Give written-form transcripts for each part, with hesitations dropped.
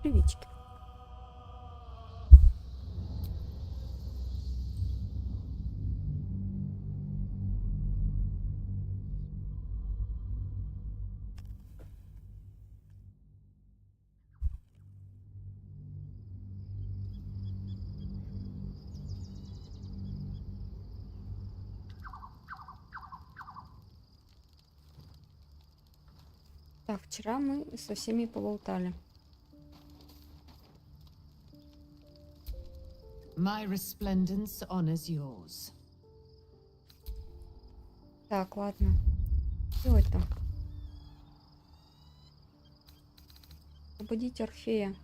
Приветики. Так, вчера мы со всеми поболтали. My resplendence honors yours. Так, ладно. Делать там. Освободить Орфея.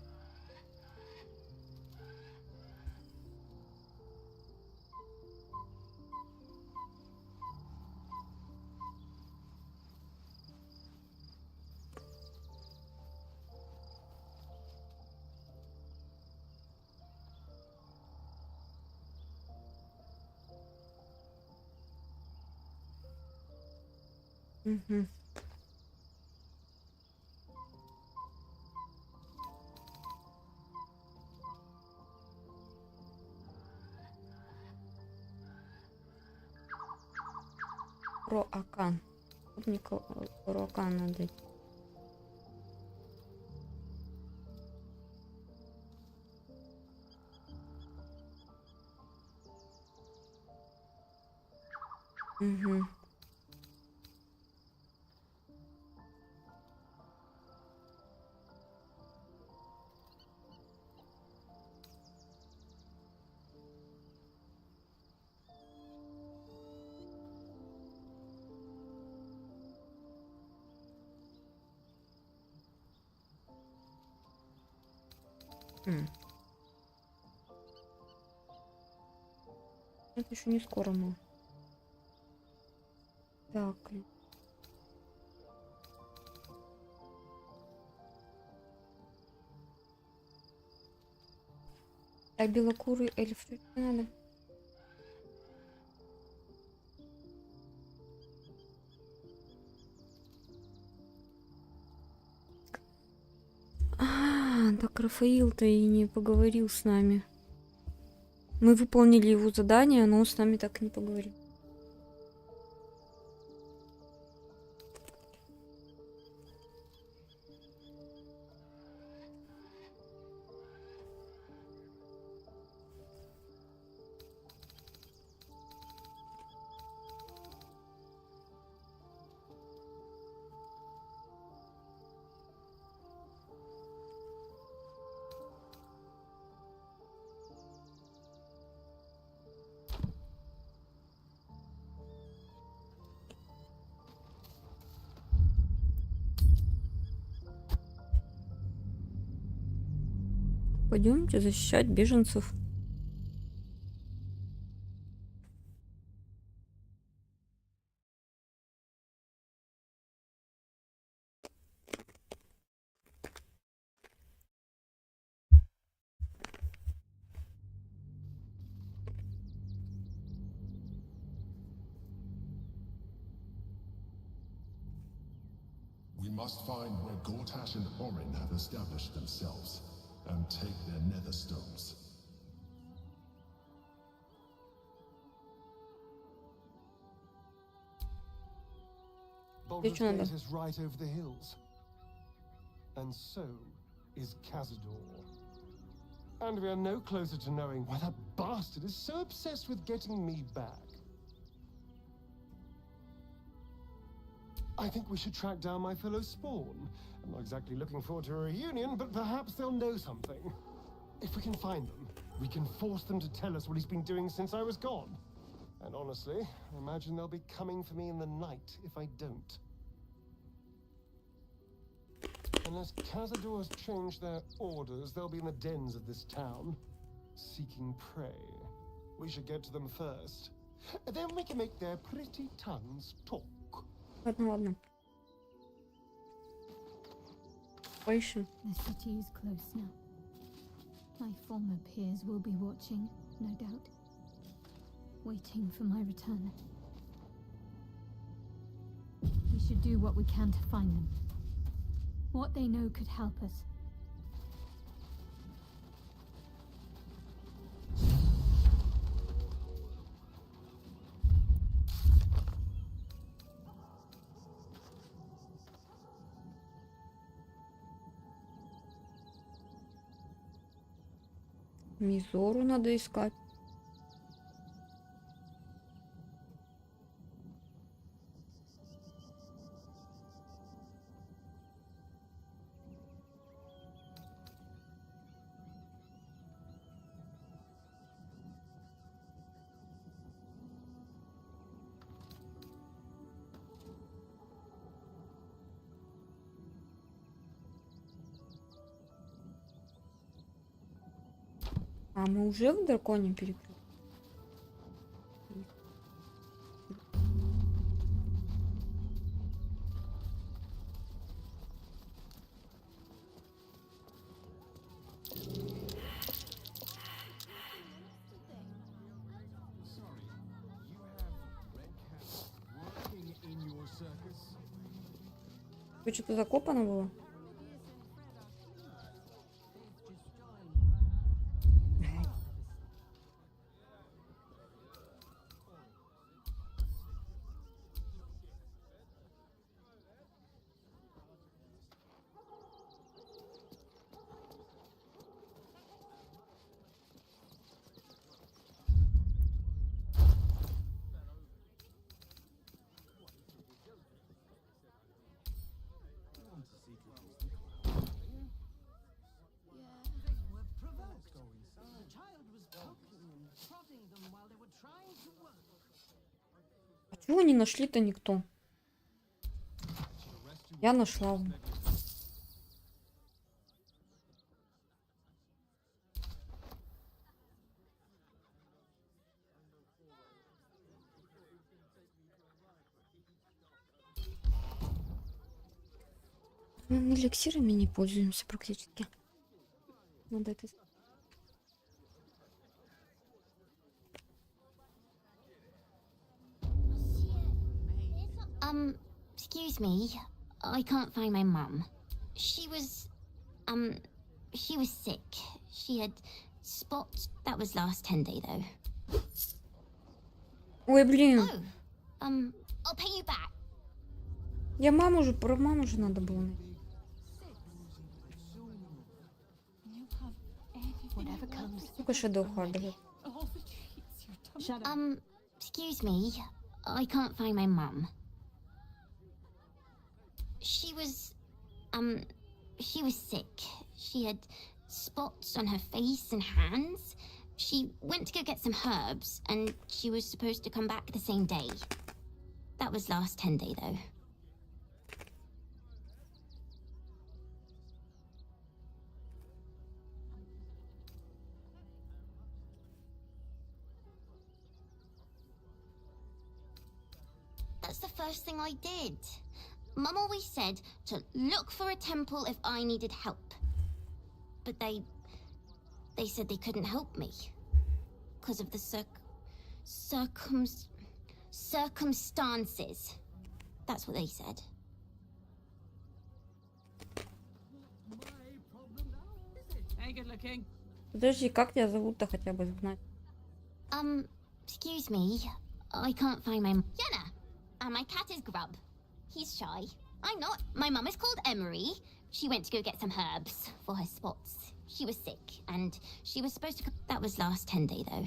Угу. Про Акан. Про Акан надо. Угу. Это еще не скоро мы. Так. А белокурый эльф, что тебе надо? Так Рафаил-то и не поговорил с нами. Мы выполнили его задание, но он с нами так и не поговорил. Пойдемте защищать беженцев. We must find where Gortash and Orin have established themselves, and take their nether stones. Baldur's Gate is right over the hills. And so is Cazador. And we are no closer to knowing why that bastard is so obsessed with getting me back. I think we should track down my fellow Spawn. I'm not exactly looking forward to a reunion, but perhaps they'll know something. If we can find them, we can force them to tell us what he's been doing since I was gone. And honestly, I imagine they'll be coming for me in the night if I don't. Unless Cazador has changed their orders, they'll be in the dens of this town, seeking prey. We should get to them first. Then we can make their pretty tongues talk. Ладно. Поищем. The city is close now. My former peers will be watching, no doubt, waiting for my return. We should do what we can to find them. What they know could help us. Мизору надо искать. А мы уже в драконе перекрыли? Что-то закопано было? Чего не нашли-то никто? Я нашла. Мы эликсирами не пользуемся практически. Надо это... Excuse me. I can't find my mum. She was sick. She had spots. That was last 10 day though. Ой, блин. Oh, I'll pay you back. Я маму же, про маму же надо было найти. Whatever comes. Сколько Shadow Hard? Excuse me. I can't find my mum. She was sick. She had spots on her face and hands. She went to go get some herbs, and she was supposed to come back the same day. That was last 10 day, though. That's the first thing I did. Mum always said to look for a temple if I needed help. But they said they couldn't help me. Because of the circumstances. That's what they said. Hey, good looking. Подожди, как тебя зовут-то хотя бы знать? Excuse me. I can't find my... Yenna! And my cat is Grub. He's shy. I'm not. My mum is called Emery. She went to go get some herbs for her spots. She was sick, and she was supposed to come... That was last 10 day, though.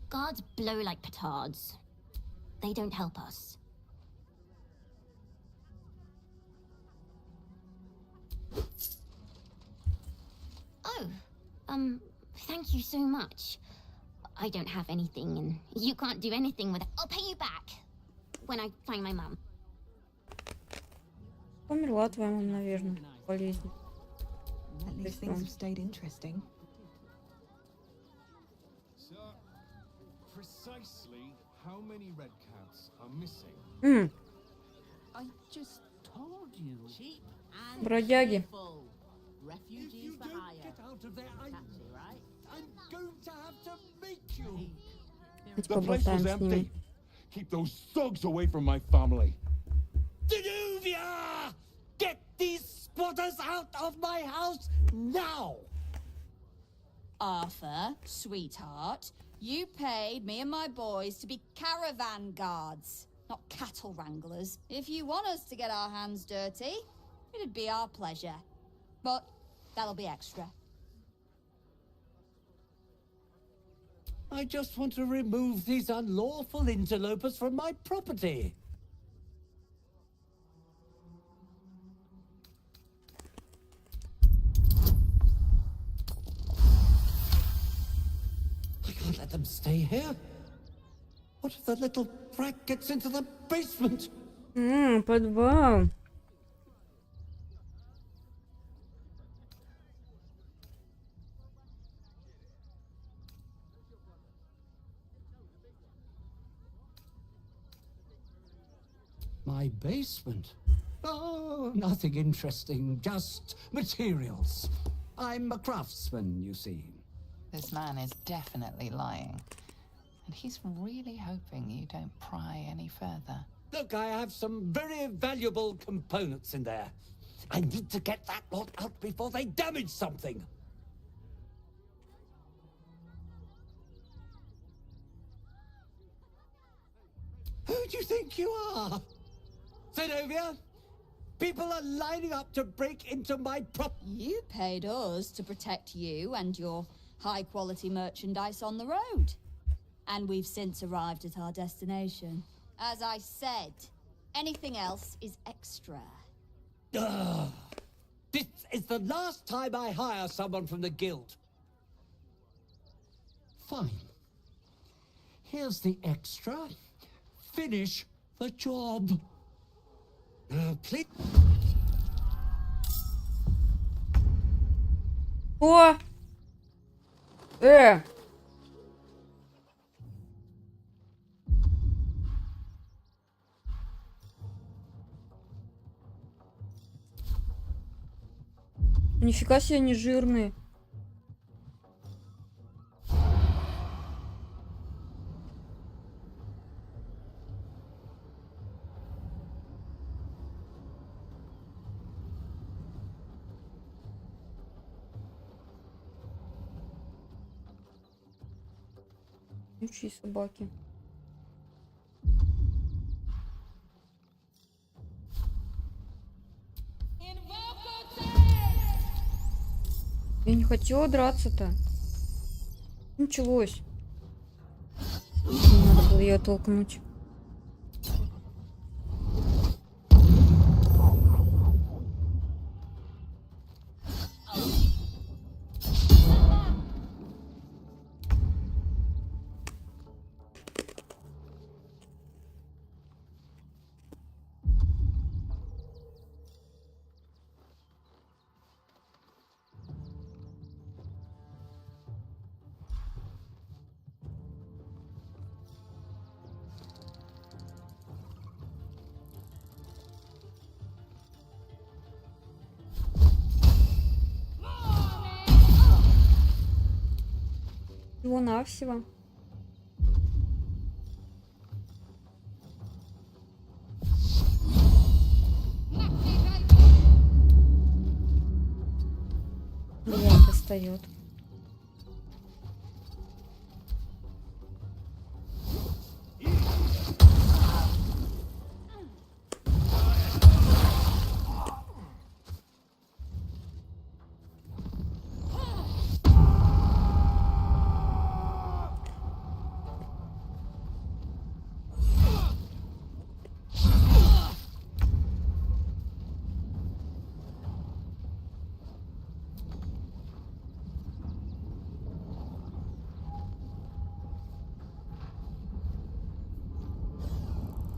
Guards blow like petards. They don't help us. Oh, thank you so much. I don't have anything, and you can't do anything with it. I'll pay you back when I find my mum. Померла твоя мама, наверное, болезнь. At least things have stayed interesting. So, precisely how many red cats are missing? I just told you. Cheap and Бродяги. cheerful. Refugees for hire. Get out of there, Catchy, right? I'm going to have to make you. Давайте The place поболтаем was с ними. empty. Keep those thugs away from my family. Danuvia! Get these squatters out of my house now! Arthur, sweetheart, you paid me and my boys to be caravan guards. not cattle wranglers. If you want us to get our hands dirty, it'd be our pleasure. But that'll be extra. I just want to remove these unlawful interlopers from my property. I can't let them stay here. What if the little brat gets into the basement? Подвал. My basement? Oh, nothing interesting, just materials. I'm a craftsman, you see. This man is definitely lying. And he's really hoping you don't pry any further. Look, I have some very valuable components in there. I need to get that lot out before they damage something. Who do you think you are? Zenobia? People are lining up to break into my You paid us to protect you and your high-quality merchandise on the road. And we've since arrived at our destination. As I said, anything else is extra. This is the last time I hire someone from the guild. Fine. Here's the extra. Finish the job. Please. О! Нифига себе, они жирные. Ключи собаки. Я не хотела драться-то. Началось. Надо было ее оттолкнуть. Всего-навсего. Блядь, достает.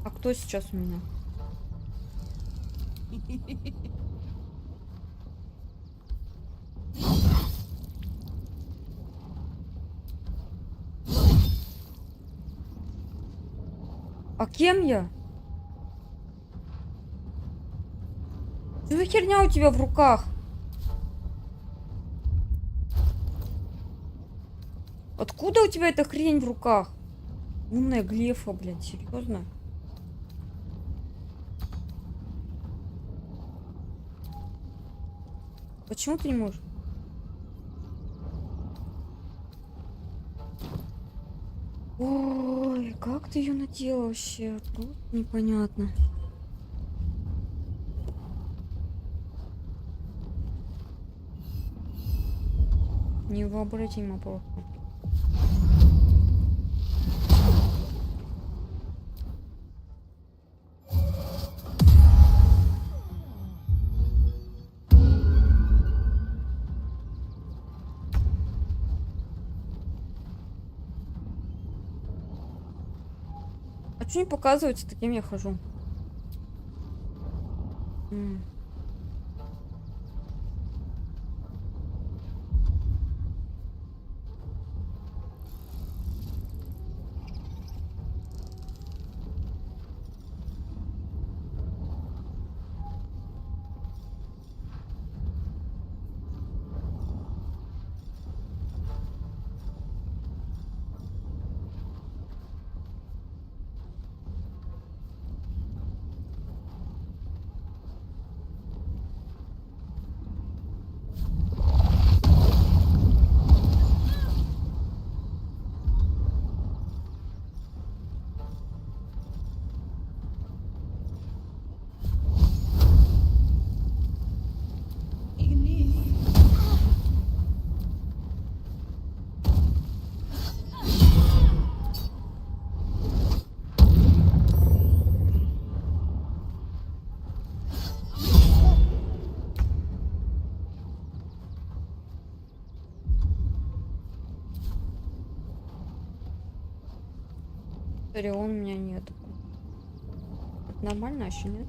А кто сейчас у меня? А кем я? Что за херня у тебя в руках? Откуда у тебя эта хрень в руках? Умная глефа, блядь, серьезно? Почему ты не можешь? Ой, Как ты ее надела вообще? Вот непонятно. Невообразимо просто. А что не показывается, таким я хожу? Он у меня нет. Это нормально еще нет?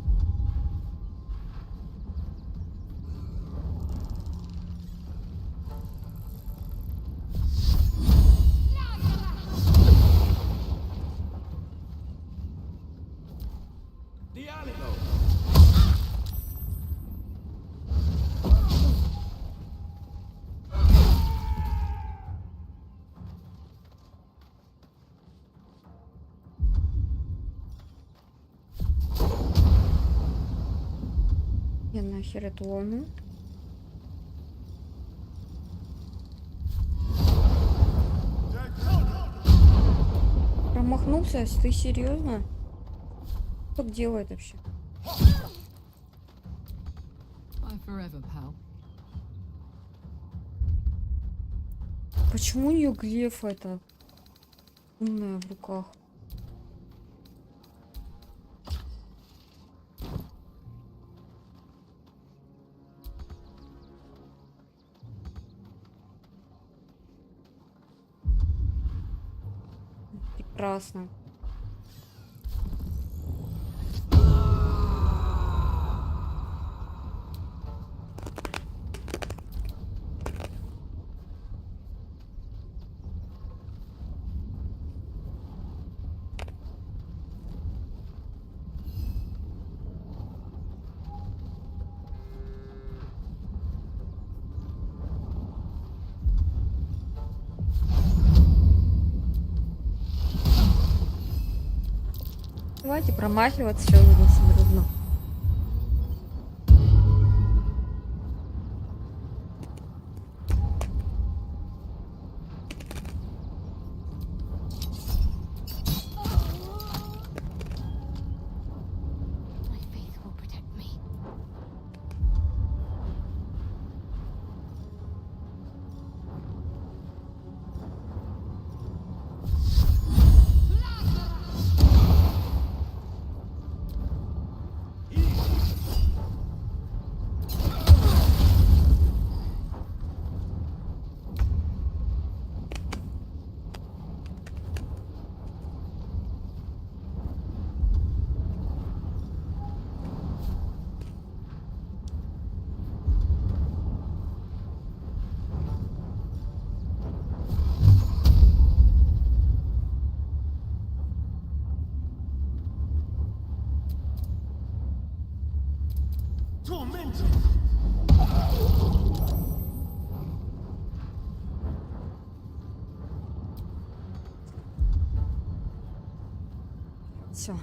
Я нахер эту волну. Промахнулся? Ты серьезно? Как делает вообще? Почему у нее глефа это умная в руках? Прекрасно. Давайте промахиваться все равно. Все.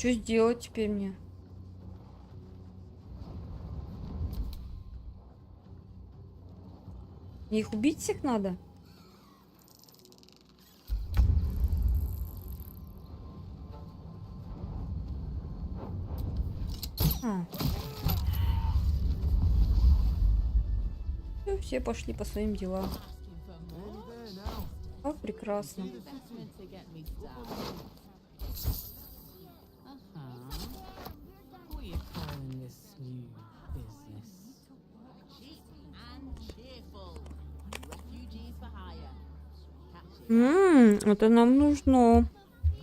Что сделать теперь мне? Мне их убить всех надо? Всё, все пошли по своим делам. Как прекрасно. What are you calling this new business? Cheap and cheerful. Refugees for hire. Это нам нужно.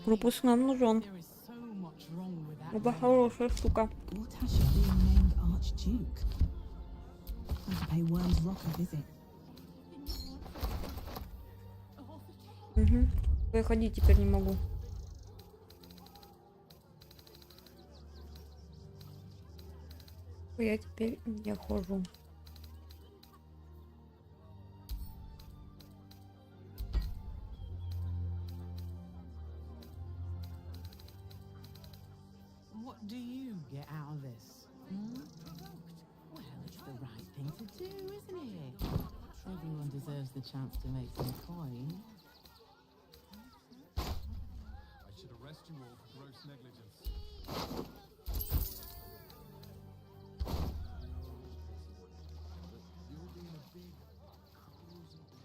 Пропуск нам нужен. There is so much wrong with that. Это хорошая штука. Gortash is being named Archduke. Time to pay Worm's Rock a visit. Угу. Я ходить теперь не могу. Я теперь не хожу. What do you get out of this? Well, it's the right thing to do, isn't it? Everyone deserves the chance to make some coin. I should arrest you all for gross negligence.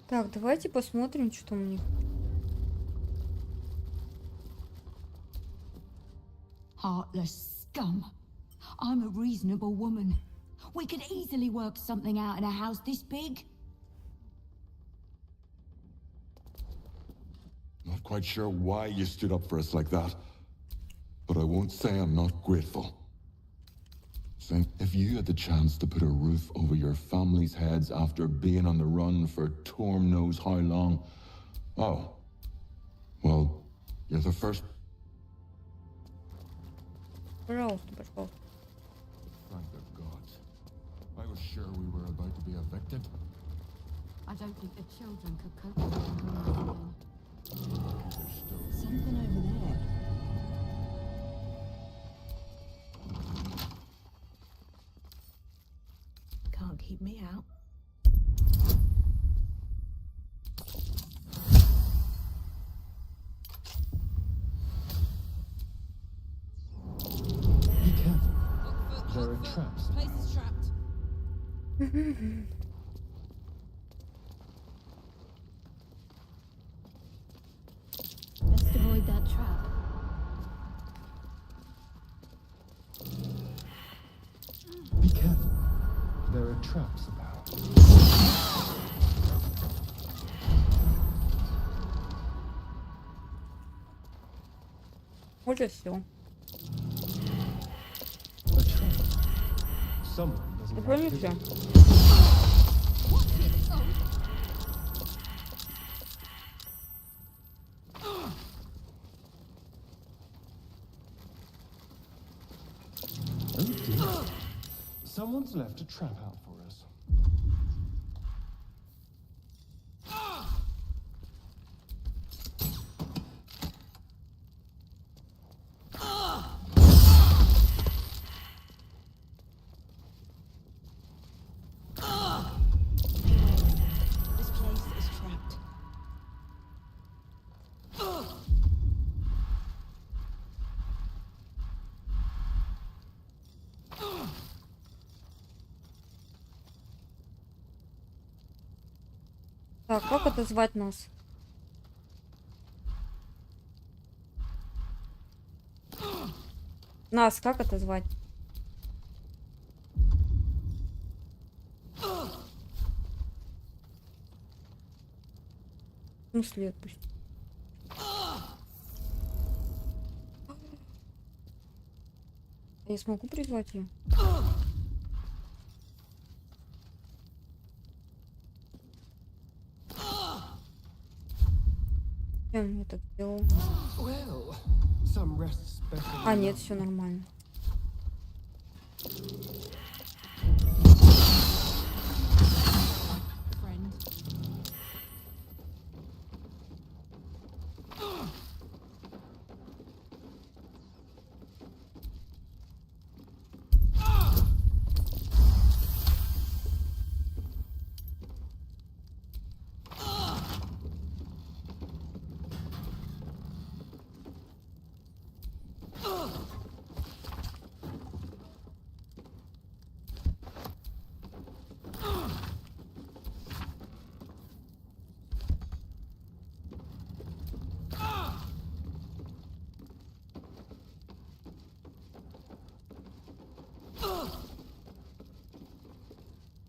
Так, давайте посмотрим, что там у них. Heartless scum. I'm a reasonable woman. We could easily work something out in a house this big. Not quite sure why you stood up for us like that. But I won't say I'm not grateful. Think if you had the chance to put a roof over your family's heads after being on the run for Torm knows how long. Oh. Well, you're the first. Пожалуйста, пожалуйста. Thank the gods. I was sure we were about to be evicted. I don't think the children could cope with it. Something over there. Can't keep me out. Be careful. There are traps. Place is trapped. Best avoid that trap. Be careful. There are traps about. Уже все. A trap. Someone doesn't Вроде have все. vision. Oh dear. Someone's left a trap out for us. This place is trapped. Так, как это звать нас? Нас как это звать? В смысле отпусти? Я смогу призвать ее? Я мне так сделал. Well, some rest special. А, нет, все нормально. Friend.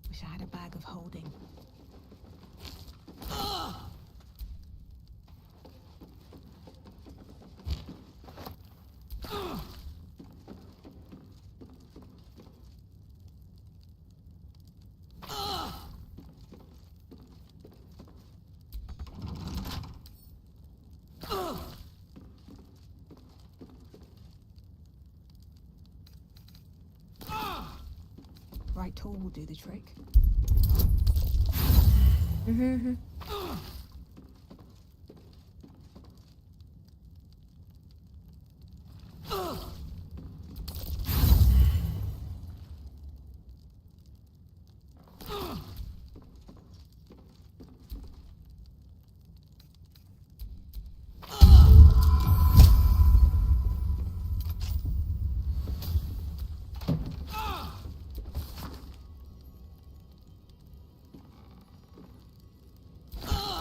Wish I had a bag of holding. Right tool will do the trick.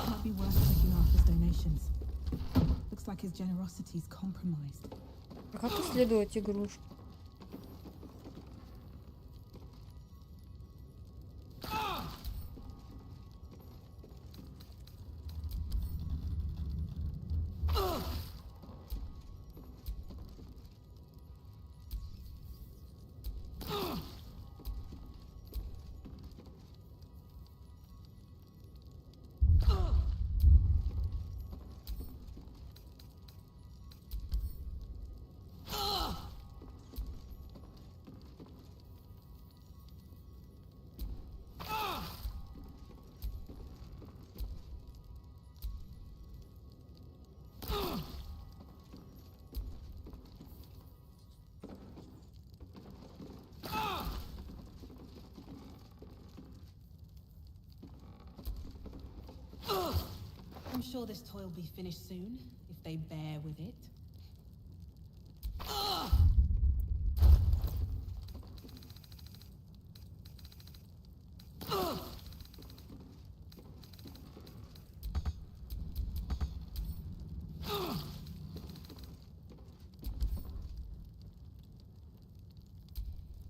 Might be worth checking Arthur's donations. Looks like his generosity's compromised. А как исследовать игрушку? I'm sure this toy will be finished soon, if they bear with it.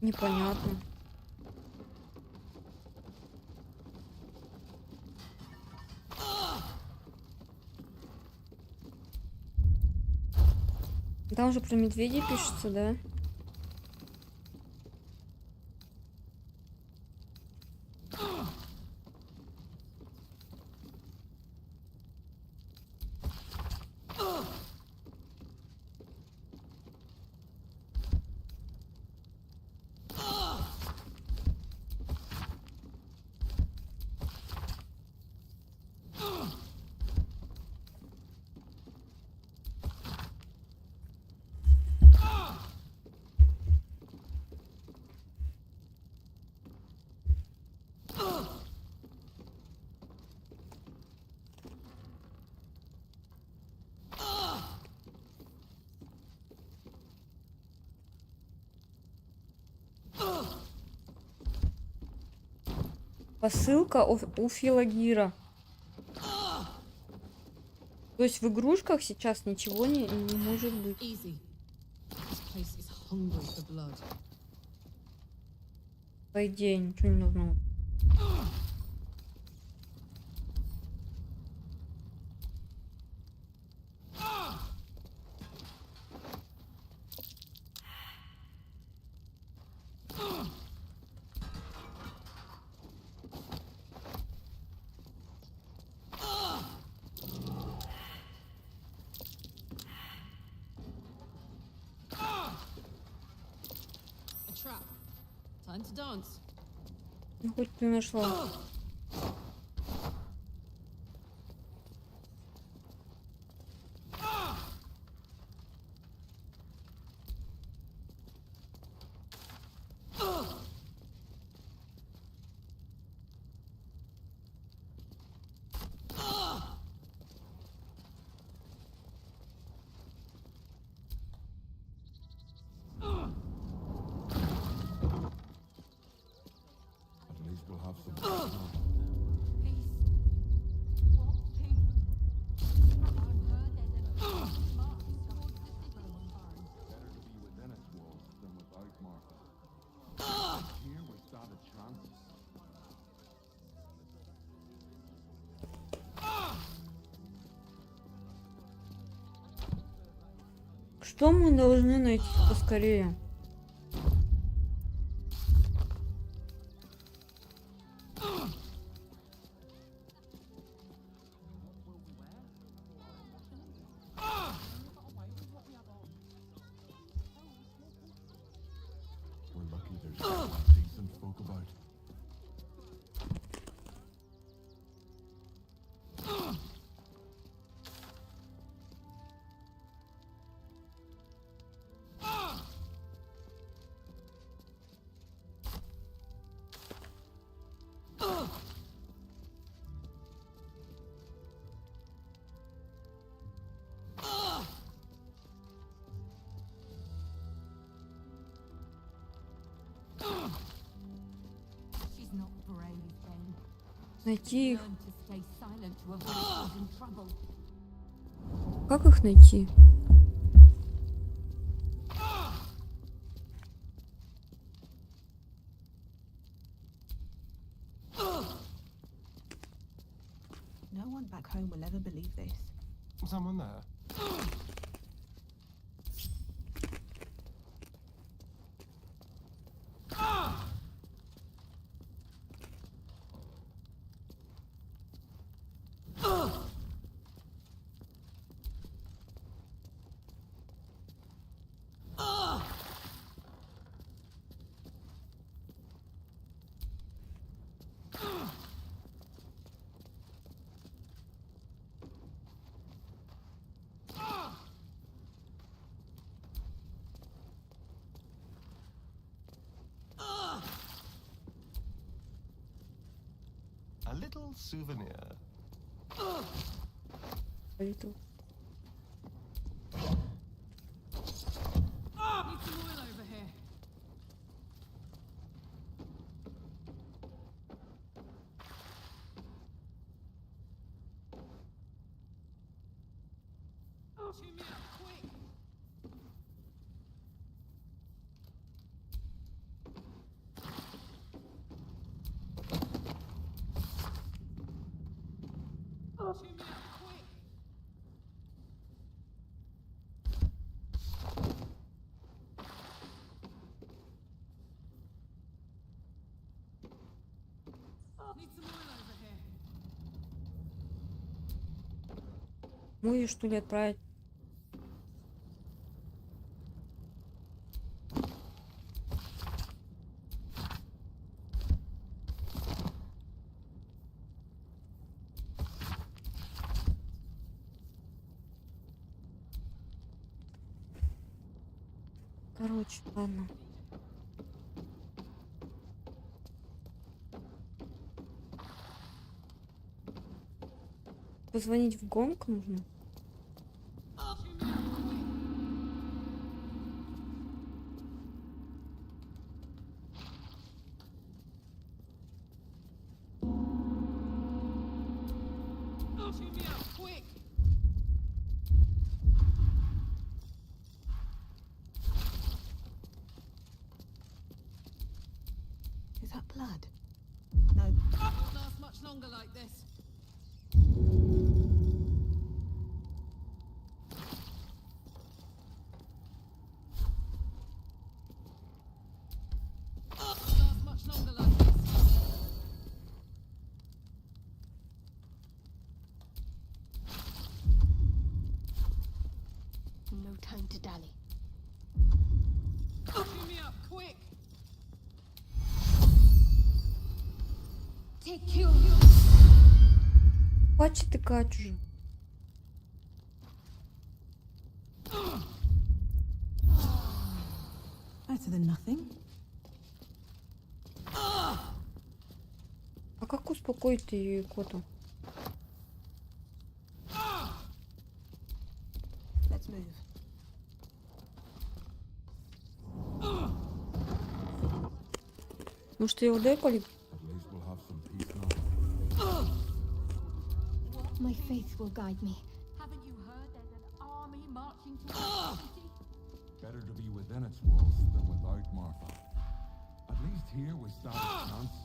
Непонятно. Там же про медведей пишется, да? Посылка у Филагира. То есть в игрушках сейчас ничего не может быть. Easy. This place is hungry for blood. По идее, ничего не нужно. A trap. Time to dance. Ну, хоть ты нашла. At least we'll have some. Что мы должны найти поскорее? We're lucky there's decent folk about. She's not brave, then. Найти их. Learn to stay silent to avoid causing trouble. Как их найти? No one back home will ever believe this. Someone there? A little souvenir. Little. Need some oil over here. Chew me up, quick. Chew me up, quick. Need some oil over here. Мою, что ли, отправить? Короче, ладно. Позвонить в гонку нужно? Chew me up, quick. Is that blood? No. Won't last much longer like this. Won't last much longer like this. No time to dally. Chew me up, quick. Take you. Хватит тыкать уже. Better than nothing. А как успокоить ее икоту? Let's move. Может, его дэпали? At least we'll have some peace now. My faith will guide me. Haven't you heard there's an army marching towards the city? Better to be within its walls than without, Martha. At least here we stand a chance.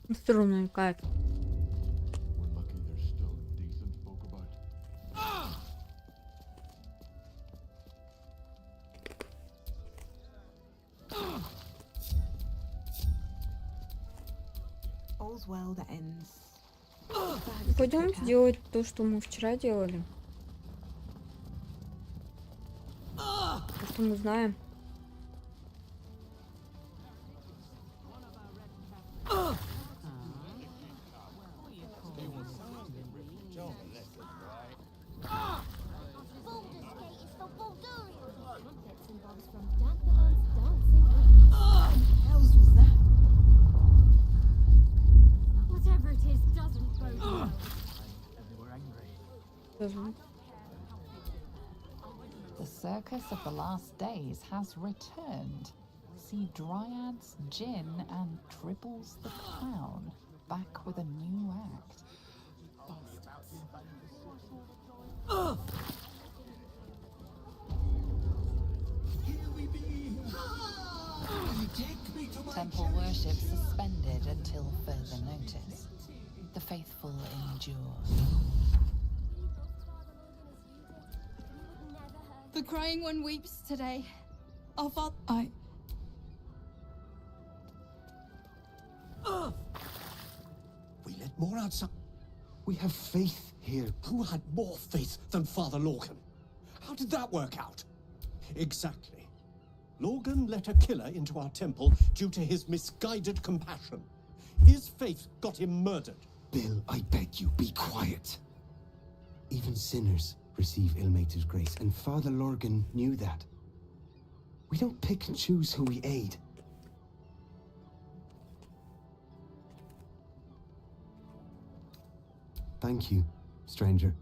Струнный кайф. We're lucky there's still decent folk about. All's well that ends. Пойдем сделать то, что мы вчера делали. То, что мы знаем. Baldur's Gate is for Baldur. Bits and bobs from dancing. Hells was that? Whatever it is doesn't bode well. Тоже. The circus of the last days has returned. See Dryads, Jinn, and Dribbles the Clown back with a new act. Temple worship suspended until further notice. The faithful endure. The crying one weeps today. Our father. We let more outside. We have faith here. Who had more faith than Father Lorcan? How did that work out? Exactly. Lorcan let a killer into our temple due to his misguided compassion. His faith got him murdered. Bill, I beg you, be quiet. Even sinners receive Ilmater's grace, and Father Lorgan knew that. We don't pick and choose who we aid. Thank you, stranger.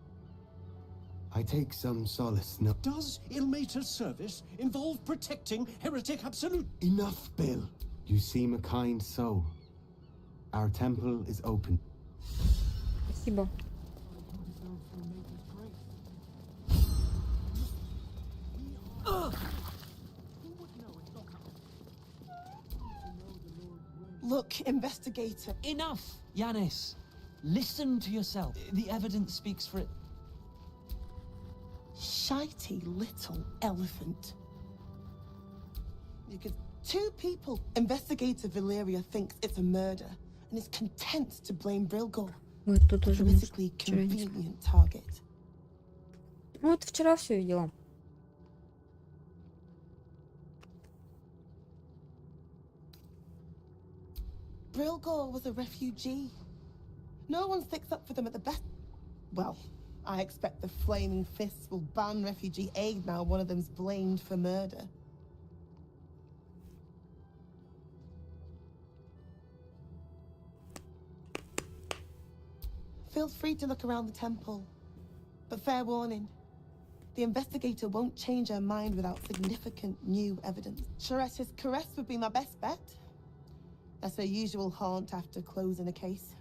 I take some solace now. Does Ilmater's service involve protecting heretic absolute? Enough, Bill. You seem a kind soul. Our temple is open. Спасибо. Look, investigator. Enough, Yanis. Listen to yourself. The evidence speaks for it. Shitey little elephant. You get two people. Investigator Valeria thinks it's a murder and is content to blame Brilgor. Politically convenient target. Вот вчера все видела. Brilgor was a refugee. No one sticks up for them at the best. Well, I expect the Flaming Fists will ban refugee aid now one of them's blamed for murder. Feel free to look around the temple. But fair warning, the investigator won't change her mind without significant new evidence. Charette's caress would be my best bet. That's her usual haunt after closing a case.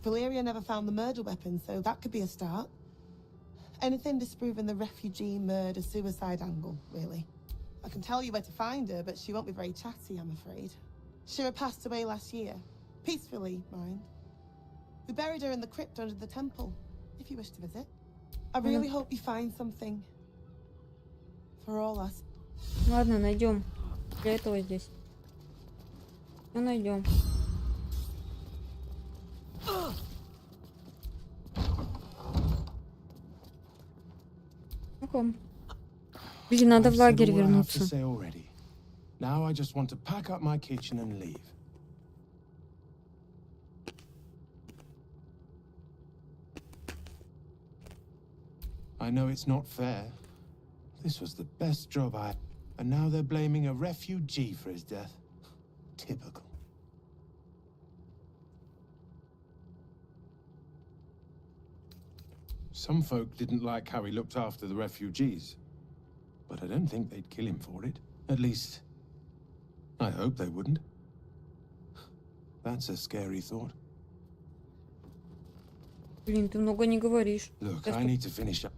Valeria never found the murder weapon, so that could be a start. Anything disproving the refugee murder-suicide angle, really. I can tell you where to find her, but she won't be very chatty, I'm afraid. Shira passed away last year. Peacefully, mind. We buried her in the crypt under the temple, if you wish to visit. I really hope you find something. For all us. Ладно, найдем. Для этого здесь. Ну, найдем. Ну-ка. Блин, надо в лагерь вернуться. Now I just want to pack up my kitchen and leave. I know it's not fair. This was the best job I... And now they're blaming a refugee for his death. Typical. Some folk didn't like how he looked after the refugees. But I don't think they'd kill him for it. At least, I hope they wouldn't. That's a scary thought. Блин, ты много не говоришь. Look, I need to finish up.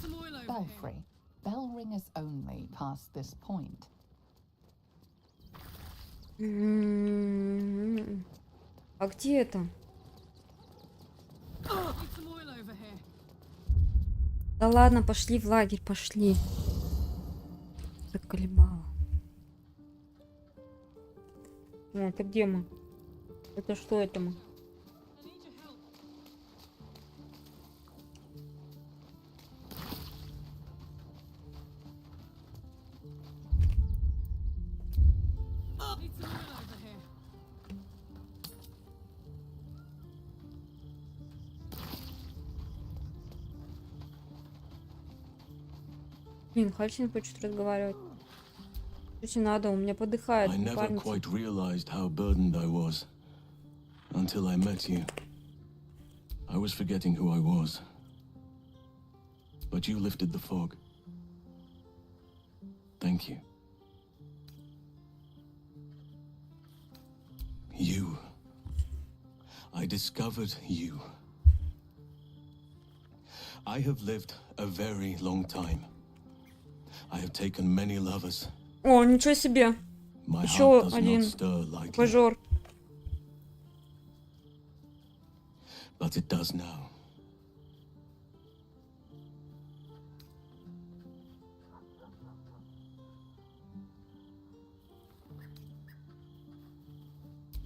some oil over here. Belfry. Bell ringers only past this point. А где это? Need some oil over here. Да ладно, пошли в лагерь, пошли. Заколебала. Это где мы? Это что это мы? Need some oil over here. Блин, Хальчин хочет разговаривать. Что тебе надо? У меня подыхает I never память. quite realized how burdened I was until I met you. I was forgetting who I was. But you lifted the fog. Thank you. You. I discovered you. I have lived a very long time. I have taken many lovers. О, ничего себе. My Еще heart does один not stir lightly, пожор. but it does now.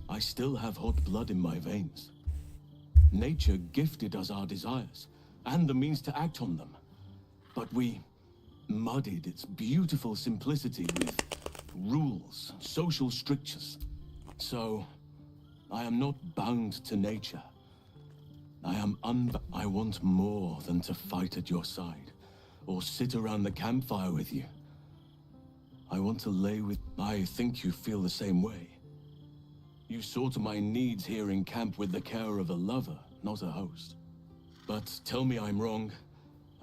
I still have hot blood in my veins. Nature gifted us our desires and the means to act on them. But we muddied its beautiful simplicity with rules, social strictures. So, I am not bound to nature. I want more than to fight at your side, or sit around the campfire with you. I want to lay with... I think you feel the same way. You saw to my needs here in camp with the care of a lover, not a host. But tell me I'm wrong,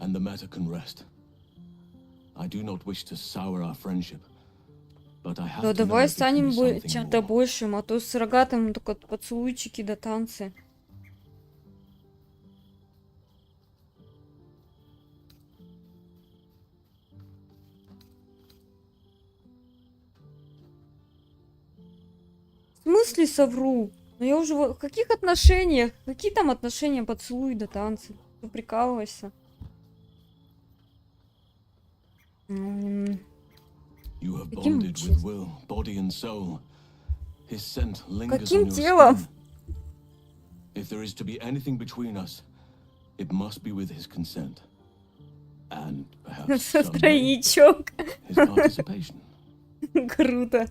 and the matter can rest. I do not wish to sour our friendship, but I have Да to know давай if it can станем be something чем-то more. большим, а то с рогатым только поцелуйчики да танцы. В смысле совру? Ну я уже в каких отношениях? Какие там отношения, поцелуй да танцы? Ты прикалываешься? You have Каким bonded with will, body and soul. His scent lingers Каким on your телом? skin. If there is to be anything between us, it must be with his consent. And perhaps Со someday, тройничок. his participation. Круто.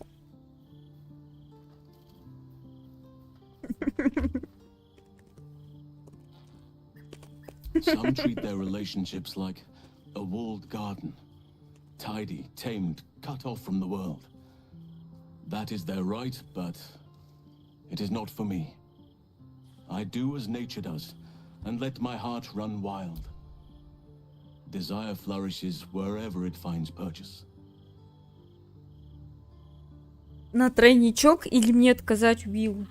Some treat their relationships like a walled garden. Tidy, tamed, cut off from the world. That is their right, but it is not for me. I do as nature does, and let my heart run wild. Desire flourishes wherever it finds purchase. На тройничок или мне отказать Уиллу?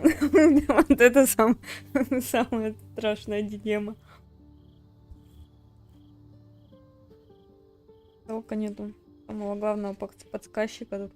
Вот это самая страшная дилемма. Только нету самого главного подсказчика тут.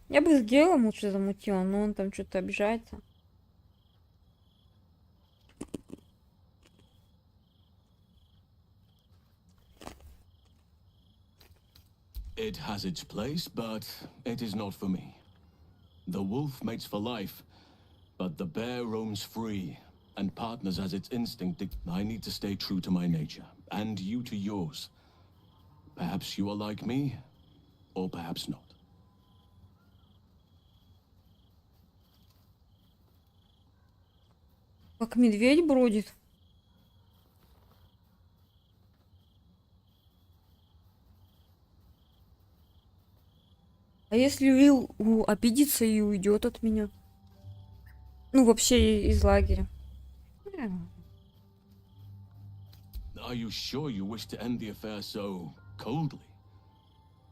Я бы с Гелом лучше замутила, но он там что-то обижается. It has its place, but it is not for me. The wolf mates for life, but the bear roams free and partners as its instinct. I need to stay true to my nature, and you to yours. Perhaps you are like me, or perhaps not. Как медведь бродит. А если Уилл обидится и уйдет от меня? Ну, вообще из лагеря. Are you sure you wish to end the affair so coldly?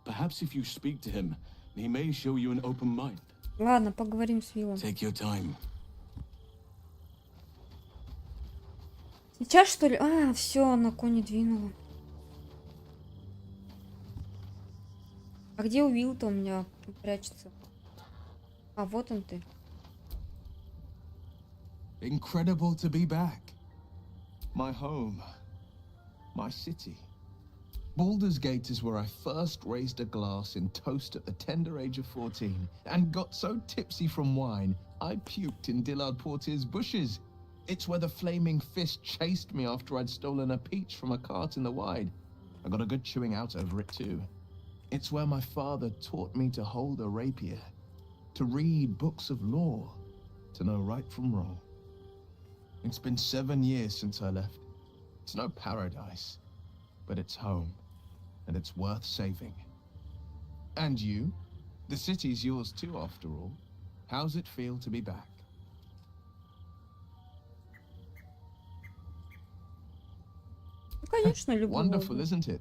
Perhaps if you speak to him, he may show you an open mind. Ладно, поговорим с Уиллом. Take your time. Сейчас, что ли? А, все, на коне двинула. А где Уилл-то у меня прячется? А, вот он ты. Incredible to be back. My home. My city. Baldur's Gate is where I first raised a glass in toast at the tender age of 14 and got so tipsy from wine, I puked in Dillard Portier's bushes. It's where the flaming fist chased me after I'd stolen a peach from a cart in the Wide. I got a good chewing out over it too. It's where my father taught me to hold a rapier, to read books of law, to know right from wrong. It's been 7 years since I left. It's no paradise, but it's home, and it's worth saving. And you? The city's yours too, after all. How's it feel to be back? Конечно, люблю. Wonderful, isn't it?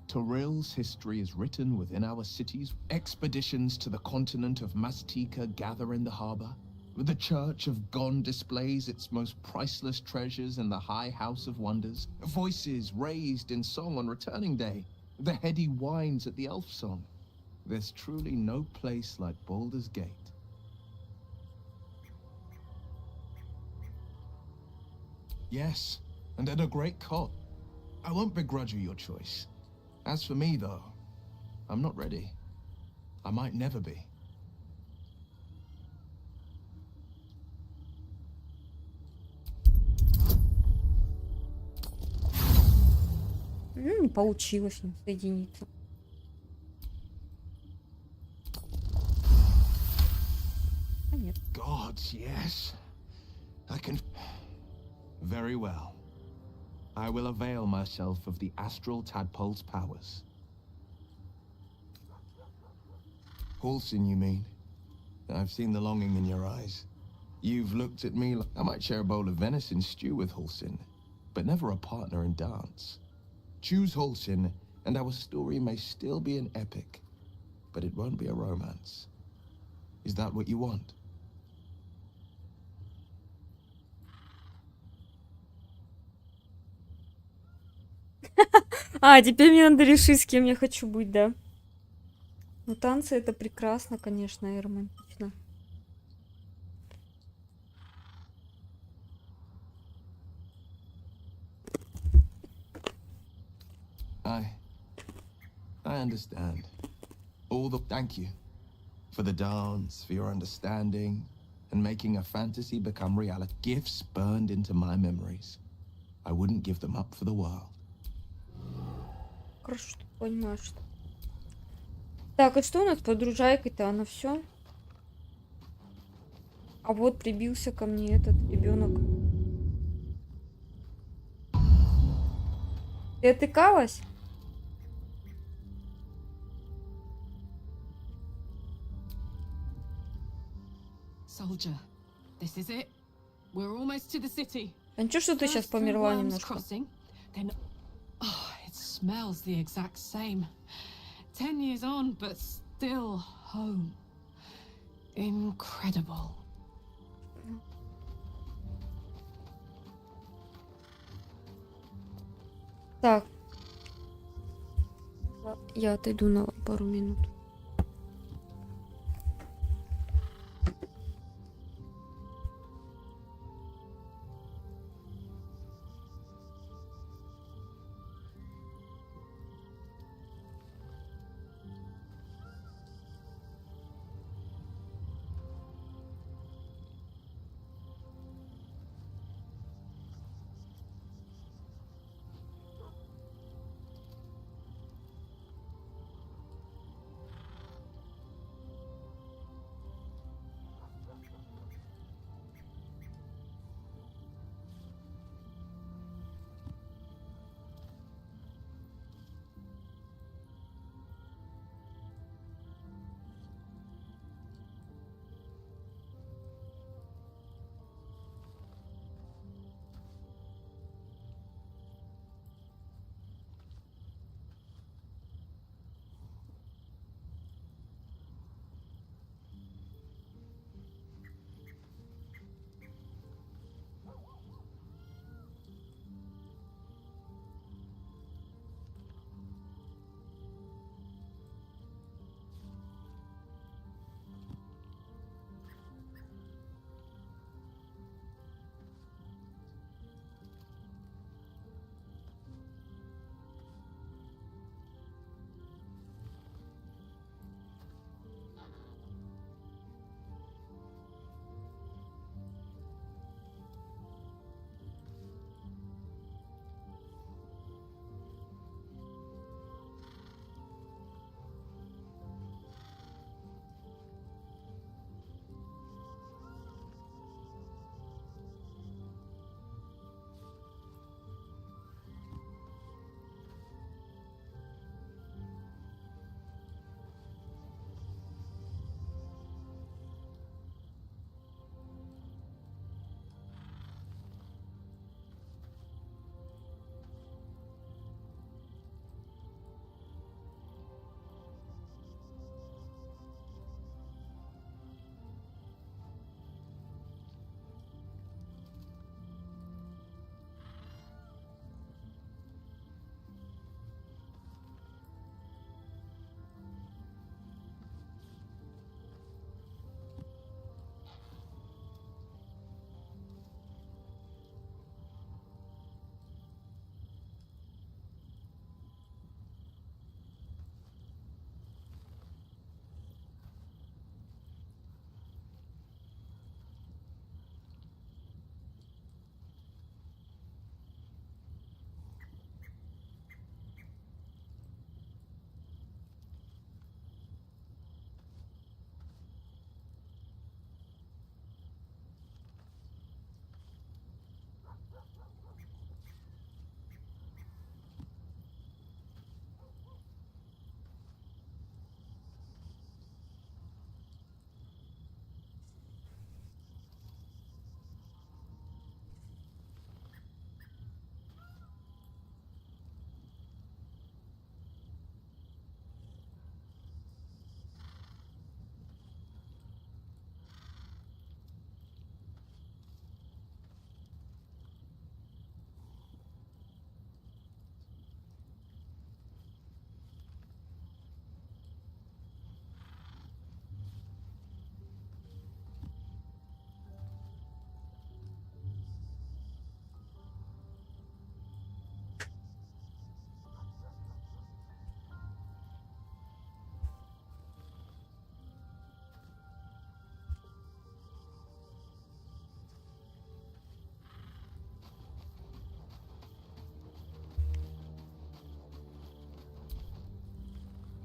Torril's history is written within our cities. Expeditions to the continent of Mastika gather in the harbor. The Church of Gon displays its most priceless treasures in the High House of Wonders. Voices raised in song on returning day. The heady wines at the elf song. There's truly no place like Baldur's Gate. Yes, and at a great cost. I won't begrudge you your choice. As for me, though, I'm not ready. I might never be. Не получилось соединиться. А нет. Gods, yes. I can... Very well. I will avail myself of the astral tadpole's powers. Halsin, you mean? I've seen the longing in your eyes. You've looked at me like I might share a bowl of venison stew with Halsin, but never a partner in dance. Choose Halsin, and our story may still be an epic, but it won't be a romance. Is that what you want? А, теперь мне надо решить, с кем я хочу быть, да? Ну, танцы это прекрасно, конечно, и романтично. I understand. Thank you. For the dance, for your understanding, and making a fantasy become reality. Gifts burned into my memories. I wouldn't give them up for the world. Хорошо, что понимаешь, что... Так, и что у нас под дружайкой-то? Она все? А вот прибился ко мне этот ребенок. Ты отыкалась? Soldier, this is it. We're almost to the city. А ничего, что ты сейчас First through померла Worm's немножко? Crossing, then it smells the exact same. 10 years on, but still home. Incredible. Так. Я отойду на пару минут.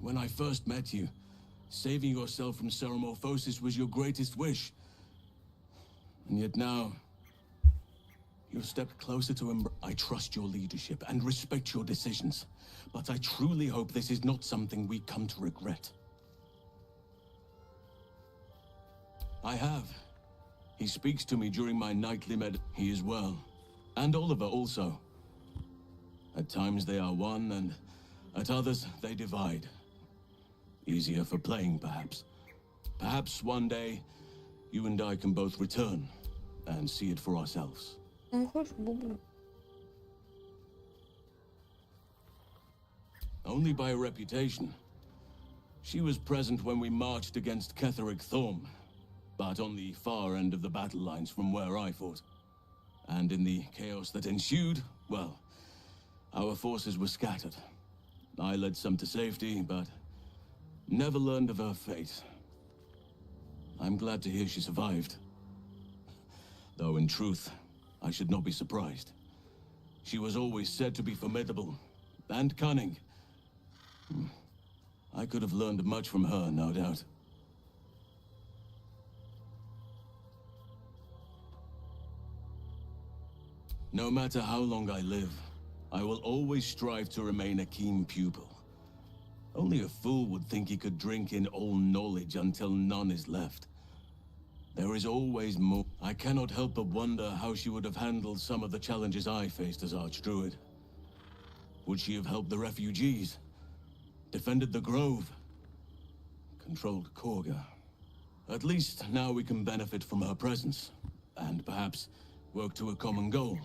when I first met you, saving yourself from ceremorphosis was your greatest wish. And yet now, you've stepped closer to him. I trust your leadership and respect your decisions, but I truly hope this is not something we come to regret. I have. He speaks to me during my nightly He is well. And Oliver also. At times they are one, and at others they divide. Easier for playing, perhaps. Perhaps one day, you and I can both return and see it for ourselves. Only by reputation. She was present when we marched against Ketheric Thorm, but on the far end of the battle lines from where I fought. And in the chaos that ensued, well, our forces were scattered. I led some to safety, but never learned of her fate. I'm glad to hear she survived. Though in truth, I should not be surprised. She was always said to be formidable and cunning. I could have learned much from her, no doubt. No matter how long I live, I will always strive to remain a keen pupil. Only a fool would think he could drink in all knowledge until none is left. There is always more. I cannot help but wonder how she would have handled some of the challenges I faced as Archdruid. Would she have helped the refugees? Defended the Grove? Controlled Korga? At least now we can benefit from her presence, and perhaps work to a common goal.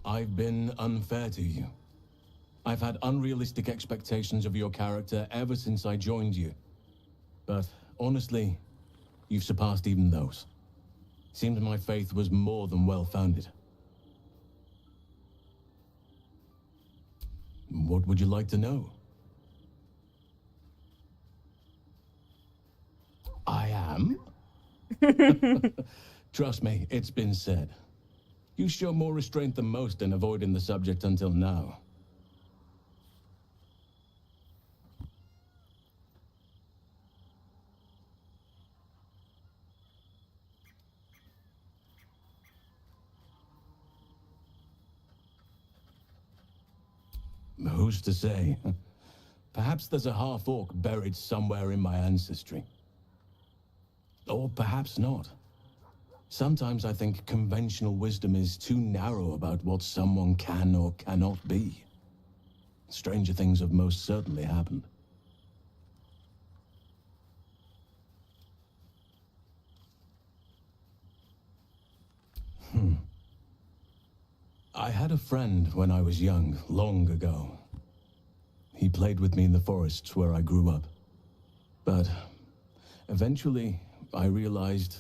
I've been unfair to you. I've had unrealistic expectations of your character ever since I joined you. But honestly, you've surpassed even those. Seems my faith was more than well-founded. What would you like to know? I am? Trust me, it's been said. You show more restraint than most in avoiding the subject until now. Who's to say? Perhaps there's a half-orc buried somewhere in my ancestry. Or perhaps not. Sometimes I think conventional wisdom is too narrow about what someone can or cannot be. Stranger things have most certainly happened. I had a friend when I was young, long ago. He played with me in the forests where I grew up. But eventually, I realized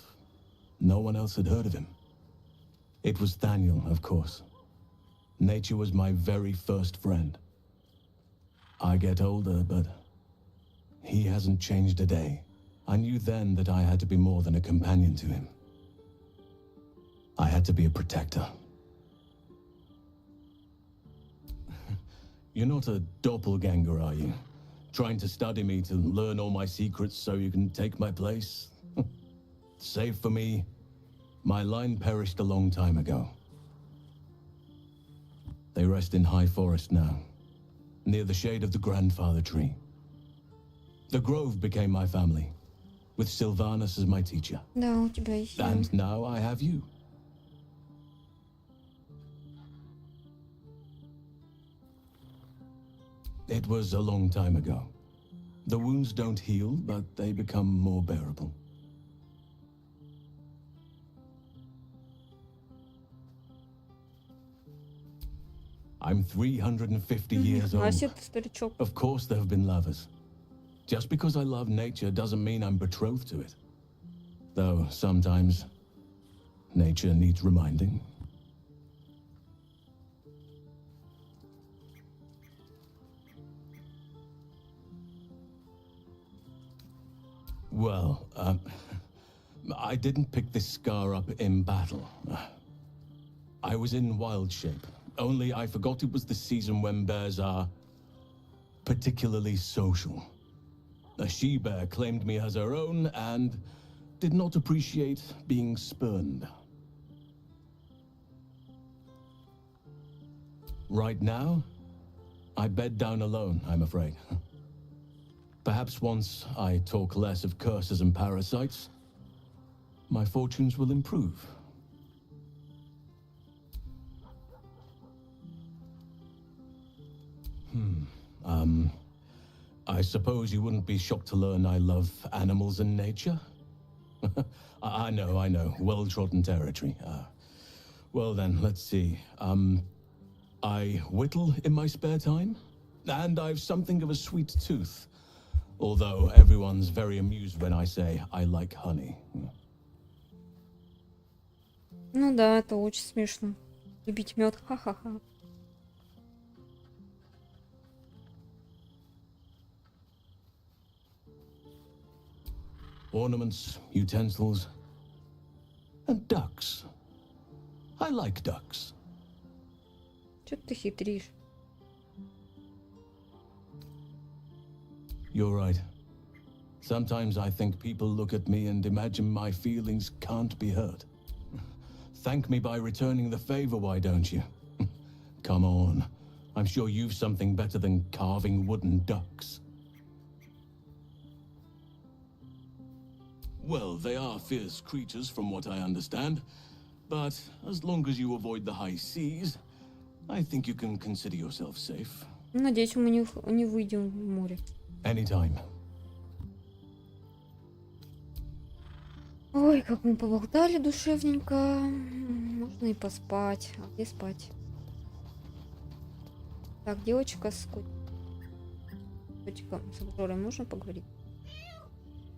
no one else had heard of him. It was Thaniel, of course. Nature was my very first friend. I get older, but he hasn't changed a day. I knew then that I had to be more than a companion to him. I had to be a protector. You're not a doppelganger, are you? Trying to study me to learn all my secrets so you can take my place? Save for me, my line perished a long time ago. They rest in High Forest now, near the shade of the grandfather tree. The Grove became my family, with Sylvanas as my teacher. Да, у тебя есть. And now I have you. It was a long time ago. The wounds don't heal, but they become more bearable. I'm 350 years old. Of course there have been lovers. Just because I love nature doesn't mean I'm betrothed to it. Though sometimes nature needs reminding. Well, I didn't pick this scar up in battle. I was in wild shape, Only I forgot it was the season when bears are particularly social. A she-bear claimed me as her own and did not appreciate being spurned. Right now, I bed down alone, I'm afraid. Perhaps once I talk less of curses and parasites, my fortunes will improve. I suppose you wouldn't be shocked to learn I love animals and nature? I know. Well-trodden territory. Well then, let's see. I whittle in my spare time, and I've something of a sweet tooth. Although everyone's very amused when I say I like honey. Ну да, это очень смешно. Любить мед, ха-ха-ха. Ornaments, utensils, and ducks. I like ducks. Чё ты хитришь? You're right. Sometimes I think people look at me and imagine my feelings can't be hurt. Thank me by returning the favor, why don't you? Come on. I'm sure you've something better than carving wooden ducks. Well, they are fierce creatures from what I understand. But as long as you avoid the high seas, I think you can consider yourself safe. Надеюсь, мы не выйдем в море. Anytime. Ой, как мы поболтали душевненько. Можно и поспать. А где спать? Так, девочка с котиком, с которой можно поговорить?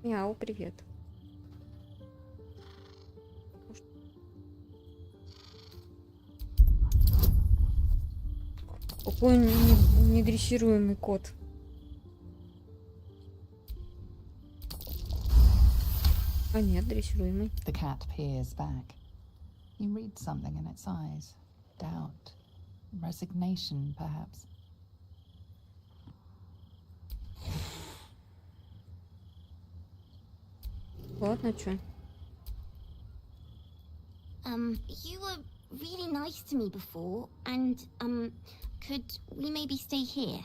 Мяу, привет. Какой недрессируемый кот. А нет, дрессируемый. The cat peers back. You read something in its eyes. Doubt. Resignation, perhaps. Ладно, чё? You were really nice to me before, and, could we maybe stay here?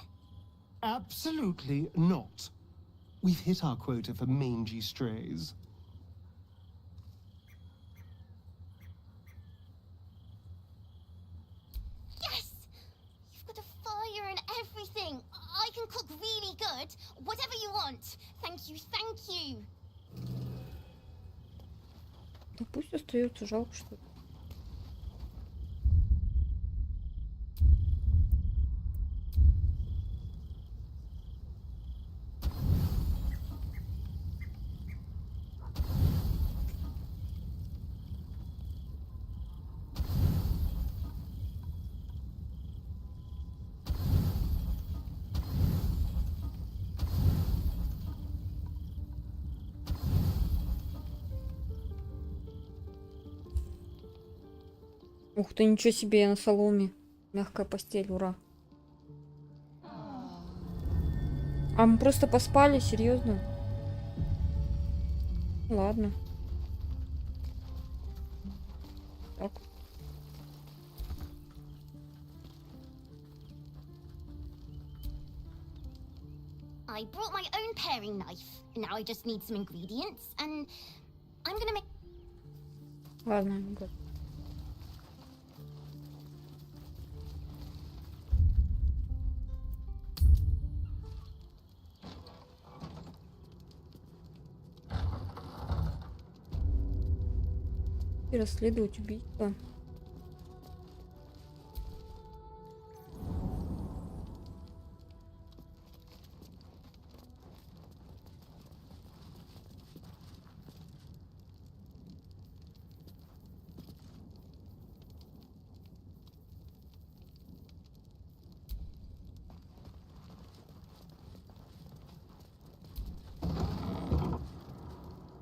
Absolutely not. We've hit our quota for mangy strays. Yes! You've got a fire and everything. I can cook really good. Whatever you want. Thank you, thank you. Да пусть остается, жалко, что ли. Ух ты, ничего себе, я на соломе. Мягкая постель, ура. А мы просто поспали, серьезно? Ладно. Так. I brought my own paring knife. Now I just need some ingredients, and I'm gonna make... Ладно, good. И расследовать убийство.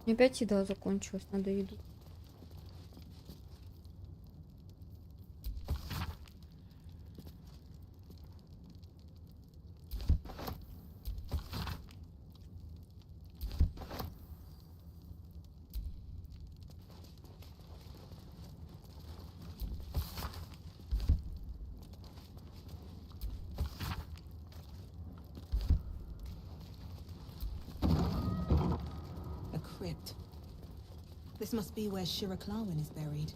Опять еда закончилась, надо еду. crypt. This must be where Shira Clarwin is buried.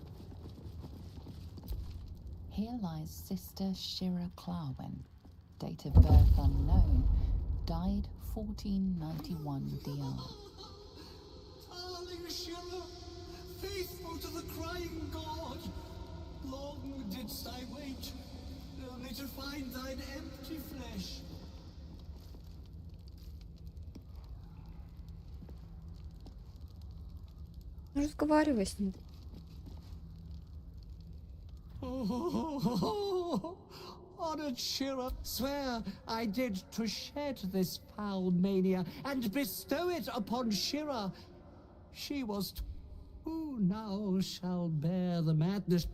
Here lies Sister Shira Clarwin, date of birth unknown, died 1491 DR. Darling Shira, faithful to the crying god, long didst I wait, only to find thine empty flesh. Разговаривай с ним. Honored Shira, swear I did to shed this foul mania and bestow it upon Shira. She was who now shall bear the madness?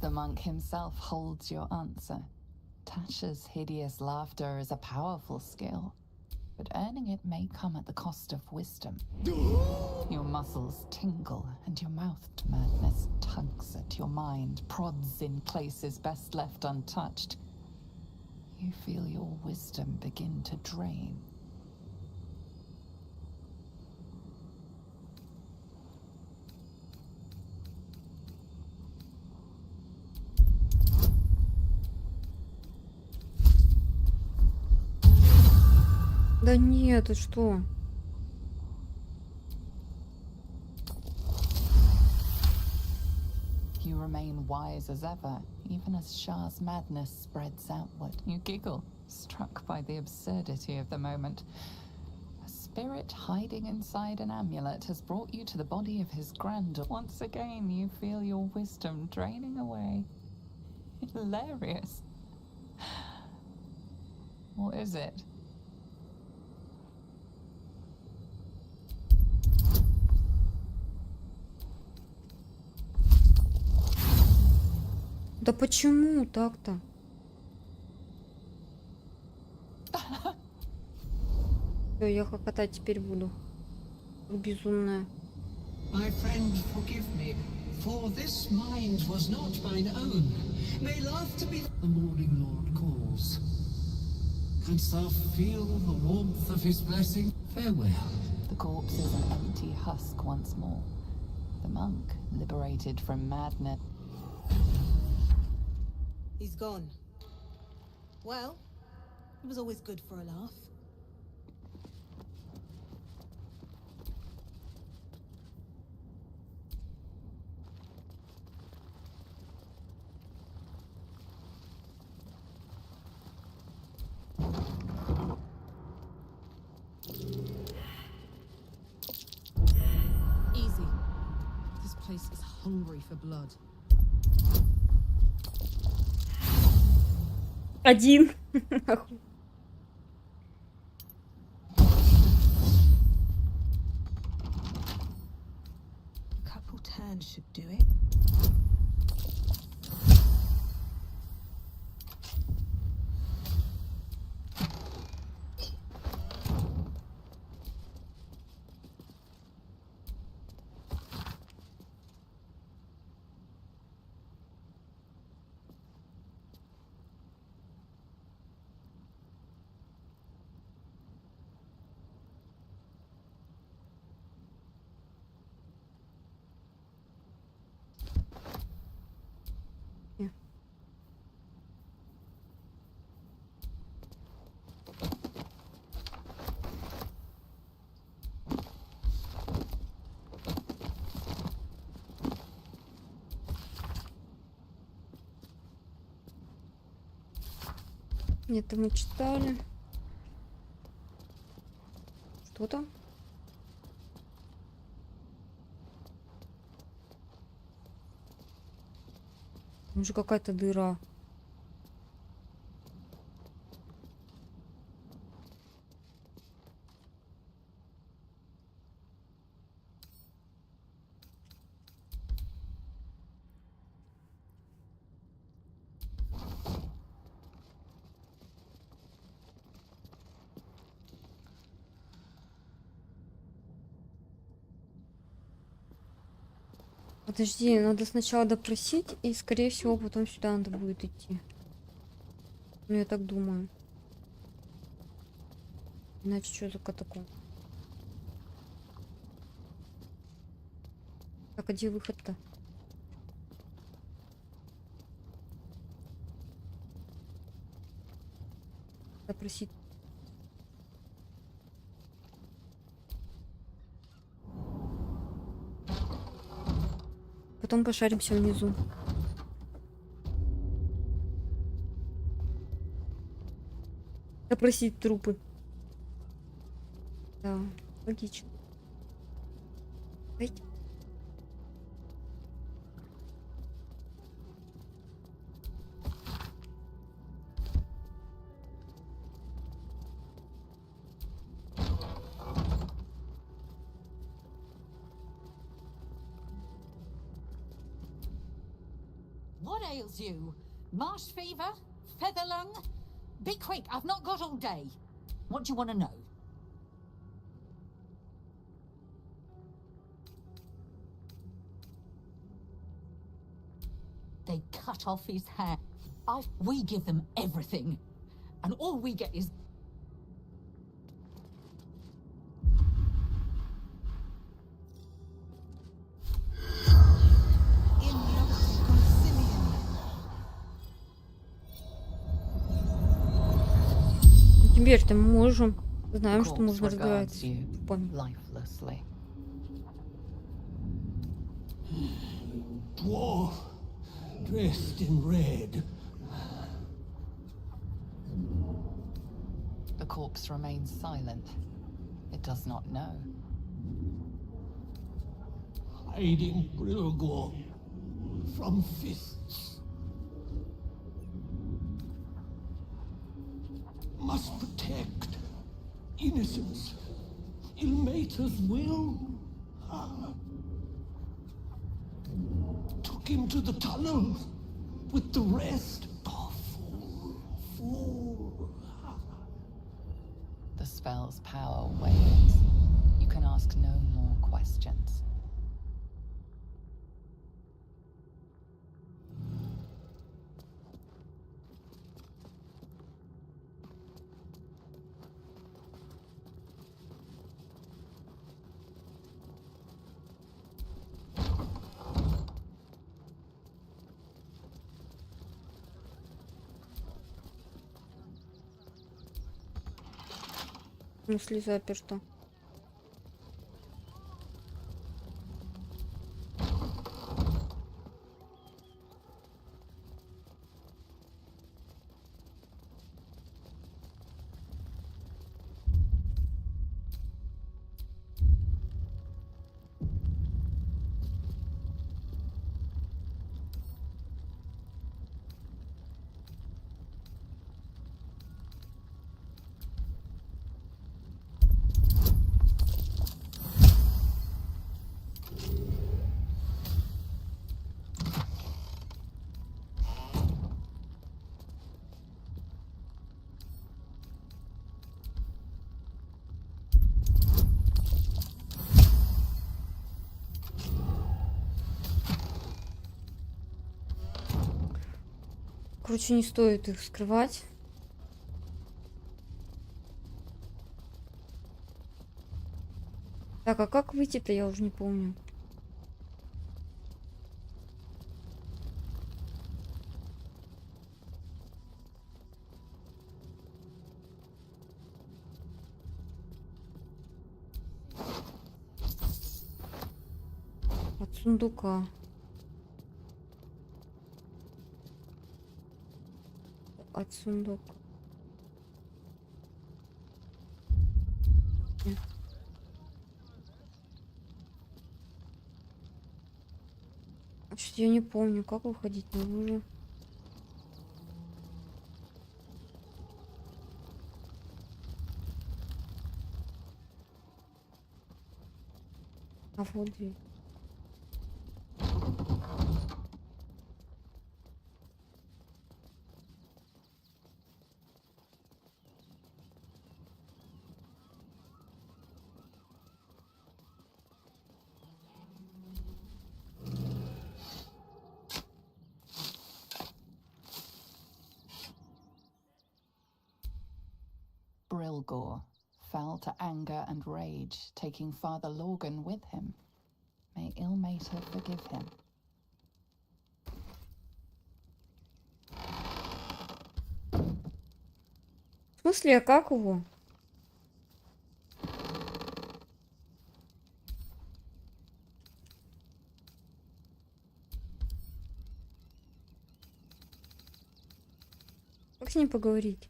The monk himself holds your answer. Tasha's hideous laughter is a powerful skill, but earning it may come at the cost of wisdom. Your muscles tingle, and your mouthed madness tugs at your mind, prods in places best left untouched. You feel your wisdom begin to drain. Да нет, ты что? You remain wise as ever, even as Shah's madness spreads outward. You giggle, struck by the absurdity of the moment. A spirit hiding inside an amulet has brought you to the body of his granddaughter. Once again, you feel your wisdom draining away. Hilarious. What is it? Да почему так-то? Всё, я хохотать теперь буду. Безумная. My friend, forgive me, for this mind was not mine own. May laughter be the morning Lord calls. Canst thou feel the warmth of his blessing? Farewell. The corpse is an empty husk once more. The monk, liberated from madness. He's gone. Well, it was always good for a laugh. Easy. This place is hungry for blood. Один. Couple turns should do it. Это мы читали. Что там? Там же какая-то дыра. Подожди, надо сначала допросить, и, скорее всего, потом сюда надо будет идти. Ну, я так думаю. Иначе что за катакомб? Так, а где выход-то? Допросить. Потом пошаримся внизу. Допросить трупы. Да, логично. Ай. What ails you? Marsh fever? Feather lung? Be quick, I've not got all day. What do you want to know? They cut off his hair. We give them everything. And all we get is... Теперь-то мы можем. Знаем, The что corpse можно regards разговаривать. you Понял. lifelessly. Dwarf, dressed in red. The corpse remains silent. It does not know. Hiding Brilgor from fists. Must protect innocence. Ilmater's will. Took him to the tunnel with the rest. Oh, fool, fool. The spell's power wanes. You can ask no more questions. В смысле заперто? Короче, не стоит их скрывать. Так, а как выйти-то, я уже не помню. От сундука. От сундука. Нет. Что-то я не помню, как выходить наружу. А вот дверь. Ilgor, fell to anger and rage, taking Father Lorgan with him. May Ilmater forgive him. В смысле, а как его? Как с ним поговорить?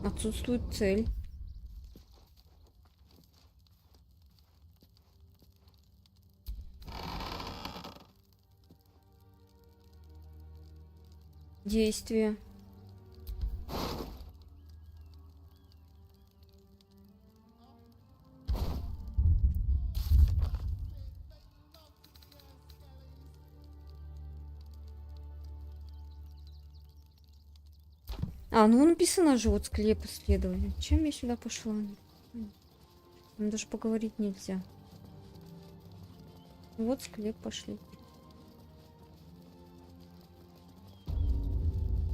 Отсутствует цель. Действие. А, ну написано же, вот склеп исследовали. Чем я сюда пошла? Там даже поговорить нельзя. Вот склеп пошли.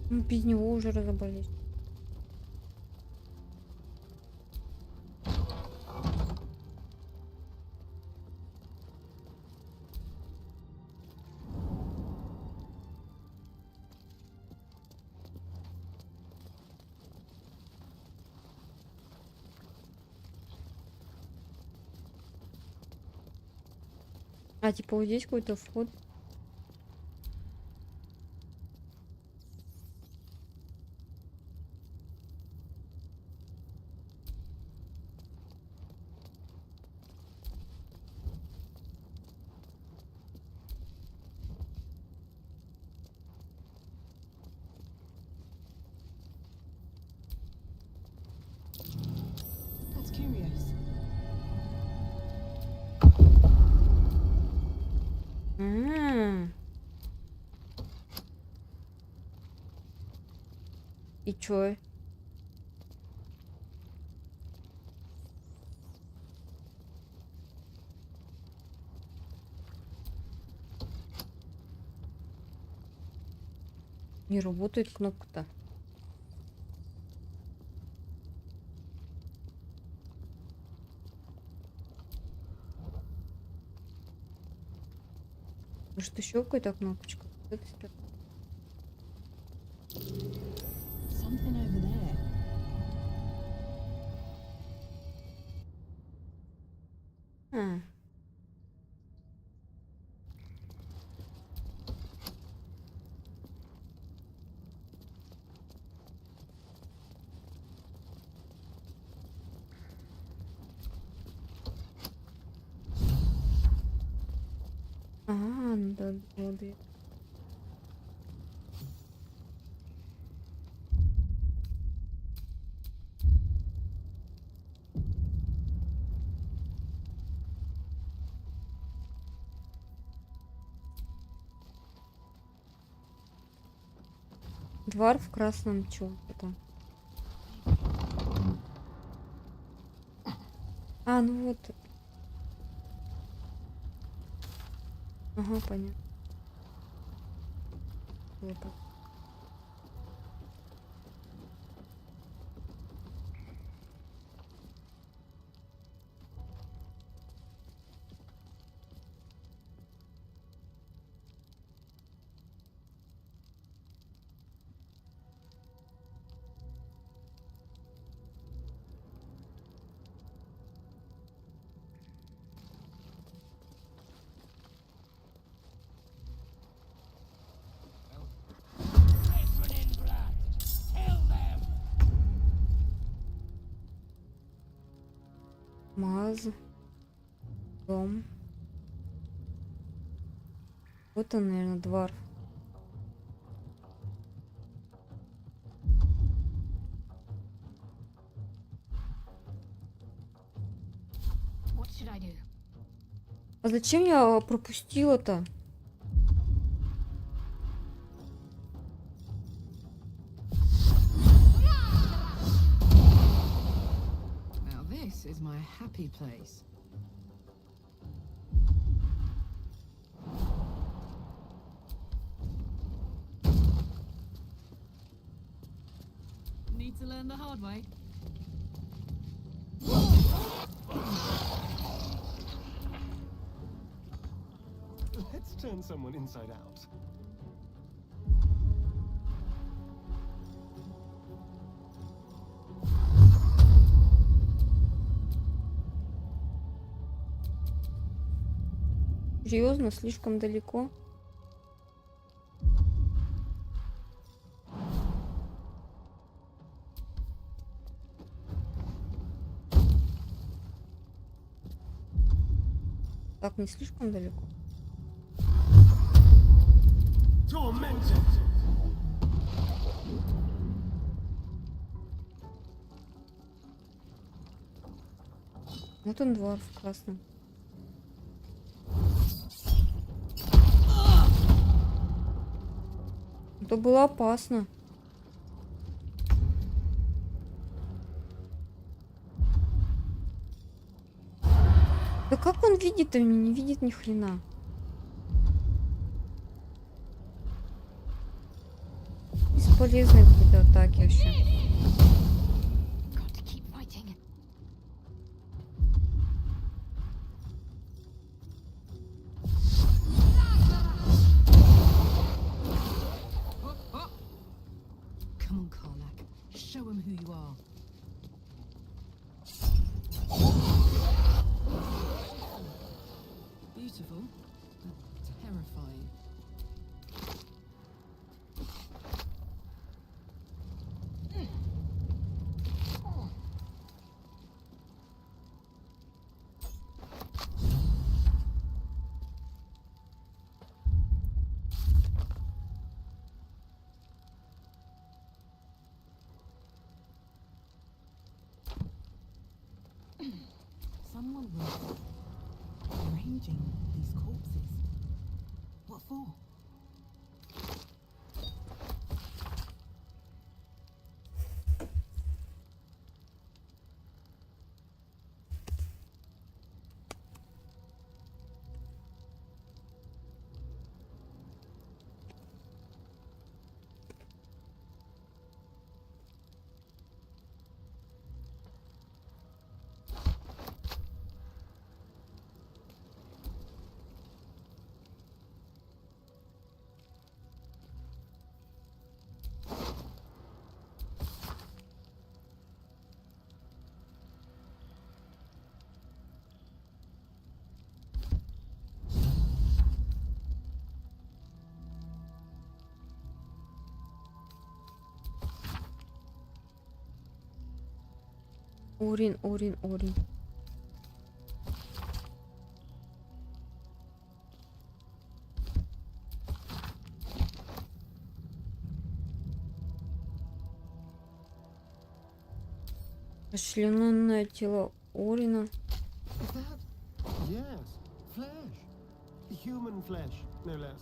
Мы без него уже разобрались. А, типа вот здесь какой-то вход. That's curious. И чё? Не работает кнопка-то. Может, еще какая-то кнопочка? Something over there. А. Ну да, воды. Двор в красном чёрта. А, ну вот. Ага, понятно. Вот так. Маз. Дом. Вот он, наверное, двор. А зачем я пропустила-то? This is my happy place. Need to learn the hard way. Let's turn someone inside out. Серьезно, слишком далеко. Так, не слишком далеко. Вот он двор в красном. Это было опасно. Да как он видит, а меня не видит ни хрена. Бесполезные какие-то атаки вообще. Come on, Karlak. Show him who you are. Beautiful, but terrifying. Someone was arranging these corpses. What for? Орин, Орин, Орин. Расчлененное тело Орина. Is that? Yes, flesh. Human flesh, no less.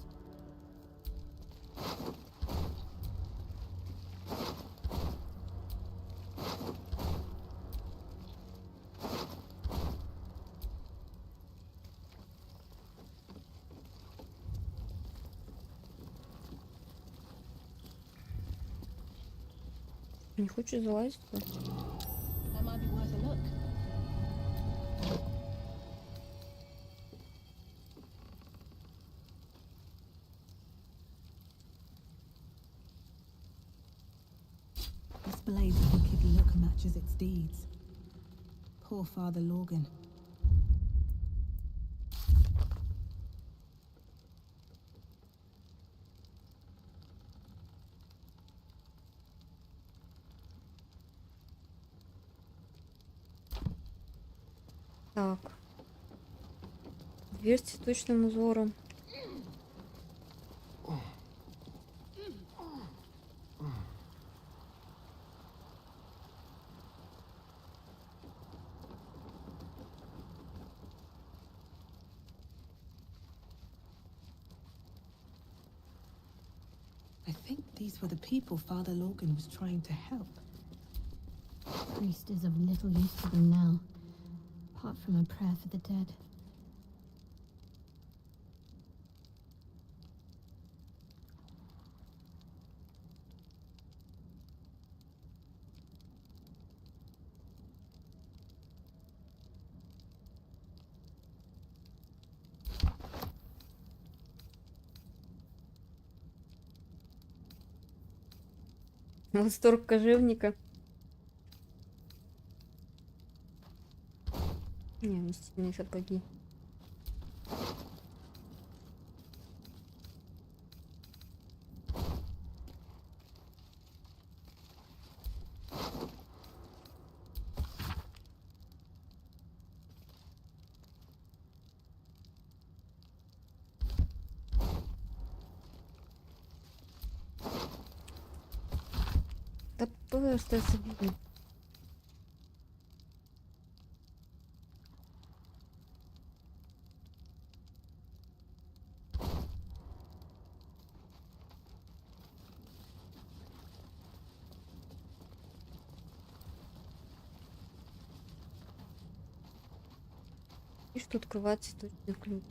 Не хочешь залазить туда? That might be worth a look. This blade's wicked look matches its deeds. Poor Father Lorgan. Так. Дверь с цветочным узором. I think these were the people Father Lorgan was trying to help. Priest is of little use to them now. apart from a prayer for the dead. Восторг кожевника. Не, мистические сапоги. Да просто забей. И что открывается точно ключ.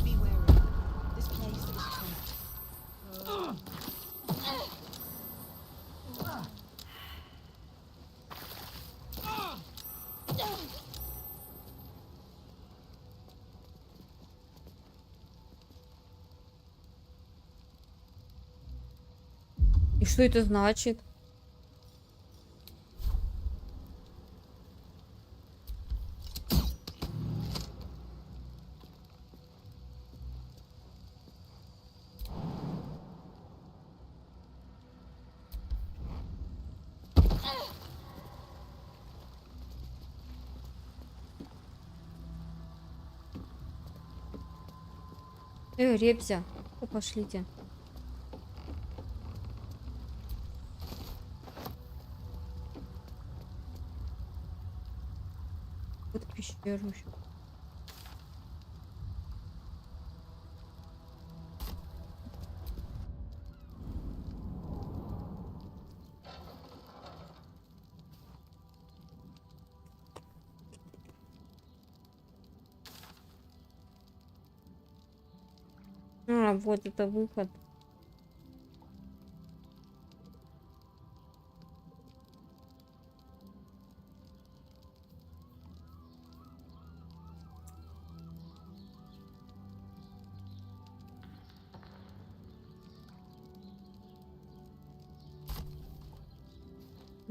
Be wary. This place is cursed. И что это значит? Ребзя, пошлите. Вот пещеру еще. А, вот это выход.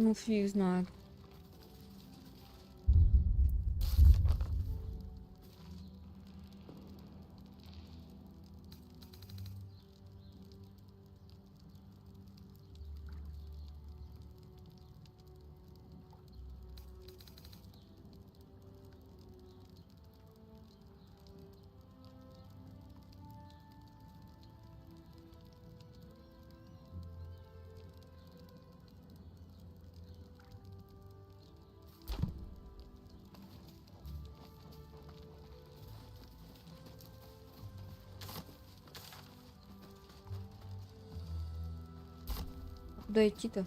Ну, фиг знает. Куда идти-то?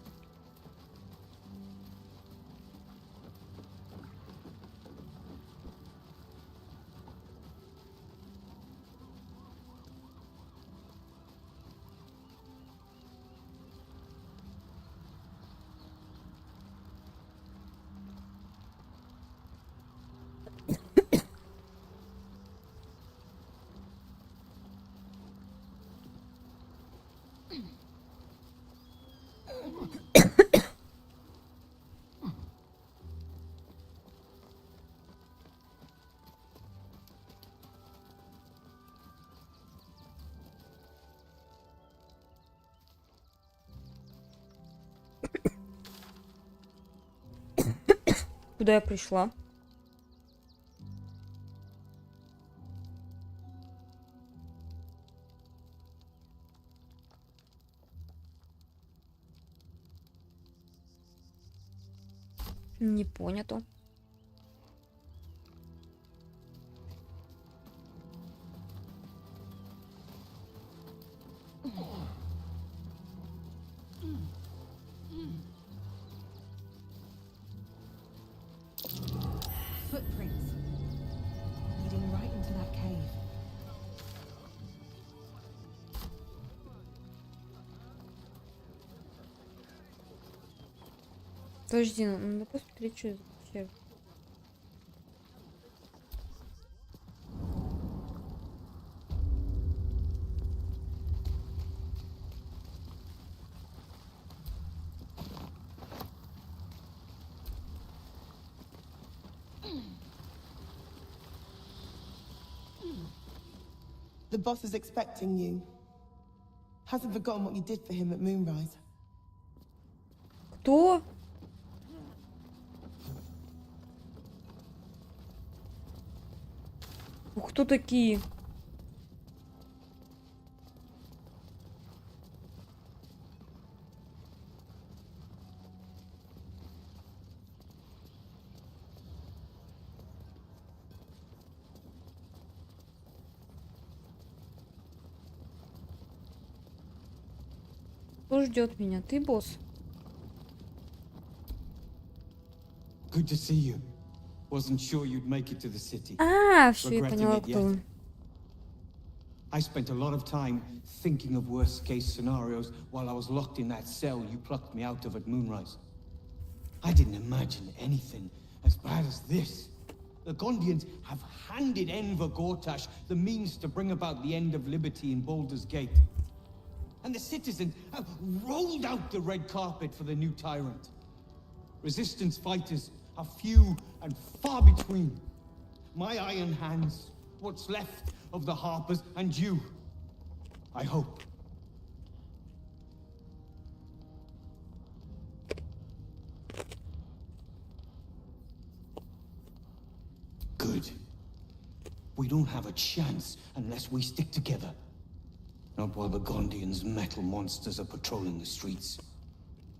Куда я пришла? Не понято. Footprints leading right into that cave. Подожди, надо посмотреть, что это вообще. The boss is expecting you. Hasn't forgotten what you did for him at Moonrise. Кто? Кто такие? Кто ждет меня? Ты, босс? Good to see you. Wasn't sure you'd make it to the city. А, все, я Regretting поняла, it кто yet? вы. I spent a lot of time thinking of worst-case scenarios while I was locked in that cell you plucked me out of at Moonrise. I didn't imagine anything as bad as this. The Gondians have handed Enver Gortash the means to bring about the end of liberty in Baldur's Gate. And the citizens have rolled out the red carpet for the new tyrant. Resistance fighters are few and far between. My iron hands, what's left of the Harpers, and you, I hope. Good. We don't have a chance unless we stick together. Not while the Gondians' metal monsters are patrolling the streets.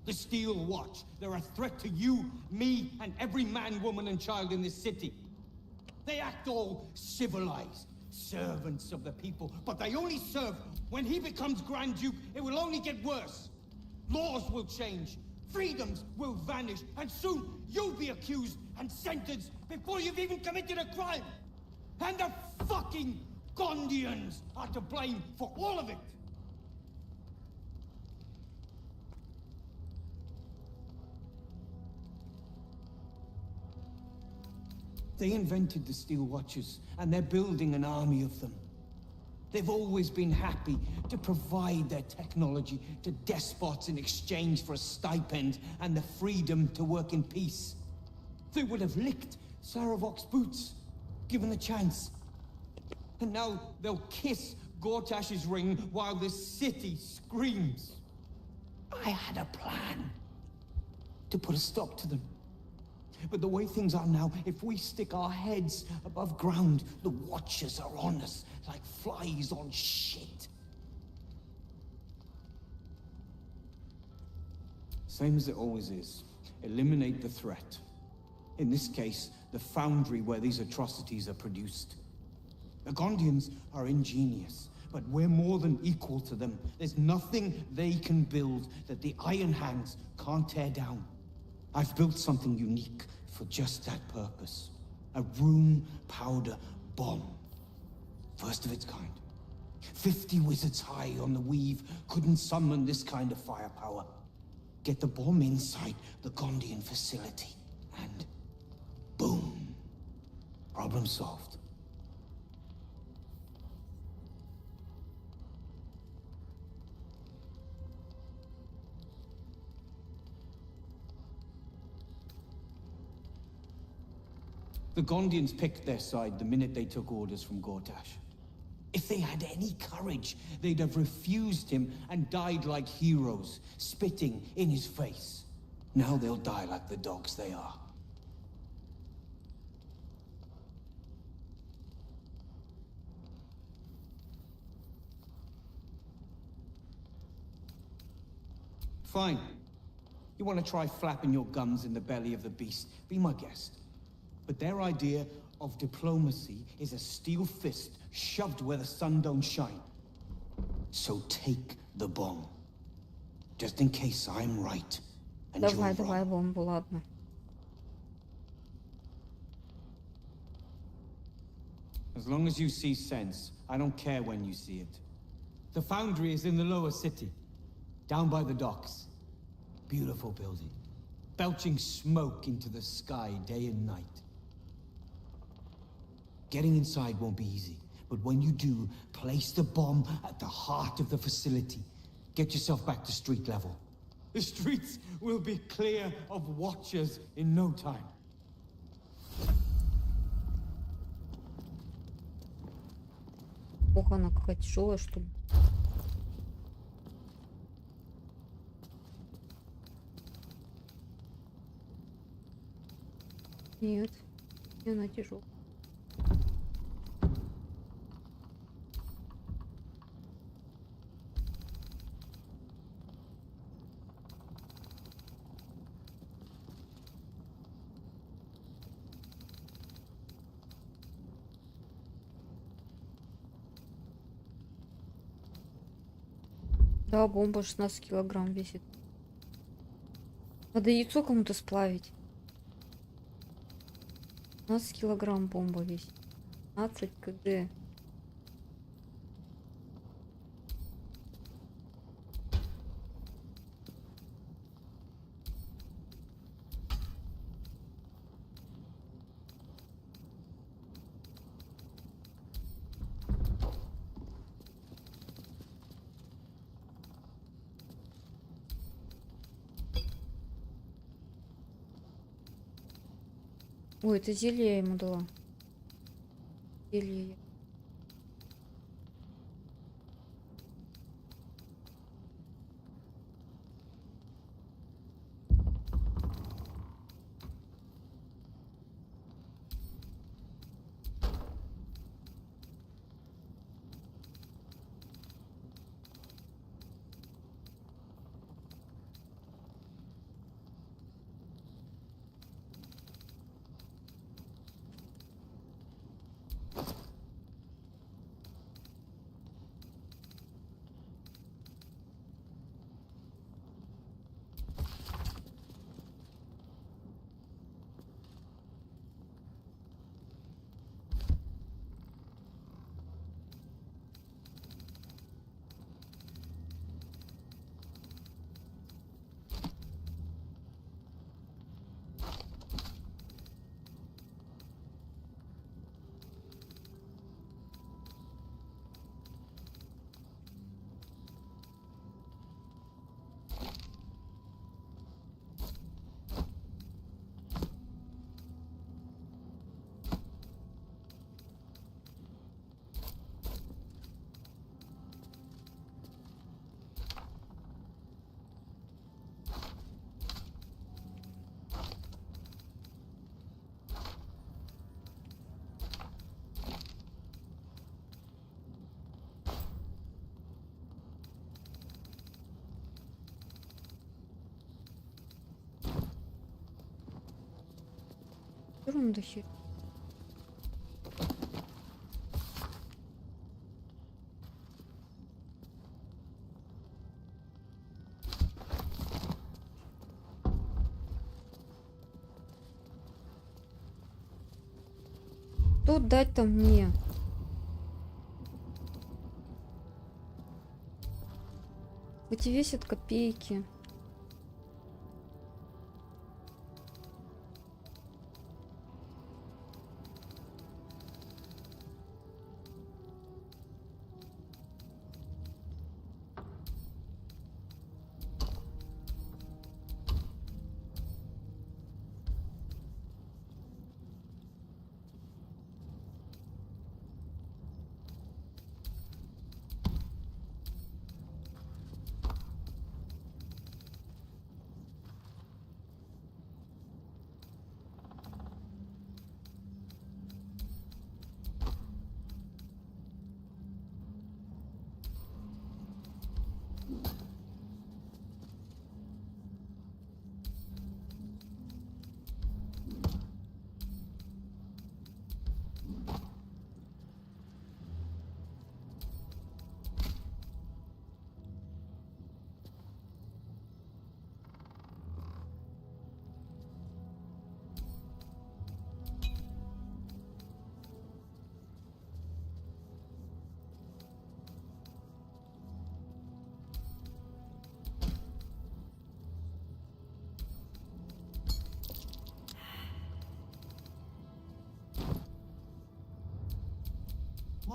The Steel Watch, they're a threat to you, me, and every man, woman, and child in this city. They act all civilized, servants of the people, but they only serve when he becomes Grand Duke. It will only get worse. Laws will change, freedoms will vanish, and soon you'll be accused and sentenced before you've even committed a crime. And the fucking Gondians are to blame for all of it. They invented the Steel Watchers, and they're building an army of them. They've always been happy to provide their technology to despots in exchange for a stipend and the freedom to work in peace. They would have licked Saravok's boots, given the chance. And now they'll kiss Gortash's ring while the city screams. I had a plan to put a stop to them. But the way things are now, if we stick our heads above ground, the Watchers are on us like flies on shit. Same as it always is. Eliminate the threat. In this case, the foundry where these atrocities are produced. The Gondians are ingenious, but we're more than equal to them. There's nothing they can build that the Iron Hands can't tear down. I've built something unique for just that purpose. A room powder bomb. First of its kind. 50 wizards high on the weave couldn't summon this kind of firepower. Get the bomb inside the Gondian facility, and boom. Problem solved. The Gondians picked their side the minute they took orders from Gortash. If they had any courage, they'd have refused him and died like heroes, spitting in his face. Now they'll die like the dogs they are. Fine. You want to try flapping your gums in the belly of the beast? Be my guest. But their idea of diplomacy is a steel fist shoved where the sun don't shine. So take the bomb. Just in case I'm right and you're Давай, wrong. давай бомбу, ладно. As long as you see sense, I don't care when you see it. The foundry is in the lower city, down by the docks. Beautiful building, belching smoke into the sky day and night. Getting inside won't be easy, but when you do, place the bomb at the heart of the facility. Get yourself back to street level. The streets will be clear of watchers in no time. Ох, она какая тяжелая, что ли. Нет, не она тяжелая. Да, бомба 16 килограмм весит. Надо яйцо кому-то сплавить. 15 килограмм бомба весит. 15 кг. Ой, это зелье я ему дала. Зелье. Ерунда хер. Тут дать-то мне. Эти весят копейки.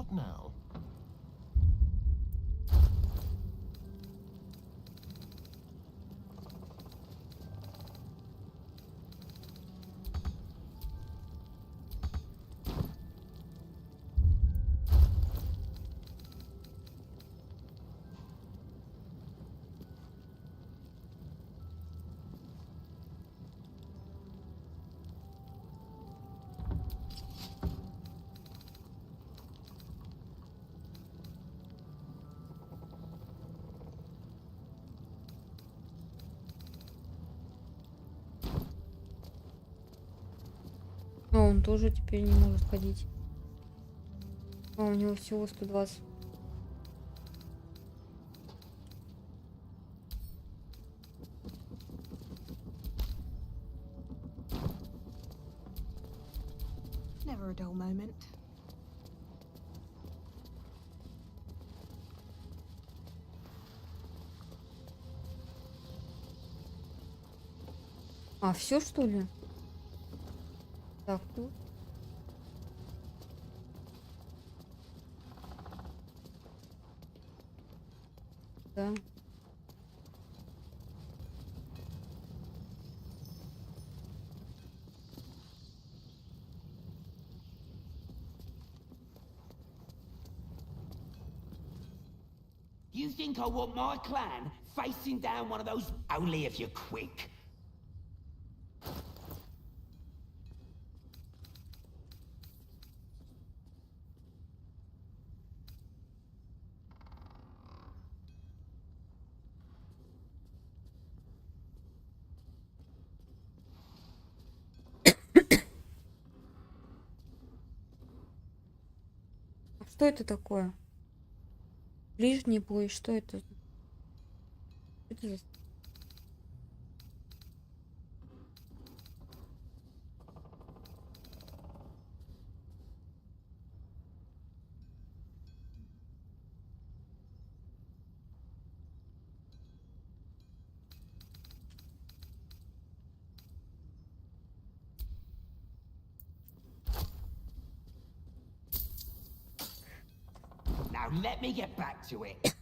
What now? А он тоже теперь не может ходить. А у него всего 120. Never a dull moment. А, все что ли? Так, тут. Да. You think I want my clan facing down one of those? Only if you're quick. А что это такое? Ближний бой, что это? Это за... Now let me get back to it.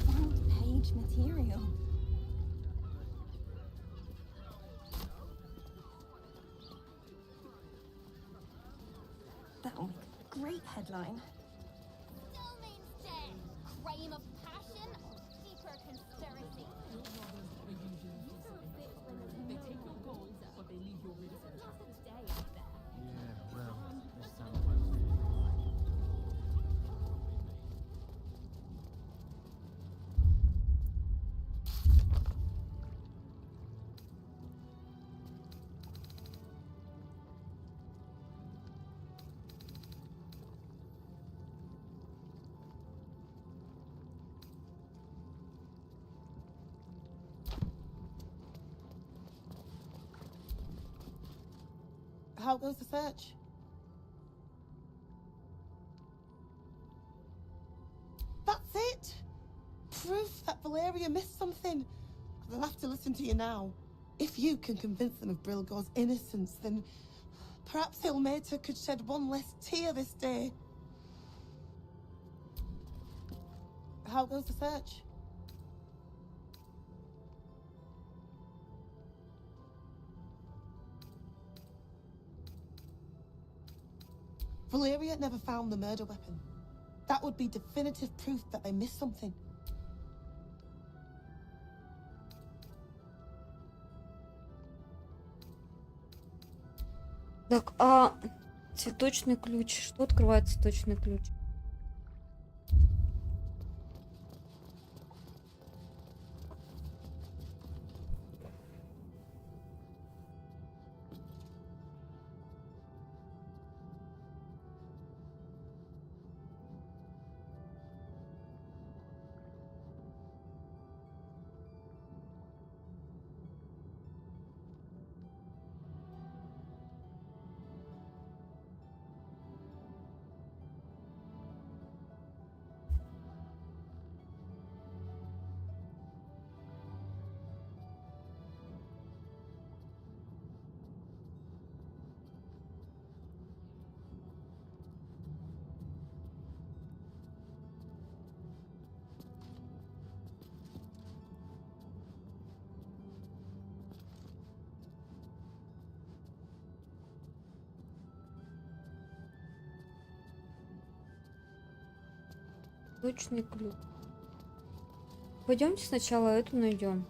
Front-page material. That'll make a great headline. Still means death. Crime of passion or deeper conspiracy. How goes the search? That's it! Proof that Valeria missed something. They'll have to listen to you now. If you can convince them of Brilgor's innocence, then perhaps Ilmater could shed one less tear this day. How goes the search? Valeria never found the murder weapon. That would be definitive proof that they missed something. Так, а цветочный ключ. Что открывает цветочный ключ? Цветочный ключ. Пойдемте сначала эту найдем.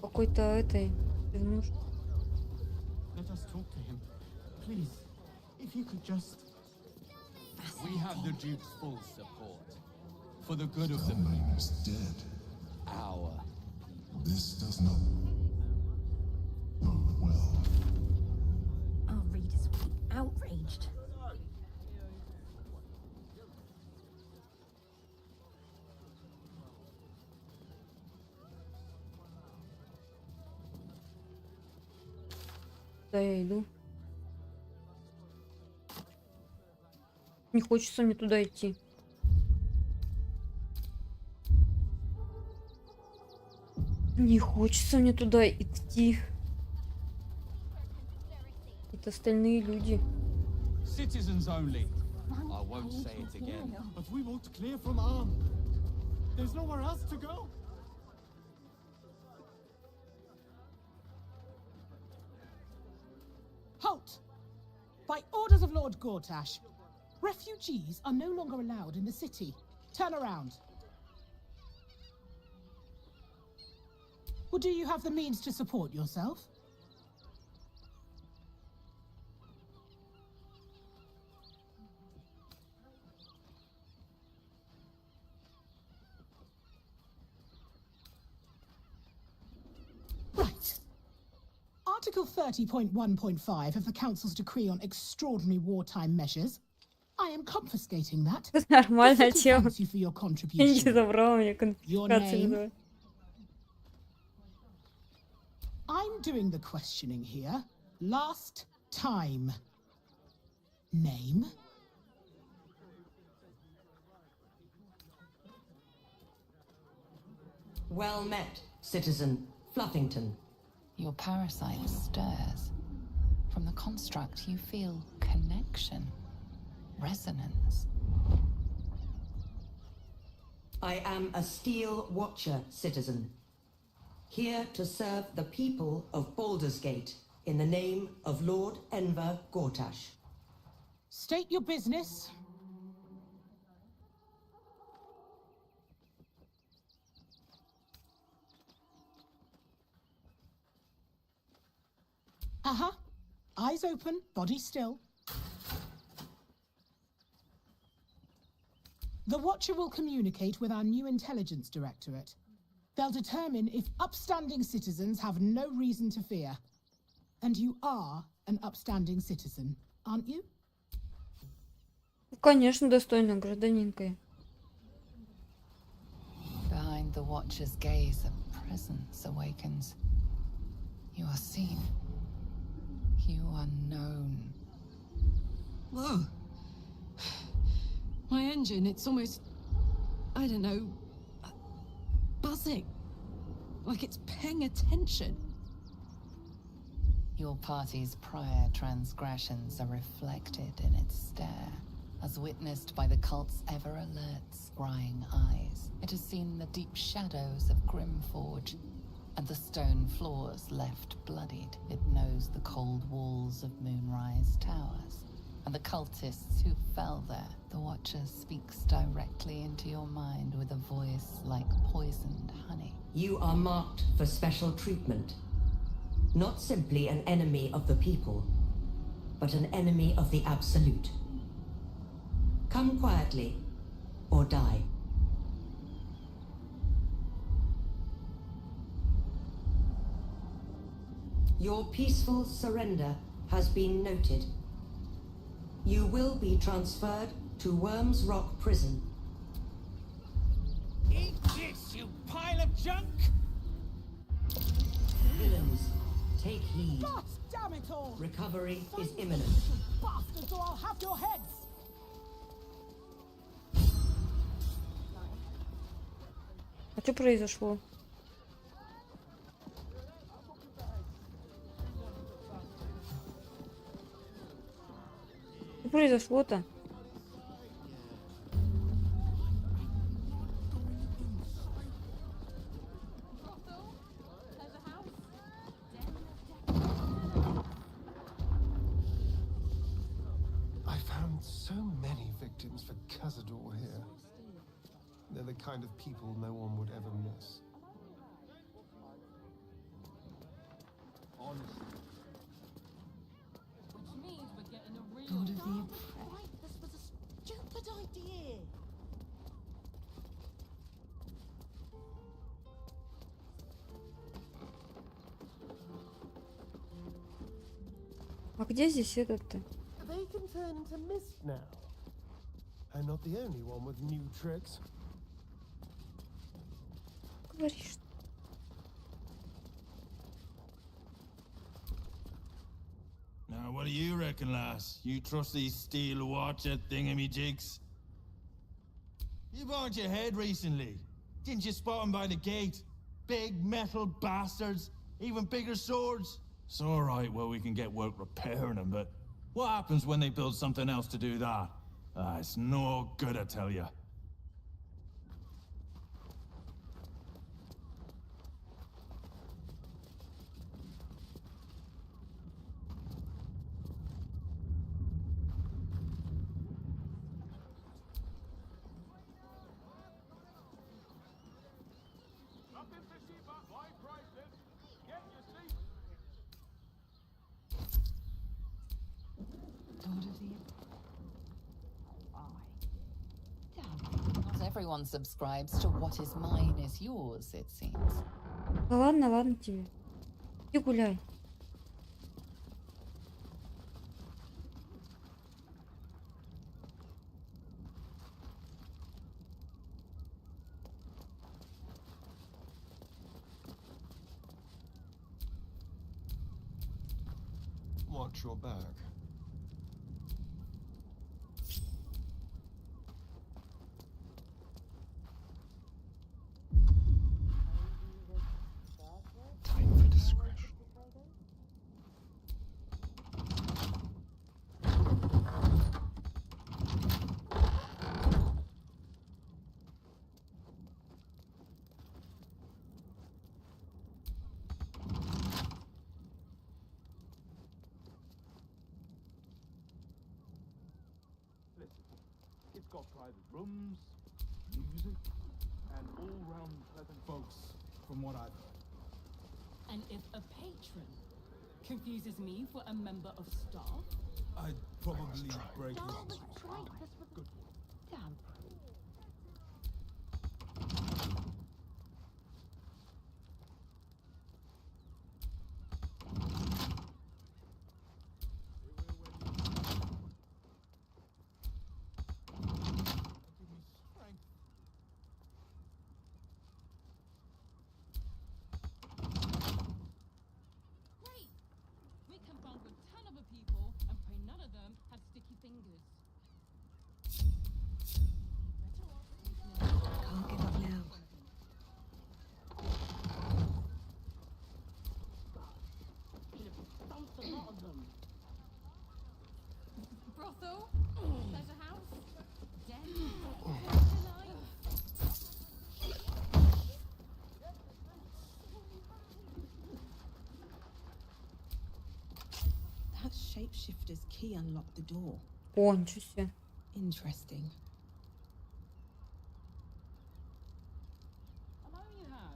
Какой-то этой. Let us talk to him. Please, if you could just... We have the Duke's full support. For the good of the is dead. Our. This does not bode well. Our readers will be outraged. Да, я иду. Не хочется мне туда идти. Не хочется мне туда идти. Это остальные люди. Citizens only. I won't say it again. But we want to clear from arm. There's nowhere else to go. Halt! By orders of Lord Gortash, refugees are no longer allowed in the city. Turn around. Well, do you have the means to support yourself? Right. Article 30.1.5 of the Council's decree on extraordinary wartime measures. I am confiscating that. Нормальная City тема. thanks you for your Я contribution. не забрала мне Your конфискацию. name? называют. I'm doing the questioning here. Last time. Name? Well met, Citizen Fluffington. Your parasite stirs. From the construct, you feel connection, resonance. I am a Steel Watcher, Citizen. Here to serve the people of Baldur's Gate in the name of Lord Enver Gortash. State your business. Eyes open, body still. The Watcher will communicate with our new intelligence directorate. They'll determine if upstanding citizens have no reason to fear. And you are an upstanding citizen, aren't you? Конечно, достойная гражданинка. Behind the Watcher's gaze, a presence awakens. You are seen. You are known. Whoa. My engine, it's almost, I don't know, buzzing. Like it's paying attention. Your party's prior transgressions are reflected in its stare, as witnessed by the cult's ever-alert, scrying eyes. It has seen the deep shadows of Grimforge, and the stone floors left bloodied. It knows the cold walls of Moonrise Towers. and the cultists who fell there. The Watcher speaks directly into your mind with a voice like poisoned honey. You are marked for special treatment. Not simply an enemy of the people, but an enemy of the Absolute. Come quietly, or die. Your peaceful surrender has been noted. You will be transferred to Worms Rock Prison. Eat this, you pile of junk! Villains, take heed. God damn it all! Recovery is imminent. Bastards, or I'll have your heads! А что произошло? Что произошло-то? I found so many victims for Cazador here. They're the kind of people no one would ever miss. Honestly. Which means we're getting a real God of the right, this was a stupid idea. А где здесь этот-то? They can turn into mist now. I'm not the only one with new tricks. Говоришь. Now, what do you reckon, lass? You trust these steel watcher thingamajigs? You burned your head recently. Didn't you spot them by the gate? Big metal bastards, even bigger swords. It's all right, well, we can get work repairing them, but what happens when they build something else to do that? It's no good, I tell you. Not everyone subscribes to what is mine is yours, it seems. Да ладно, ладно тебе. Иди гуляй. Watch your back. Time for discretion. It's got private rooms, music, and all-round pleasant folks, from what I've heard. And if a patron confuses me for a member of staff, I'd probably break Darling, rules. try this with Good. damn. Great! We can bond with 10 other people and pray none of them have sticky fingers. Can't give up now. Dumped a lot of them. Brothel? Pleasure house? Den? Tonight? That shapeshifter's key unlocked the door. О, ничего себе. Interesting. I don't mind.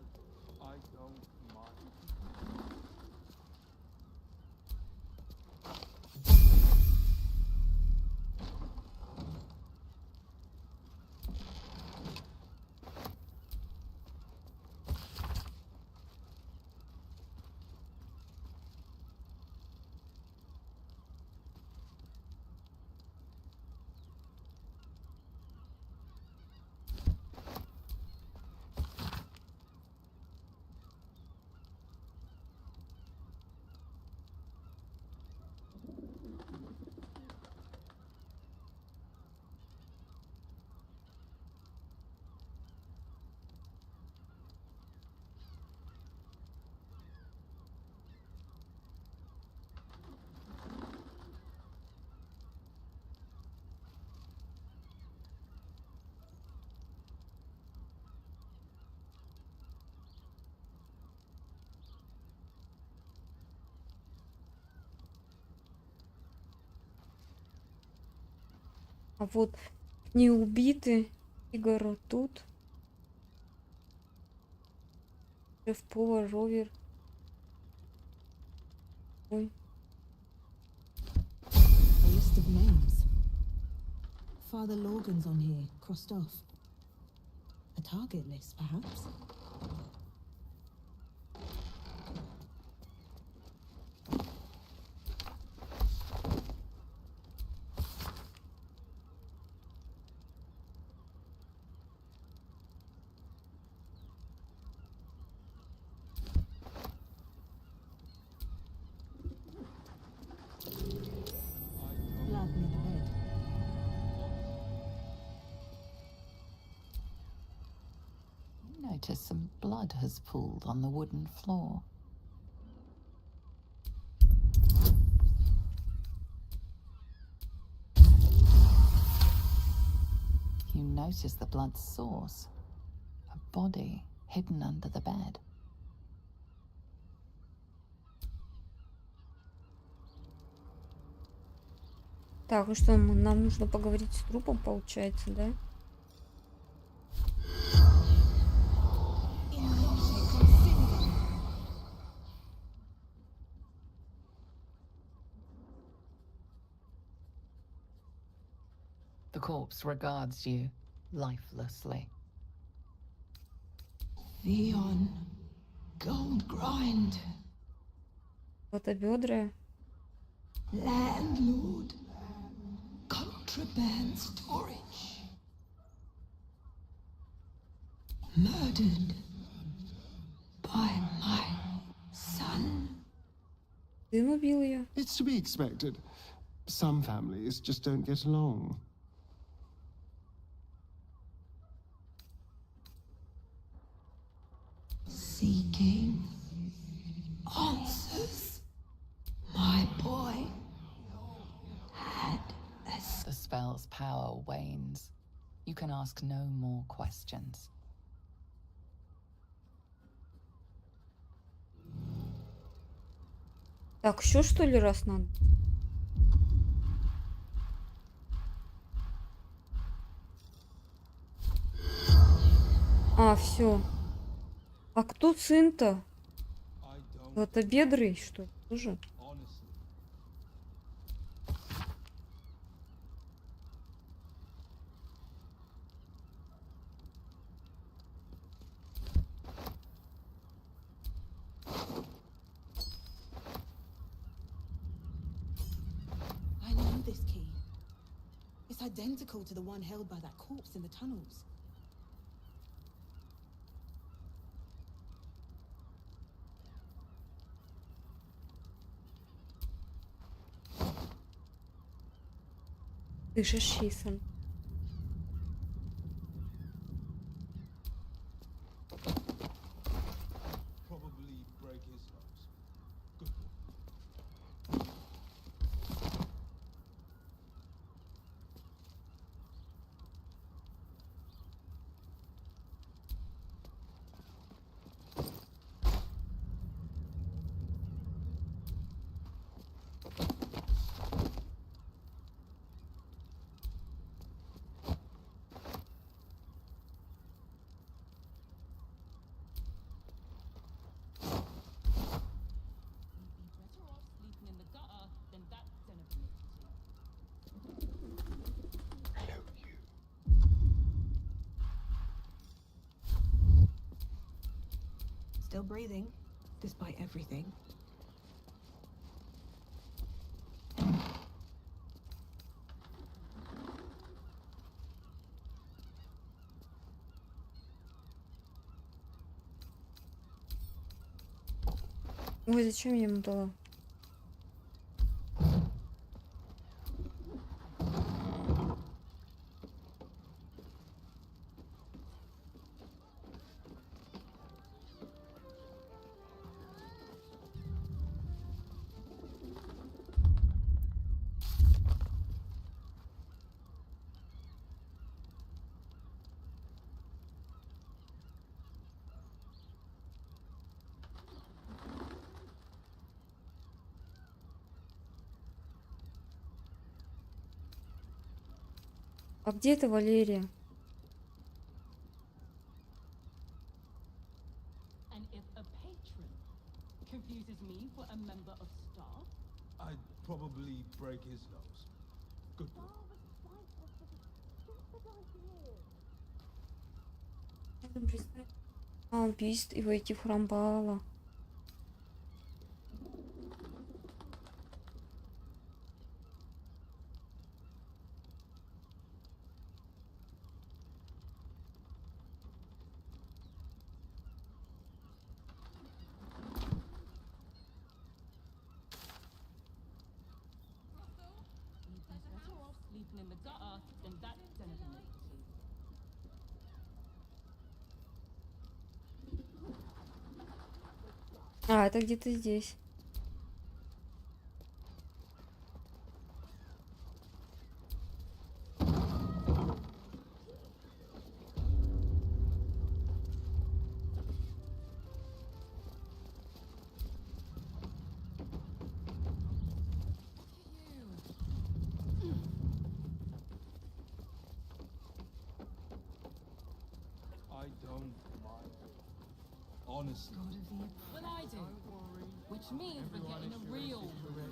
А вот не убиты. Игорь тут. Шеф-повар, ровер. Ой. A list of names. Father Lorgan's on here, crossed off. A target list, perhaps? Blood near the bed. You notice some blood has pooled on the wooden floor. You notice the blood's source. A body hidden under the bed. Так, ну что, нам нужно поговорить с трупом, получается, да? The corpse regards you lifelessly. Theon, gold grind, Златобёдрая. landlord, contraband storage. Murdered by my son. Сын убил ее. It's to be expected. Some families just don't get along. Seeking answers. My boy had a The spell's power wanes. You can ask no more questions. Так, еще что ли раз надо? А, все. А кто сын-то? Златобедрый, что ли, тоже? I know this key. It's identical to the one held by that corpse in the tunnels. Дышащий сын. Probably break his nose. Good. still breathing, despite everything. Ой, зачем я ему дала? А где это Валерия? And if a patron confuses me for a member of staff, I'd probably break his nose. Good boy. А, убийств и войти в храм Баала. better off sleeping in the gutter than that den of iniquity. А, это где-то здесь. I don't mind. Honestly. But I do. Which means we're getting a real. Nothing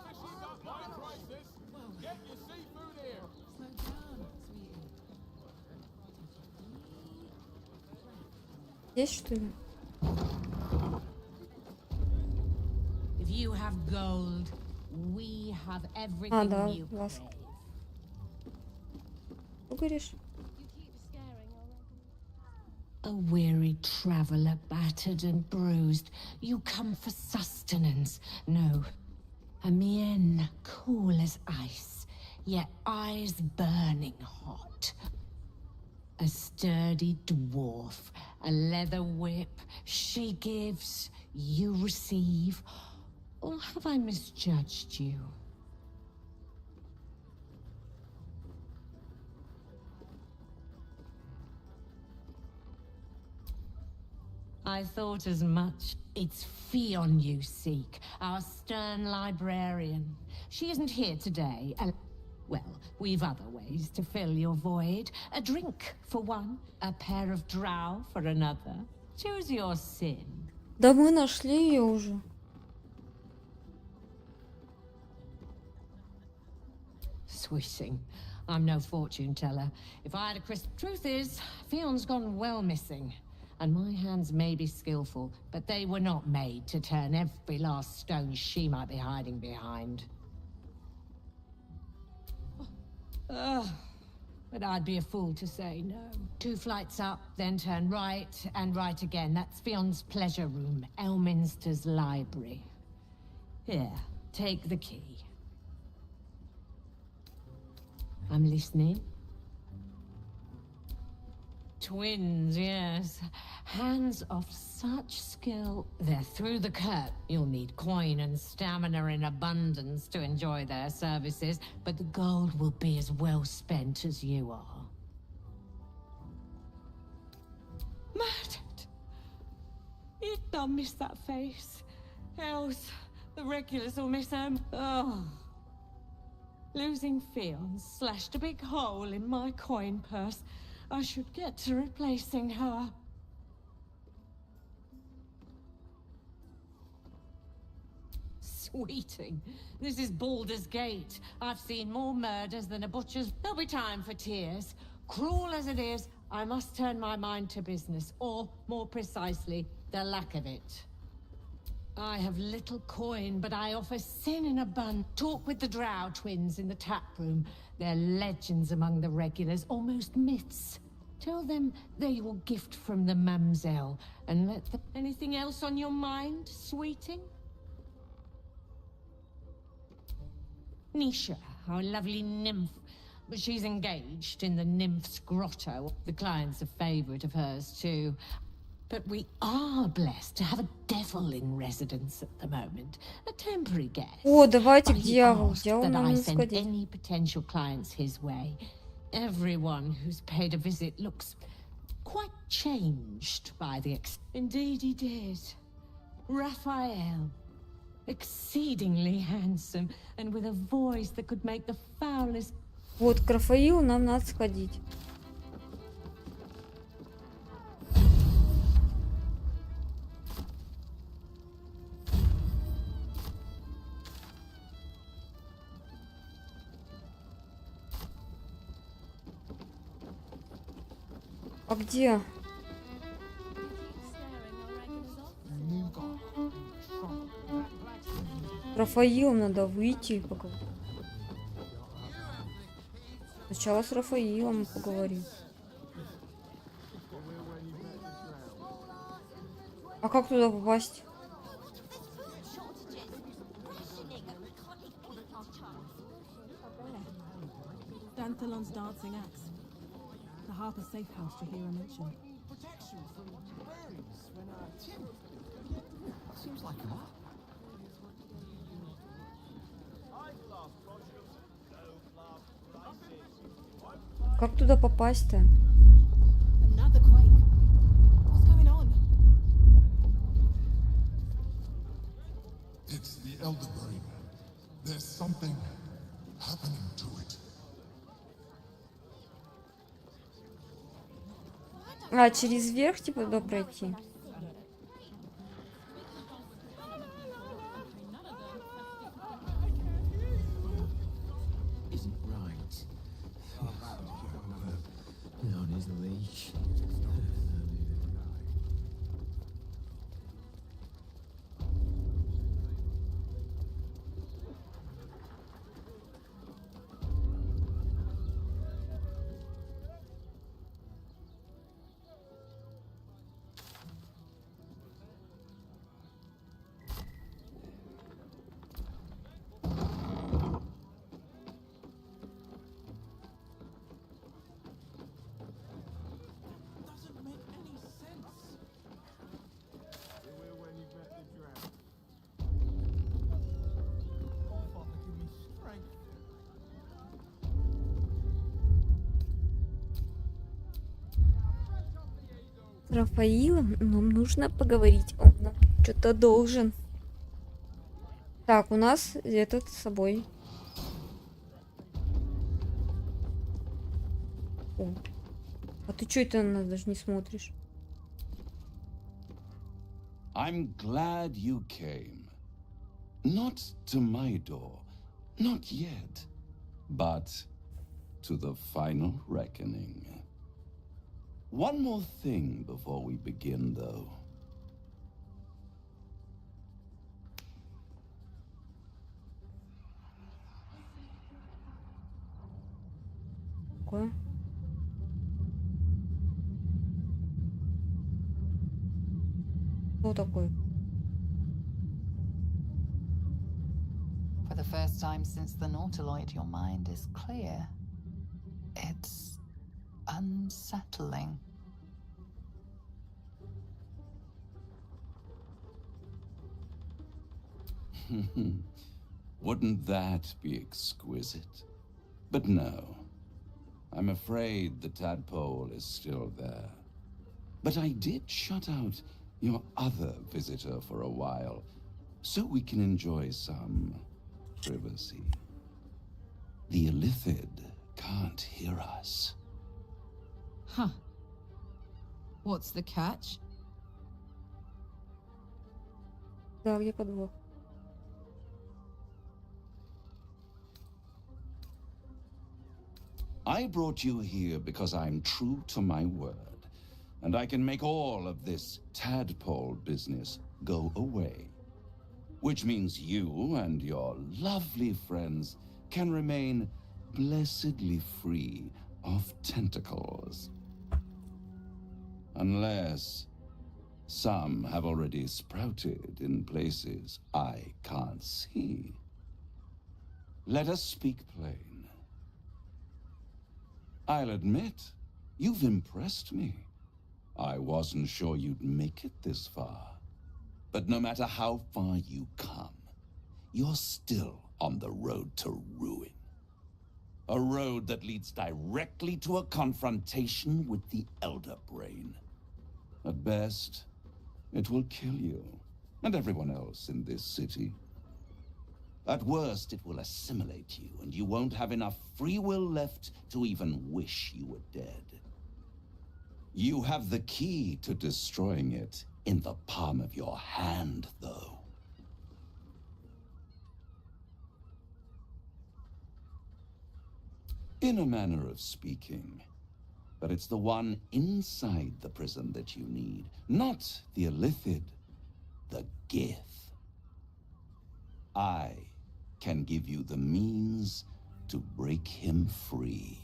fishy about my crisis. Get your seafood here. Slow down, sweetie. Здесь, что ли? If you have gold, we have everything да, you вас. crave. Что говоришь? A weary traveller, battered and bruised, you come for sustenance. No, a mien cool as ice, yet eyes burning hot. A sturdy dwarf, a leather whip, she gives, you receive. Or have I misjudged you? I thought as much. It's Fionn you seek, our stern librarian. She isn't here today, and, well, we've other ways to fill your void. A drink for one, a pair of drow for another. Choose your sin. Да мы нашли ее уже. Sweeting. I'm no fortune teller. If I had a crisp... Truth is, Fionn's gone well missing. And my hands may be skillful, but they were not made to turn every last stone she might be hiding behind. Ugh. But I'd be a fool to say no. 2 flights up, then turn right, and right again. That's Fionn's pleasure room, Elminster's library. Here, take the key. I'm listening. Twins, yes. Hands of such skill. They're through the curtain. You'll need coin and stamina in abundance to enjoy their services, but the gold will be as well spent as you are. Murdered! You'd not miss that face. Else, the regulars will miss them. Oh. Losing Fionn slashed a big hole in my coin purse. I should get to replacing her. Sweeting, this is Baldur's Gate. I've seen more murders than a butcher's. There'll be time for tears. Cruel as it is, I must turn my mind to business, or more precisely, the lack of it. I have little coin, but I offer sin in a bun. Talk with the Drow twins in the tap room. They're legends among the regulars, almost myths. Tell them they will gift from the Mamselle, and let them... Anything else on your mind, sweeting? Nisha, our lovely nymph. But she's engaged in the nymph's grotto. The client's a favorite of hers, too. But we are blessed to have a devil in residence at the moment. A temporary guest. О, давайте But к he дьяволу. asked Дьявол that нам I надо send сходить. any potential clients his way. Everyone who's paid a visit looks quite changed by the Indeed he did. Raphael. Exceedingly handsome, and with a voice that could make the foulest... Вот, к Рафаилу нам надо сходить. А где? Рафаилом надо выйти и поговорить. Сначала с Рафаилом поговорим. А как туда попасть? Danthalon's dancing axe. The Harper safe house Jahira mentioned. Protection from fairies when Tim. Seems like a lot. Как туда попасть-то? Another quake. What's going on? It's the Elder Brain. There's something happening to it. А, через верх, типа, туда пройти? Isn't right. On his leash. С Рафаилом нам нужно поговорить. Он нам что-то должен. Так, у нас этот с собой. О. А ты что это на нас даже не смотришь? I'm glad you came. Not to my door, not yet, but to the final reckoning. One more thing before we begin, though. Какое? Что такое? For the first time since the Nautiloid, your mind is clear. It's unsettling. Wouldn't that be exquisite? But no. I'm afraid the tadpole is still there. But I did shut out your other visitor for a while, so we can enjoy some privacy. The Illithid can't hear us. Huh. What's the catch? Да, где подвох? I brought you here because I'm true to my word, and I can make all of this tadpole business go away. Which means you and your lovely friends can remain blessedly free of tentacles. Unless some have already sprouted in places I can't see. Let us speak plain. I'll admit, you've impressed me. I wasn't sure you'd make it this far. But no matter how far you come, you're still on the road to ruin. A road that leads directly to a confrontation with the Elder Brain. At best, it will kill you, and everyone else in this city. At worst, it will assimilate you, and you won't have enough free will left to even wish you were dead. You have the key to destroying it in the palm of your hand, though. In a manner of speaking. But it's the one inside the prison that you need, not the Illithid, the Gith. I can give you the means to break him free.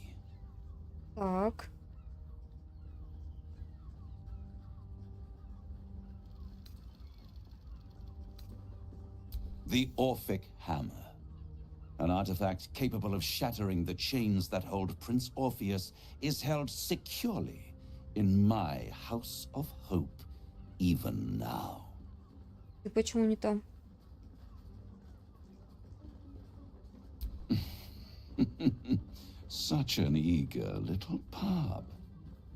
Так. The Orphic Hammer. An artifact capable of shattering the chains that hold Prince Orpheus is held securely in my House of Hope, even now. И почему не там? Such an eager little pub.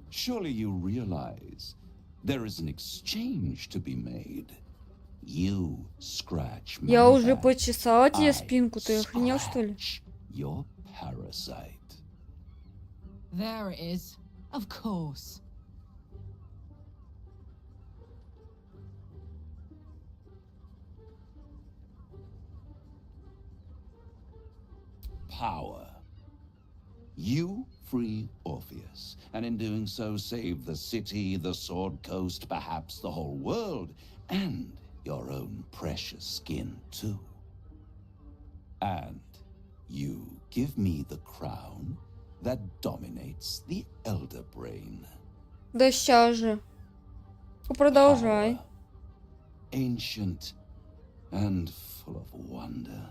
Surely you realize there is an exchange to be made. You scratch my Я уже back, почесала тебе I спинку, ты охренел, что ли? your parasite. There it is. Of course. Power. You free Orpheus, and in doing so save the city, the Sword Coast, perhaps the whole world, and your own precious skin too. And you give me the crown that dominates the Elder Brain. Да сейчас же. Продолжай. Ancient and full of wonder.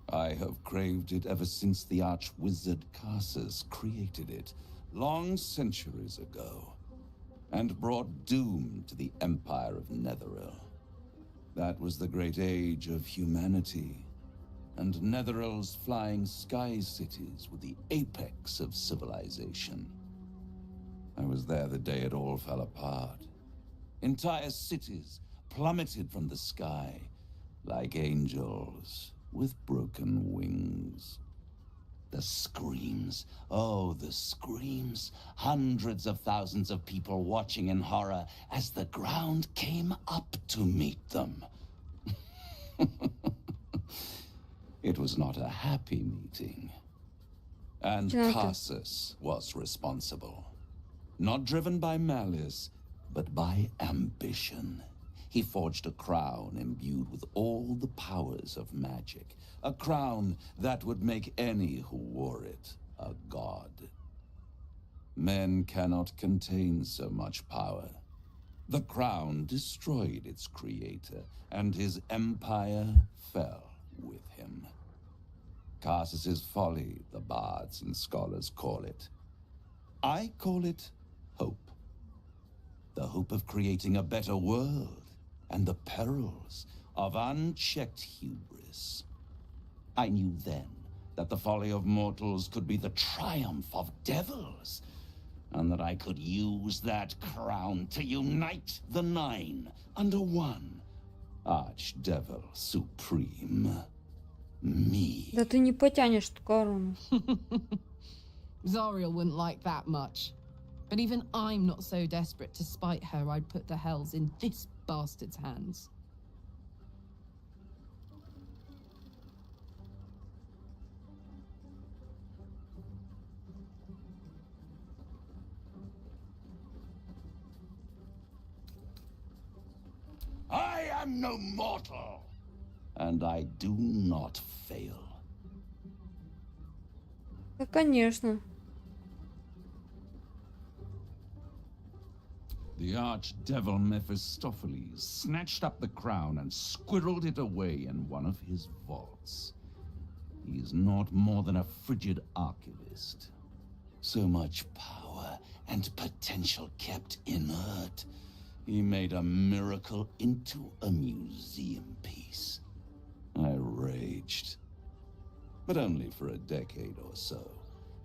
I have craved it ever since the arch-wizard Carsus created it, long centuries ago, and brought doom to the Empire of Netheril. That was the great age of humanity, and Netheril's flying sky cities were the apex of civilization. I was there the day it all fell apart. Entire cities plummeted from the sky like angels with broken wings. The screams, oh, the screams. Hundreds of thousands of people watching in horror as the ground came up to meet them. It was not a happy meeting. And Carsus was responsible. Not driven by malice, but by ambition. He forged a crown imbued with all the powers of magic. A crown that would make any who wore it a god. Men cannot contain so much power. The crown destroyed its creator, and his empire fell with him. Carsus's folly, the bards and scholars call it. I call it hope. The hope of creating a better world, and the perils of unchecked hubris. I knew then that the folly of mortals could be the triumph of devils, and that I could use that crown to unite the Nine under one Archdevil Supreme. Me. Да ты не потянешь эту корону. Zariel wouldn't like that much. But even I'm not so desperate to spite her I'd put the hells in this bastard's hands. am no mortal. And I do not fail. Да, конечно. The archdevil Mephistopheles snatched up the crown and squirreled it away in one of his vaults. He is not more than a frigid archivist. So much power and potential kept inert. He made a miracle into a museum piece. I raged. But only for a decade or so.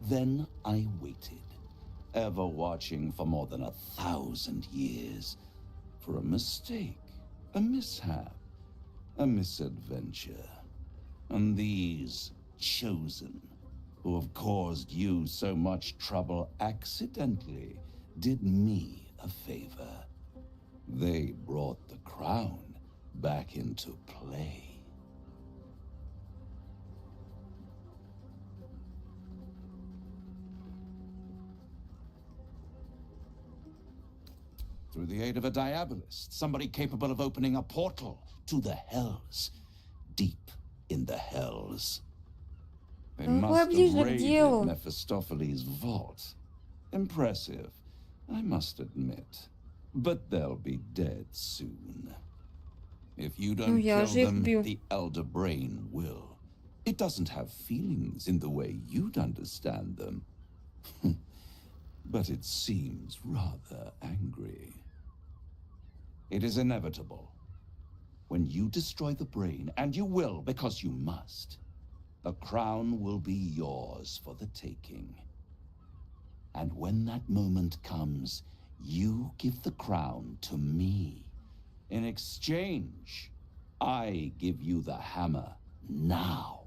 Then I waited, ever watching for more than 1,000 years, for a mistake, a mishap, a misadventure. And these chosen, who have caused you so much trouble accidentally, did me a favor. They brought the crown back into play. Through the aid of a diabolist, somebody capable of opening a portal to the hells, deep in the hells. They must have raided Mephistopheles' vault. Impressive, I must admit. But they'll be dead soon. If you don't kill them, the Elder Brain will. It doesn't have feelings in the way you'd understand them. But it seems rather angry. It is inevitable. When you destroy the brain, and you will because you must, the crown will be yours for the taking. And when that moment comes, you give the crown to me. In exchange, I give you the hammer now.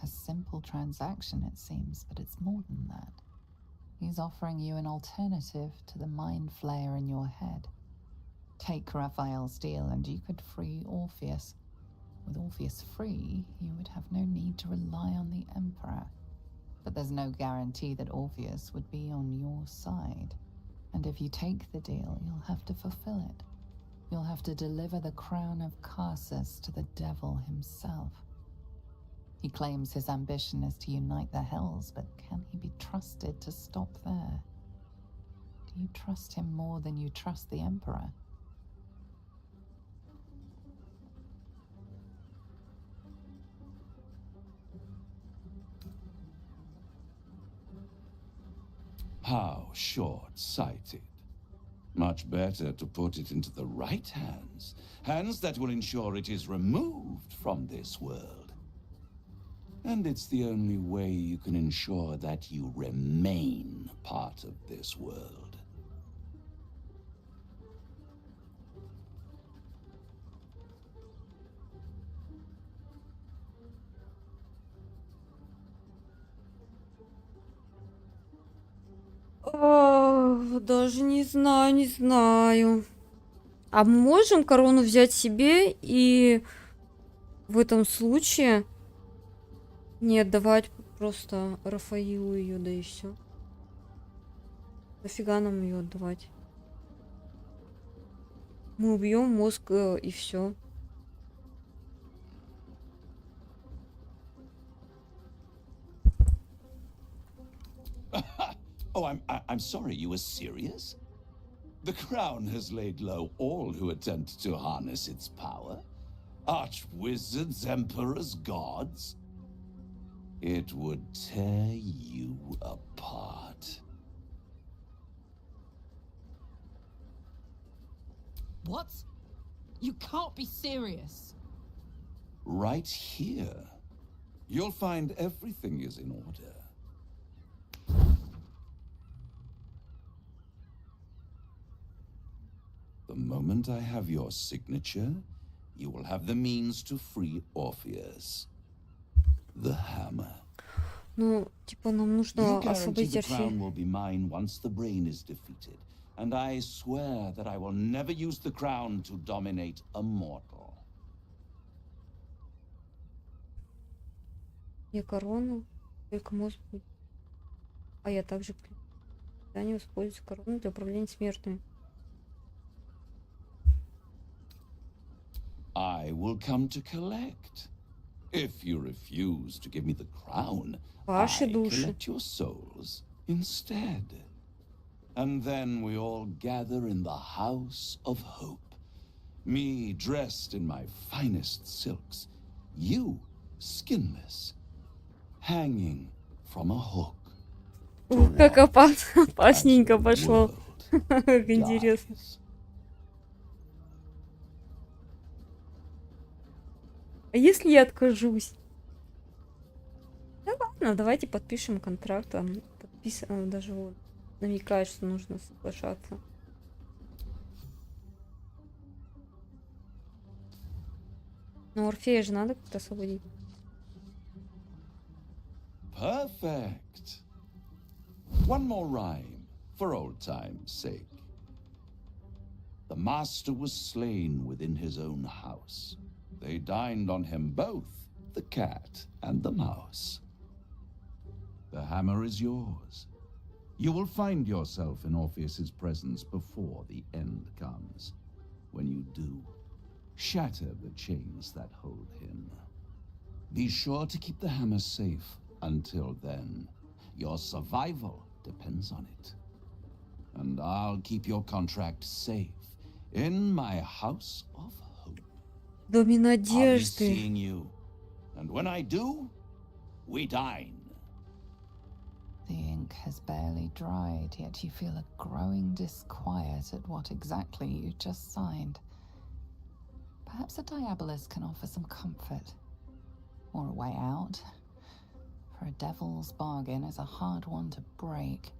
A simple transaction, it seems, but it's more than that. He's offering you an alternative to the mind flayer in your head. Take Raphael's deal and you could free Orpheus. With Orpheus free, you would have no need to rely on the Emperor. But there's no guarantee that Orpheus would be on your side. And if you take the deal, you'll have to fulfill it. You'll have to deliver the crown of Carsus to the devil himself. He claims his ambition is to unite the hells, but can he be trusted to stop there? Do you trust him more than you trust the Emperor? How short-sighted. Much better to put it into the right hands. Hands that will ensure it is removed from this world. And it's the only way you can ensure that you remain part of this world. Даже не знаю, не знаю. А мы можем корону взять себе и в этом случае не отдавать просто Рафаилу ее, да и все. Нафига нам ее отдавать? Мы убьем мозг и все. Oh, I'm sorry, you were serious? The crown has laid low all who attempt to harness its power. Archwizards, emperors, gods. It would tear you apart. What? You can't be serious. Right here. You'll find everything is in order. The moment I have your signature, you will have the means to free Orpheus. The hammer. Ну, типа, нам нужно освободить the crown will be mine once the brain is defeated. And I swear that I will never use the crown to dominate a mortal. Я корону, только мозг будет. А я также использую корону для управления смертными. I will come to collect. If you refuse to give me the crown, Ваши I души. collect your souls instead. And then we all gather in the House of Hope. Me dressed in my finest silks, you skinless, hanging from a hook. Ух, как опасненько пошло. Как интересно. А если я откажусь? Да ладно, давайте подпишем контракт. Там даже вот намекает, что нужно соглашаться. Но Орфея же надо как-то освободить. Perfect. One more rhyme, for old time's sake. The master was slain within his own house. They dined on him both, the cat and the mouse. The hammer is yours. You will find yourself in Orpheus's presence before the end comes. When you do, shatter the chains that hold him. Be sure to keep the hammer safe until then. Your survival depends on it. And I'll keep your contract safe in my House of Hope. Доме I'll be надежды. seeing you. And when I do, we dine. The ink has barely dried, yet you feel a growing disquiet at what exactly you just signed. Perhaps a diabolist can offer some comfort. Or a way out. For a devil's bargain is a hard one to break.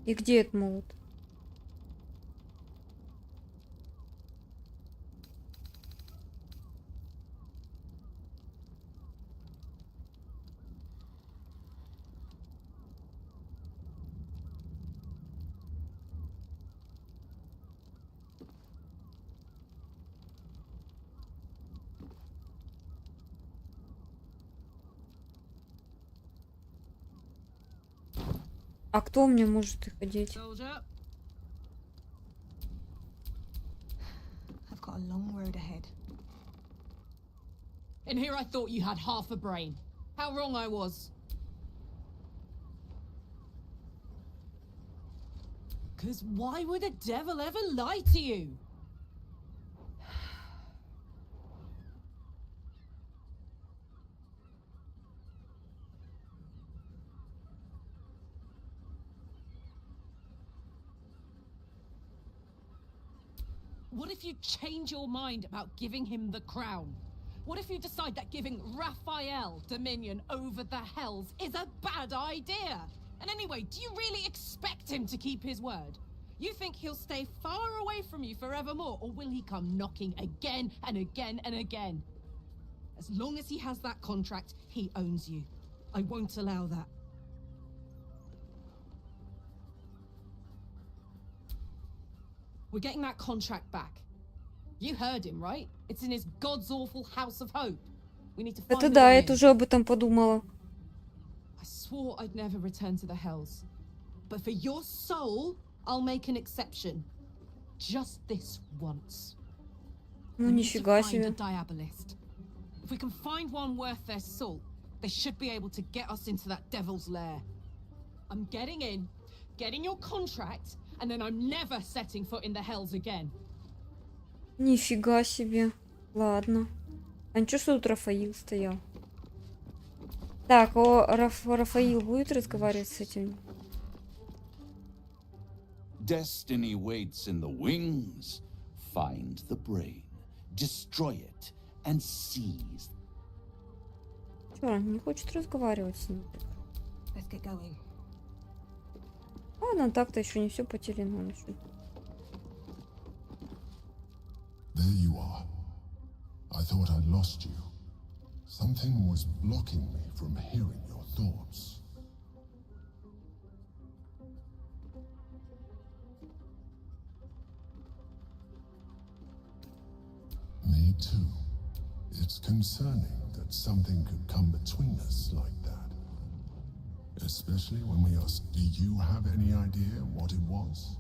И где этот молот? А кто мне может их одеть? I've got a long road ahead. In here I thought you had half a brain. How wrong I was. Because why would a devil ever lie to you? What if you change your mind about giving him the crown? What if you decide that giving Raphael dominion over the Hells is a bad idea? And anyway, do you really expect him to keep his word? You think he'll stay far away from you forevermore, or will he come knocking again and again and again? As long as he has that contract, he owns you. I won't allow that. We're getting that contract back. You heard him, right? It's in his god's awful House of Hope. We need to find Это a да, way я in. тоже об этом подумала. I swore I'd never return to the Hells. But for your soul, I'll make an exception. Just this once. Ну We need to нифига find a себе. diabolist. If we can find one worth their salt, they should be able to get us into that devil's lair. I'm getting in, getting your contract, and then I'm never setting foot in the Hells again. Нифига себе. Ладно. А ничего, что тут Рафаил стоял? Так, Рафаил будет разговаривать с этим? Destiny waits in the wings. Find the brain, destroy it, and seize. Чё, он не хочет разговаривать с ним? Let's get going. Ладно, так-то еще не все потеряно. Он ещё- There you are. I thought I'd lost you. Something was blocking me from hearing your thoughts. Me too. It's concerning that something could come between us like that. Especially when we ask, do you have any idea what it was?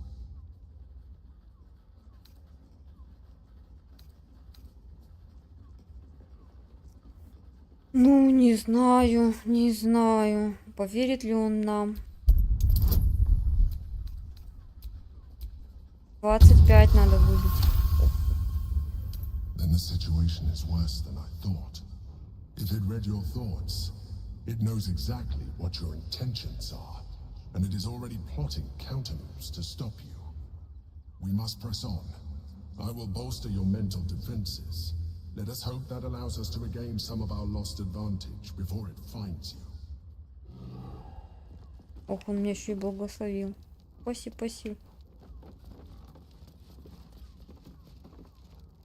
Ну, не знаю, не знаю, поверит ли он нам. 25 надо выбить. Then the situation is worse than I thought. If it read your thoughts, it knows exactly what your intentions are, and it is already plotting countermoves to stop you. We must press on. I will bolster your mental defenses. Let us hope that allows us to regain some of our lost advantage before it finds you. Ох, он меня еще и благословил. Спасибо, спасибо.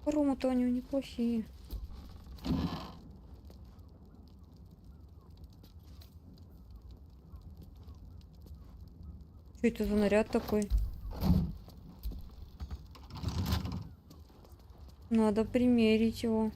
Румы-то у него неплохие. Что это за наряд такой? Надо примерить его.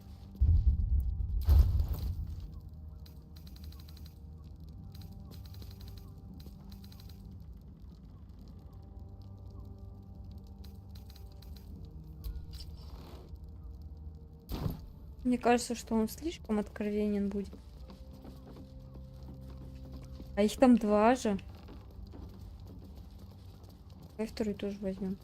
Мне кажется, что он слишком откровенен будет. А их там 2 же. Давай второй тоже возьмем.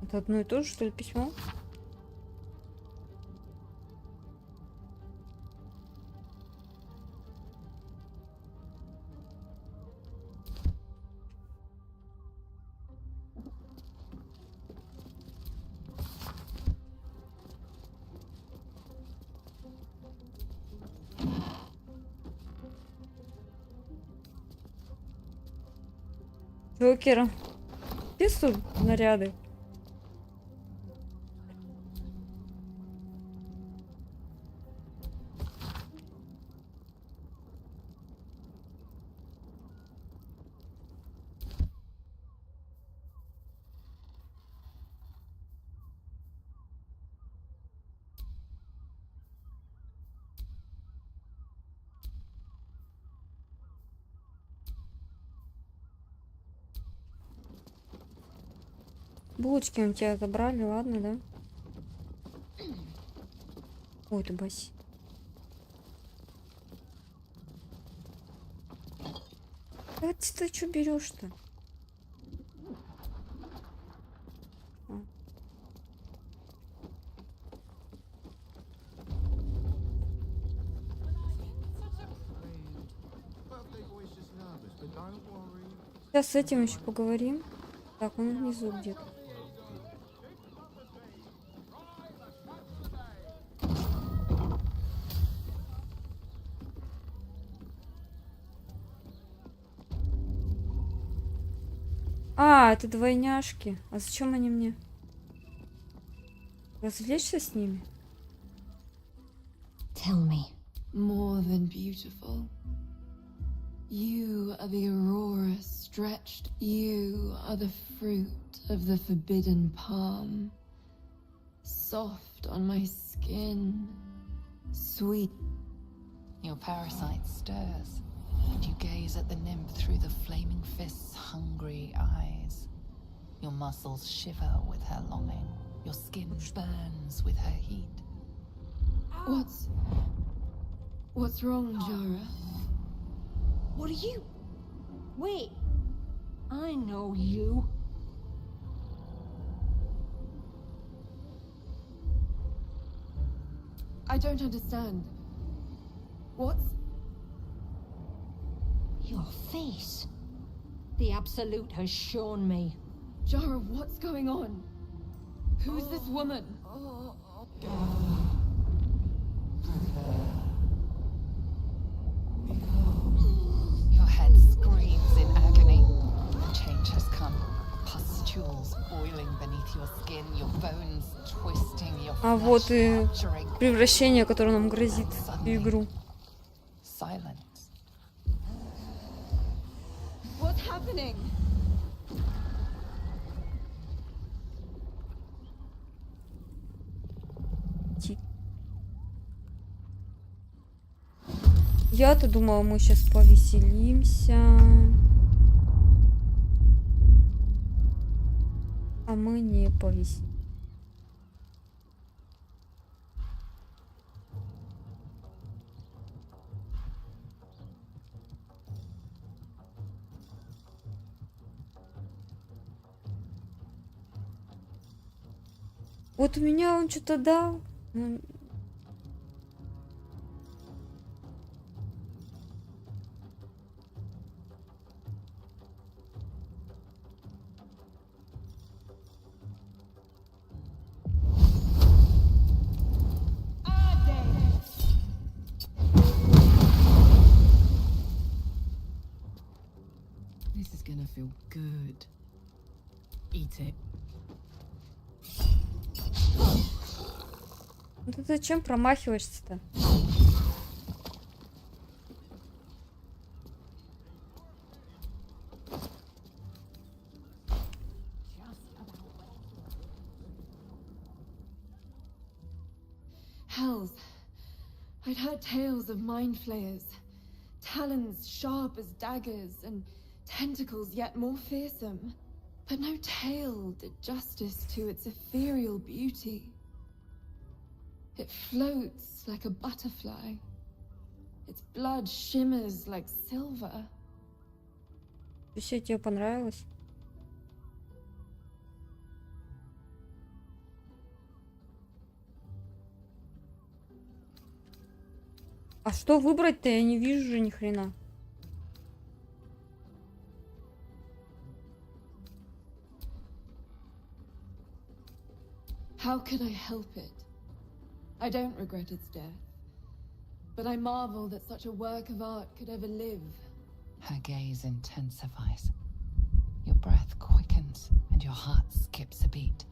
Это одно и то же, что ли, письмо? Джокера. Без наряды. Булочки у тебя забрали, ладно, да? Ой, ты баси. А ты что берешь-то? Сейчас с этим еще поговорим. Так, он внизу где-то. А, это двойняшки. А зачем они мне? Развлечься с ними? Tell me. More than beautiful. You are the aurora stretched. You are the fruit of the forbidden palm. Soft on my skin. Sweet. Your parasite stirs, and you gaze at the nymph through the flaming fist's hungry eyes. Your muscles shiver with her longing. Your skin burns with her heat. What's wrong, Jara? What are you? Wait. I know you. I don't understand. What's... Your face. The Absolute has shown me. Jara, what's going on? Who's this woman? Your head screams in agony. The change has come. Pustules boiling beneath your skin, your bones twisting, your А вот и fracturing. превращение, которое нам грозит в игру. Silence. What's happening? Я-то думала, мы сейчас повеселимся. А мы не повеселимся. Вот у меня он что-то дал. This is gonna feel good. Eat it. Ну ты зачем промахиваешься-то? Hells. I'd heard tales of mind flayers. Talons sharp as daggers and tentacles yet more fearsome. But no tale did justice to its ethereal beauty. It floats like a butterfly. Its blood shimmers like silver. Все тебе понравилось? А что выбрать-то? Я не вижу же ни хрена. How could I help it? I don't regret its death. But I marvel that such a work of art could ever live. Her gaze intensifies. Your breath quickens and your heart skips a beat.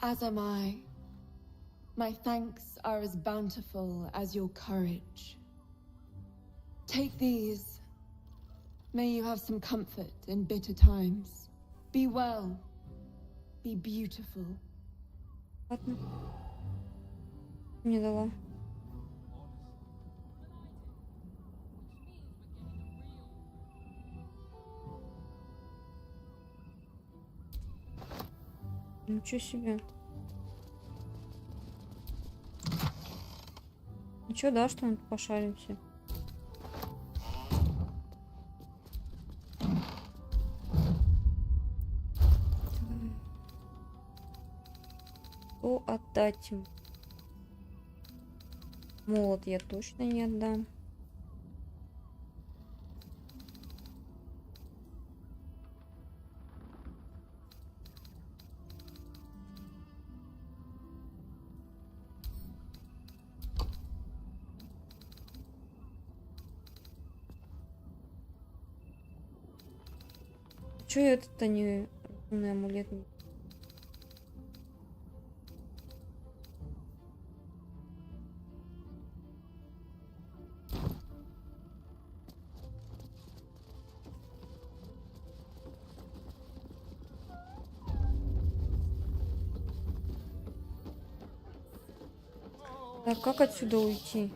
As am I. My thanks are as bountiful as your courage. Take these. May you have some comfort in bitter times. Be well. Be beautiful. Ладно. Не дала. Ничего себе. Ничего, да, что мы пошаримся. Что отдать ему? Молот я точно не отдам. Чё этот-то не умный амулет? Так, как отсюда уйти?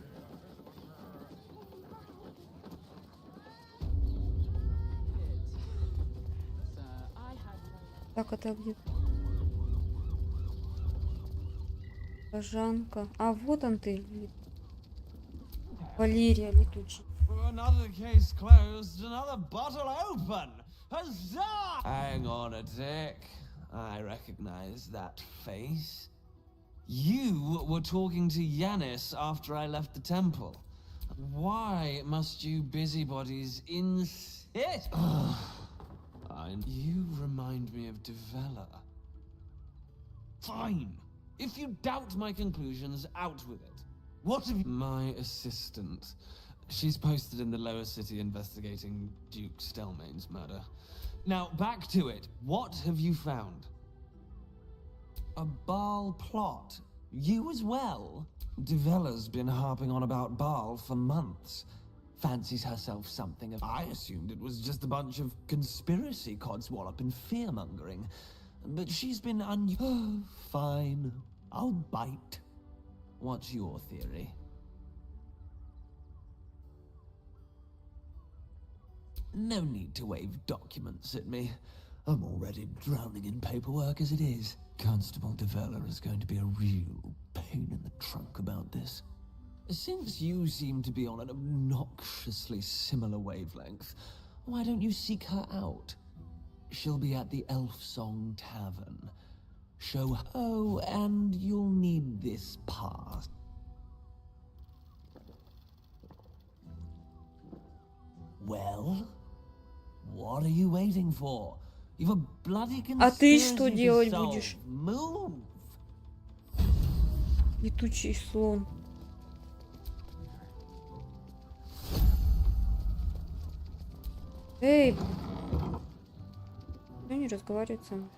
Так, это где? Кожанка. А вот он ты. Валерия летучий. Another case closed, another bottle open. Huzzah! Hang on a tick. I recognize that face. You were talking to Yanis after I left the temple. Why must you busybodies insist? You remind me of Devella. Fine. If you doubt my conclusions, out with it. What have you... My assistant. She's posted in the lower city investigating Duke Stelmane's murder. Now, back to it. What have you found? A Baal plot? You as well? Devella's been harping on about Baal for months. Fancies herself something of... I assumed it was just a bunch of conspiracy codswallop and fear-mongering. But she's been Fine. I'll bite. What's your theory? No need to wave documents at me. I'm already drowning in paperwork as it is. Constable Devella is going to be a real pain in the trunk about this. Since you seem to be on an obnoxiously similar wavelength, why don't you seek her out? She'll be at the Elf Song Tavern. Show her... Oh, and you'll need this pass. Well, what are you waiting for? You've a bloody А ты conspiracy что to делать solve. будешь? Move! Летучий слон. Эй! Что не разговаривает со мной?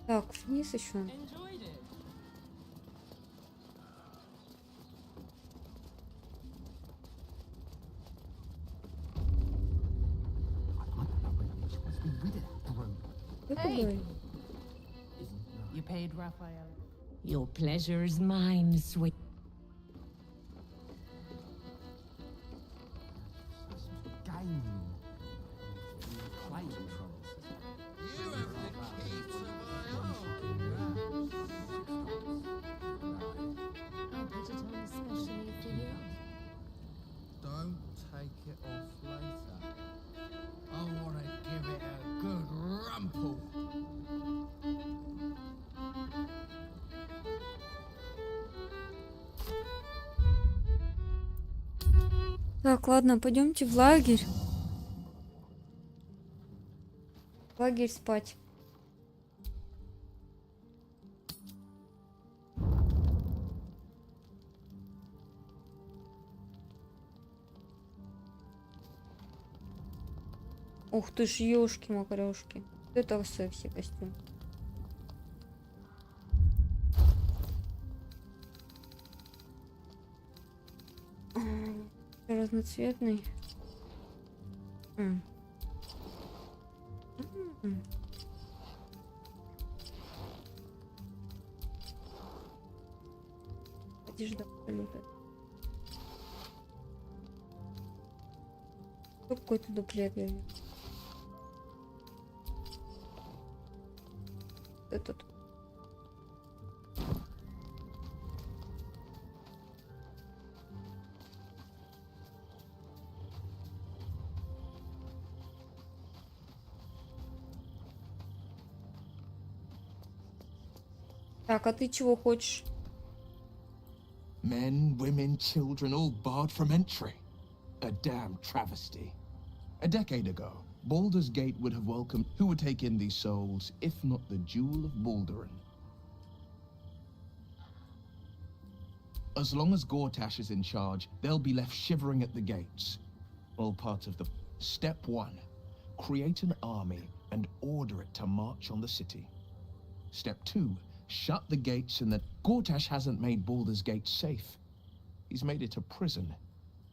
Так, вниз еще. Hey. You paid Raphael? Your pleasure is mine, sweet. Game. Playing troubles. You have the key to I put it on especially for you. Don't take it off later. I want to give it a good rumple. Так, ладно, пойдемте в лагерь. В лагерь спать. Ух ты ж, ёшки-макарёшки. Это секси костюм. Разноцветный. Одежда полета. Какой-то дуплет я вижу. Этот. Так, а ты чего хочешь? Men, women, children, all barred from entry. A damn travesty. A decade ago, Baldur's Gate would have welcomed who would take in these souls, if not the Jewel of Baldurin. As long as Gortash is in charge, they'll be left shivering at the gates. All part of the... Step 1. Create an army and order it to march on the city. Step 2. Shut the gates and that Gortash hasn't made Baldur's Gate safe. He's made it a prison.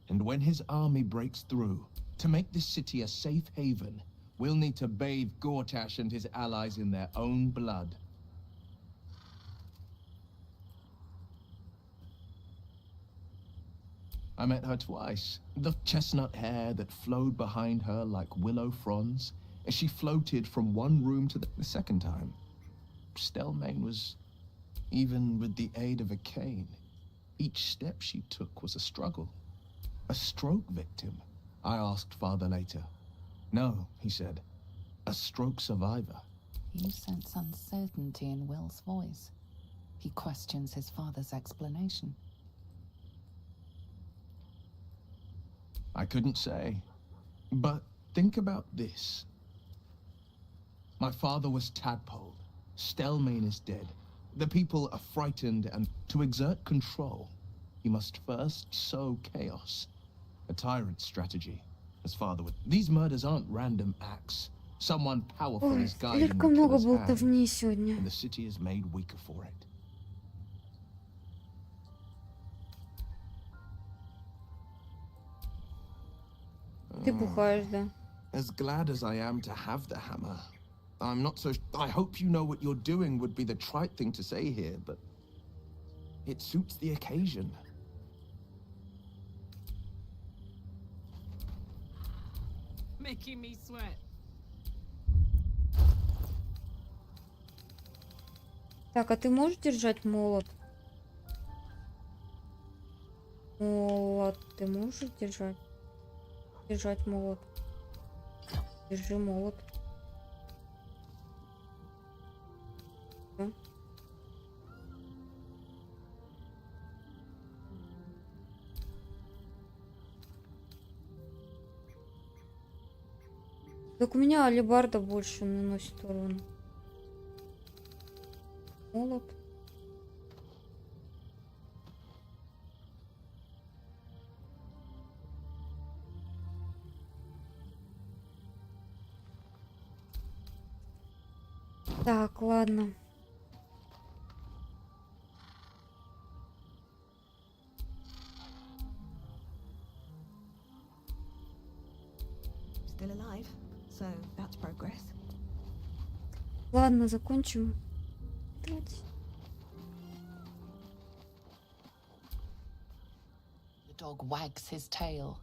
And when his army breaks through, to make this city a safe haven, we'll need to bathe Gortash and his allies in their own blood. I met her twice. The chestnut hair that flowed behind her like willow fronds as she floated from one room to the second time. Stelmane was, even with the aid of a cane, each step she took was a struggle. A stroke victim, I asked Father later. No, he said, a stroke survivor. You sense uncertainty in Will's voice. He questions his father's explanation. I couldn't say. But think about this. My father was tadpoled. Stelmane is dead. The people are frightened, and to exert control, he must first sow chaos. A tyrant's strategy, as father would. These murders aren't random acts. Someone powerful Ой, is guiding слишком the много killer's hand, болтовни сегодня. and the city is made weaker for it. Ты бухаешь, да? As glad as I am to have the hammer, I'm not so... I hope you know what you're doing would be the trite thing to say here, but it suits the occasion. Making me sweat. Так, а ты можешь держать молот? Молот, ты можешь держать? Держать молот. Держи молот. Да. Так у меня алебарда больше наносит урон. Молот. Так, ладно. Still alive, so that's progress. Ладно, закончим. Давайте. The dog wags his tail.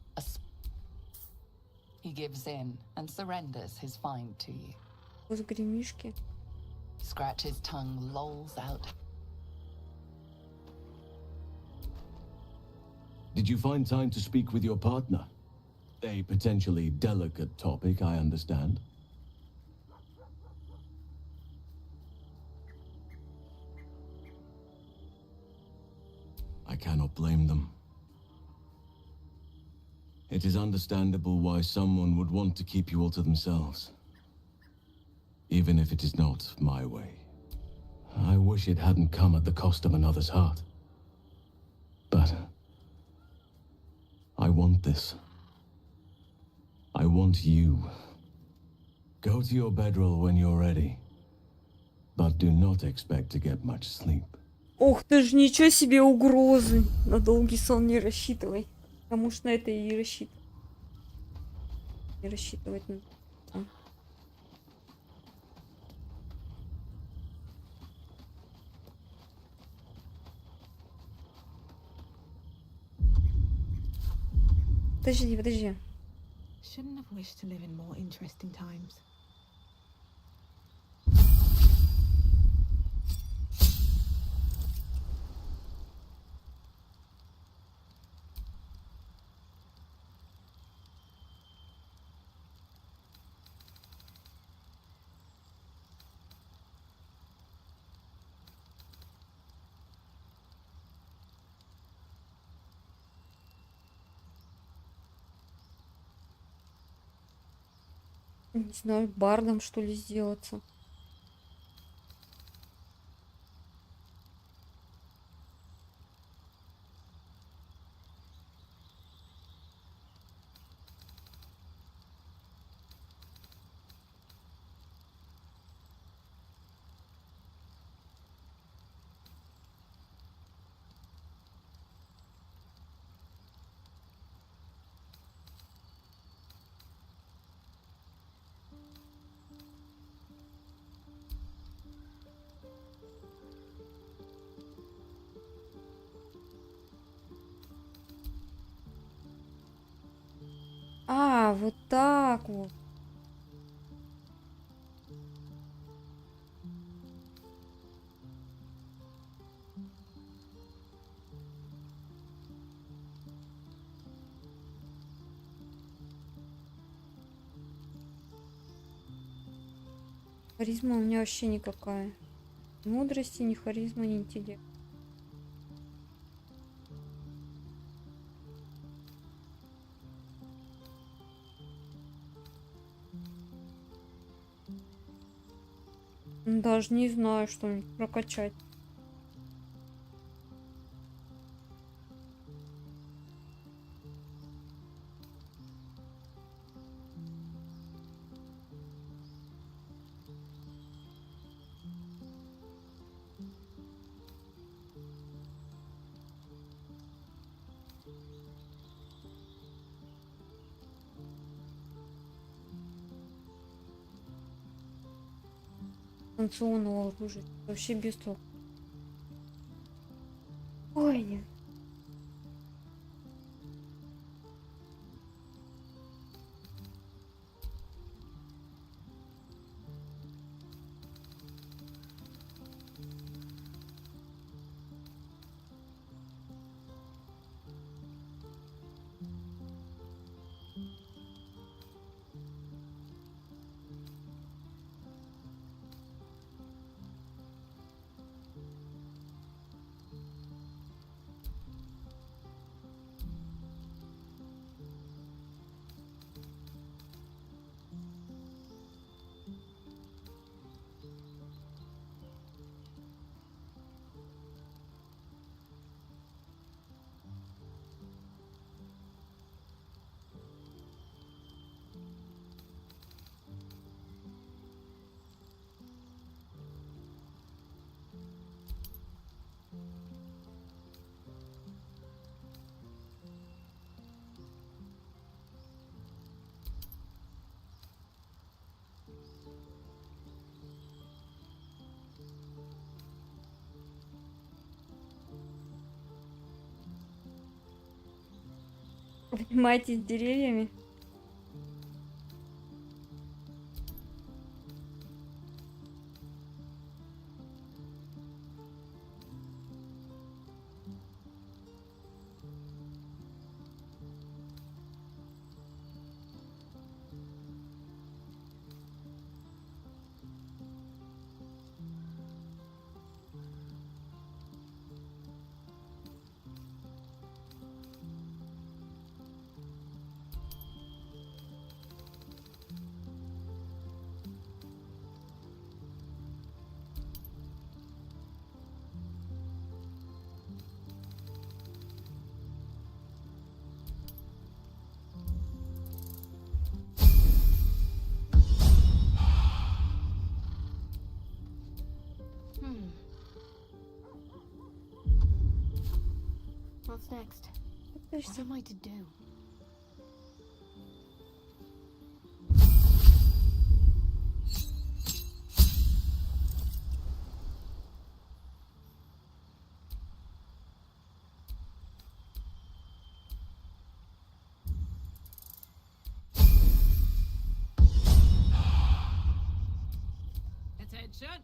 He gives in and surrenders his find to you. Гремишки. Scratch's tongue lolls out. Did you find time to speak with your partner? A potentially delicate topic, I understand. I cannot blame them. It is understandable why someone would want to keep you all to themselves. Even if it is not my way. I wish it hadn't come at the cost of another's heart. But I want this. I want you. Go to your bedroll when you're ready. But do not expect to get much sleep. Ох ты ж, ничего себе угрозы. На долгий сон не рассчитывай. Потому что на это и рассчитывать. Не рассчитывать на... Подожди, подожди. Shouldn't have wished to live in more interesting times. Не знаю, бардом что ли сделаться. А, вот так вот. Харизма у меня вообще никакая. Мудрости, ни харизма, ни интеллект. Даже не знаю, что мне прокачать. Станционного оружия. Вообще без толку. Ой, нет. Занимаетесь деревьями? What's next? What am I to do? Attention!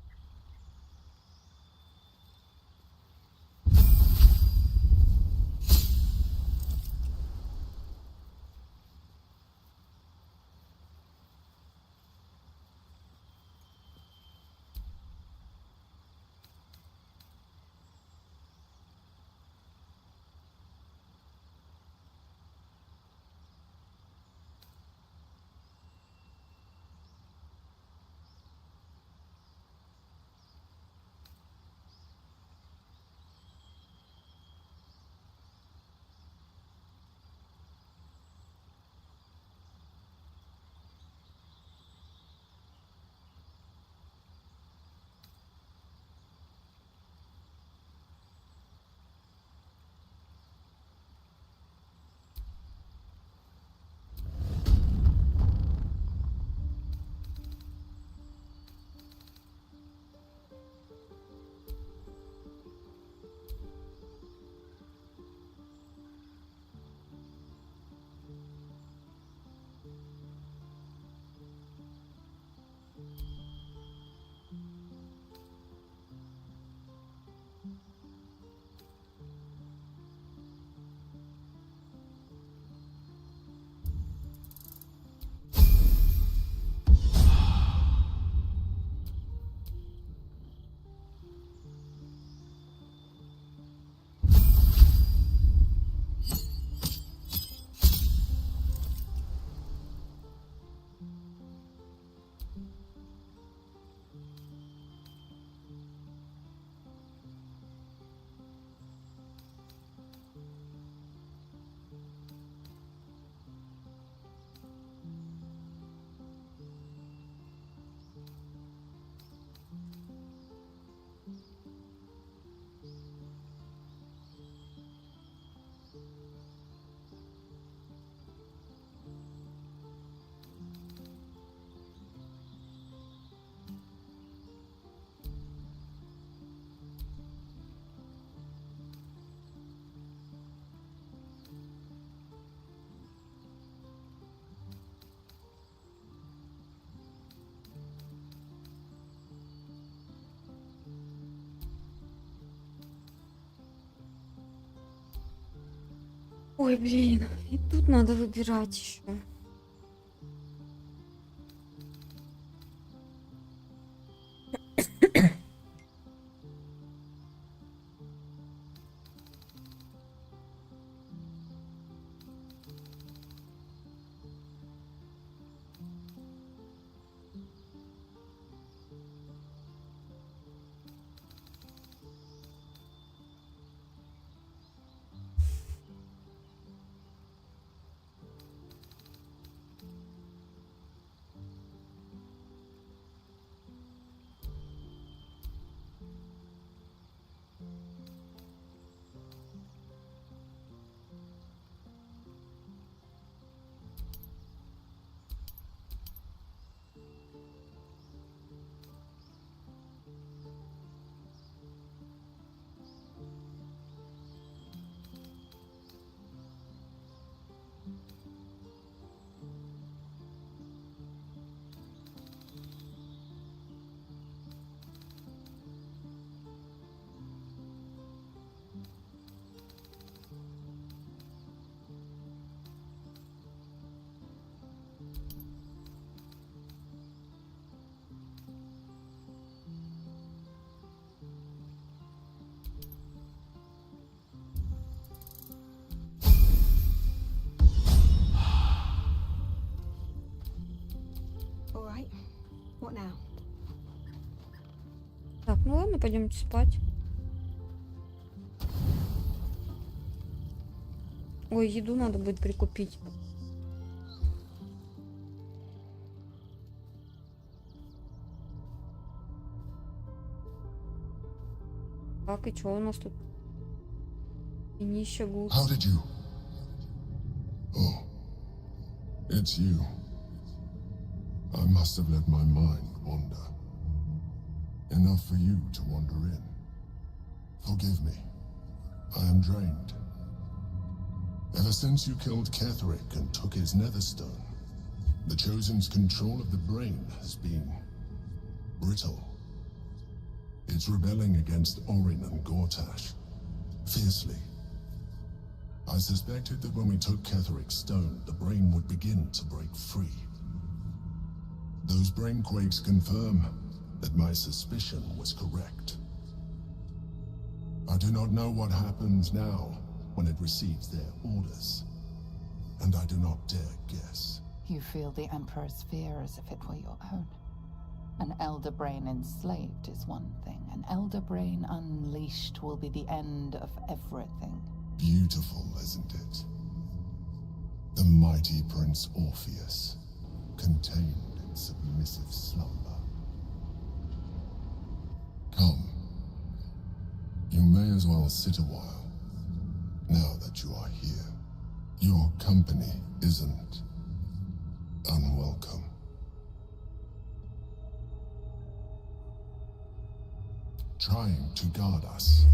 Ой, блин. И тут надо выбирать еще. All right. What now? Так, ну ладно, пойдемте спать. Ой, еду надо будет прикупить. Так, и что у нас тут? Финища гуд. How did you? Oh, it's you. I must have let my mind wander. Enough for you to wander in. Forgive me. I am drained. Ever since you killed Ketherick and took his netherstone, the Chosen's control of the brain has been brittle. It's rebelling against Orin and Gortash, fiercely. I suspected that when we took Ketherick's stone, the brain would begin to break free. Those brain quakes confirm that my suspicion was correct. I do not know what happens now when it receives their orders, and I do not dare guess. You feel the Emperor's fear as if it were your own. An elder brain enslaved is one thing. An elder brain unleashed will be the end of everything. Beautiful, isn't it? The mighty Prince Orpheus, contained in submissive slumber. Come. You may as well sit a while, now that you are here. Your company isn't unwelcome. Trying to guard us.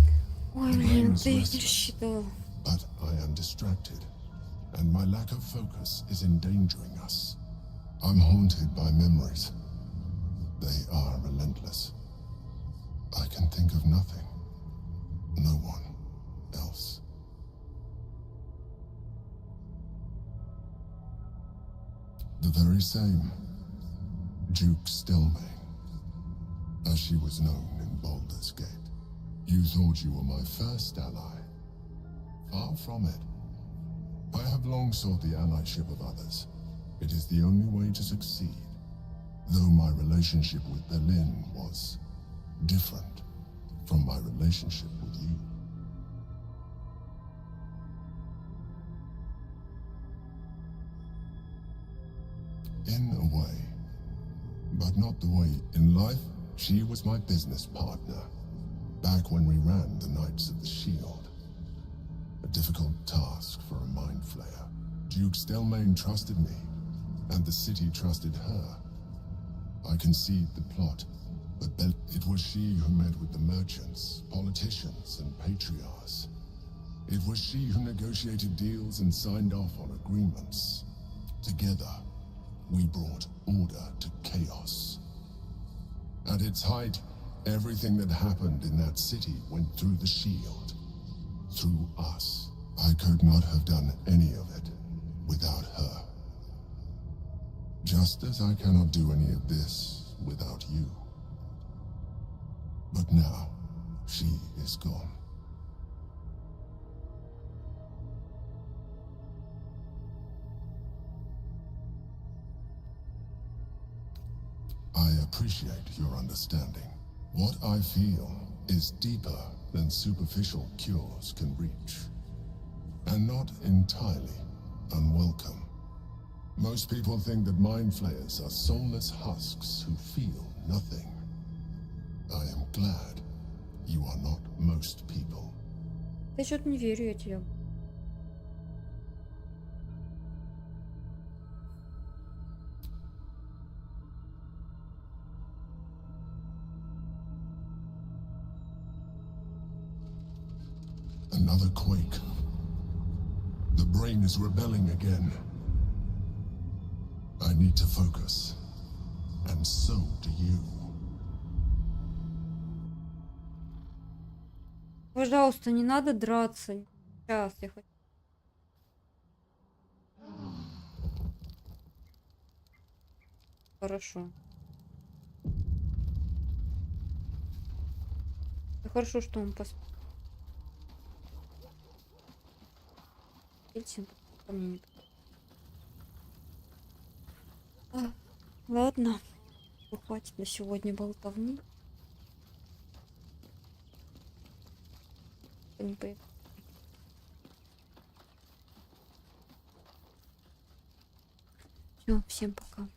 Ой, The блин, brain's да я не restless, рассчитывал. but I am distracted, and my lack of focus is endangering us. I'm haunted by memories. They are relentless. I can think of nothing. No one else. The very same Duke Stelmane, as she was known in Baldur's Gate. You thought you were my first ally. Far from it. I have long sought the allyship of others. It is the only way to succeed. Though my relationship with Berlin was different from my relationship with you. In a way, but not the way. In life, she was my business partner, back when we ran the Knights of the Shield. A difficult task for a mind flayer. Duke Stelmane trusted me, and the city trusted her. I conceived the plot, but it was she who met with the merchants, politicians, and patriarchs. It was she who negotiated deals and signed off on agreements. Together, we brought order to chaos. At its height, everything that happened in that city went through the shield, through us. I could not have done any of it without her. Just as I cannot do any of this without you. But now, she is gone. I appreciate your understanding. What I feel is deeper than superficial cures can reach, and not entirely unwelcome. Most people think that mind flayers are soulless husks who feel nothing. I am glad you are not most people. Я что-то не верю я тебе. Another quake. The brain is rebelling again. I need to focus. And so do you. Пожалуйста, не надо драться. Сейчас я хочу. Хорошо. Да хорошо, что он поспел. Ко мне не... Ладно. Хватит на сегодня болтовни. Не поехали. Все, всем пока.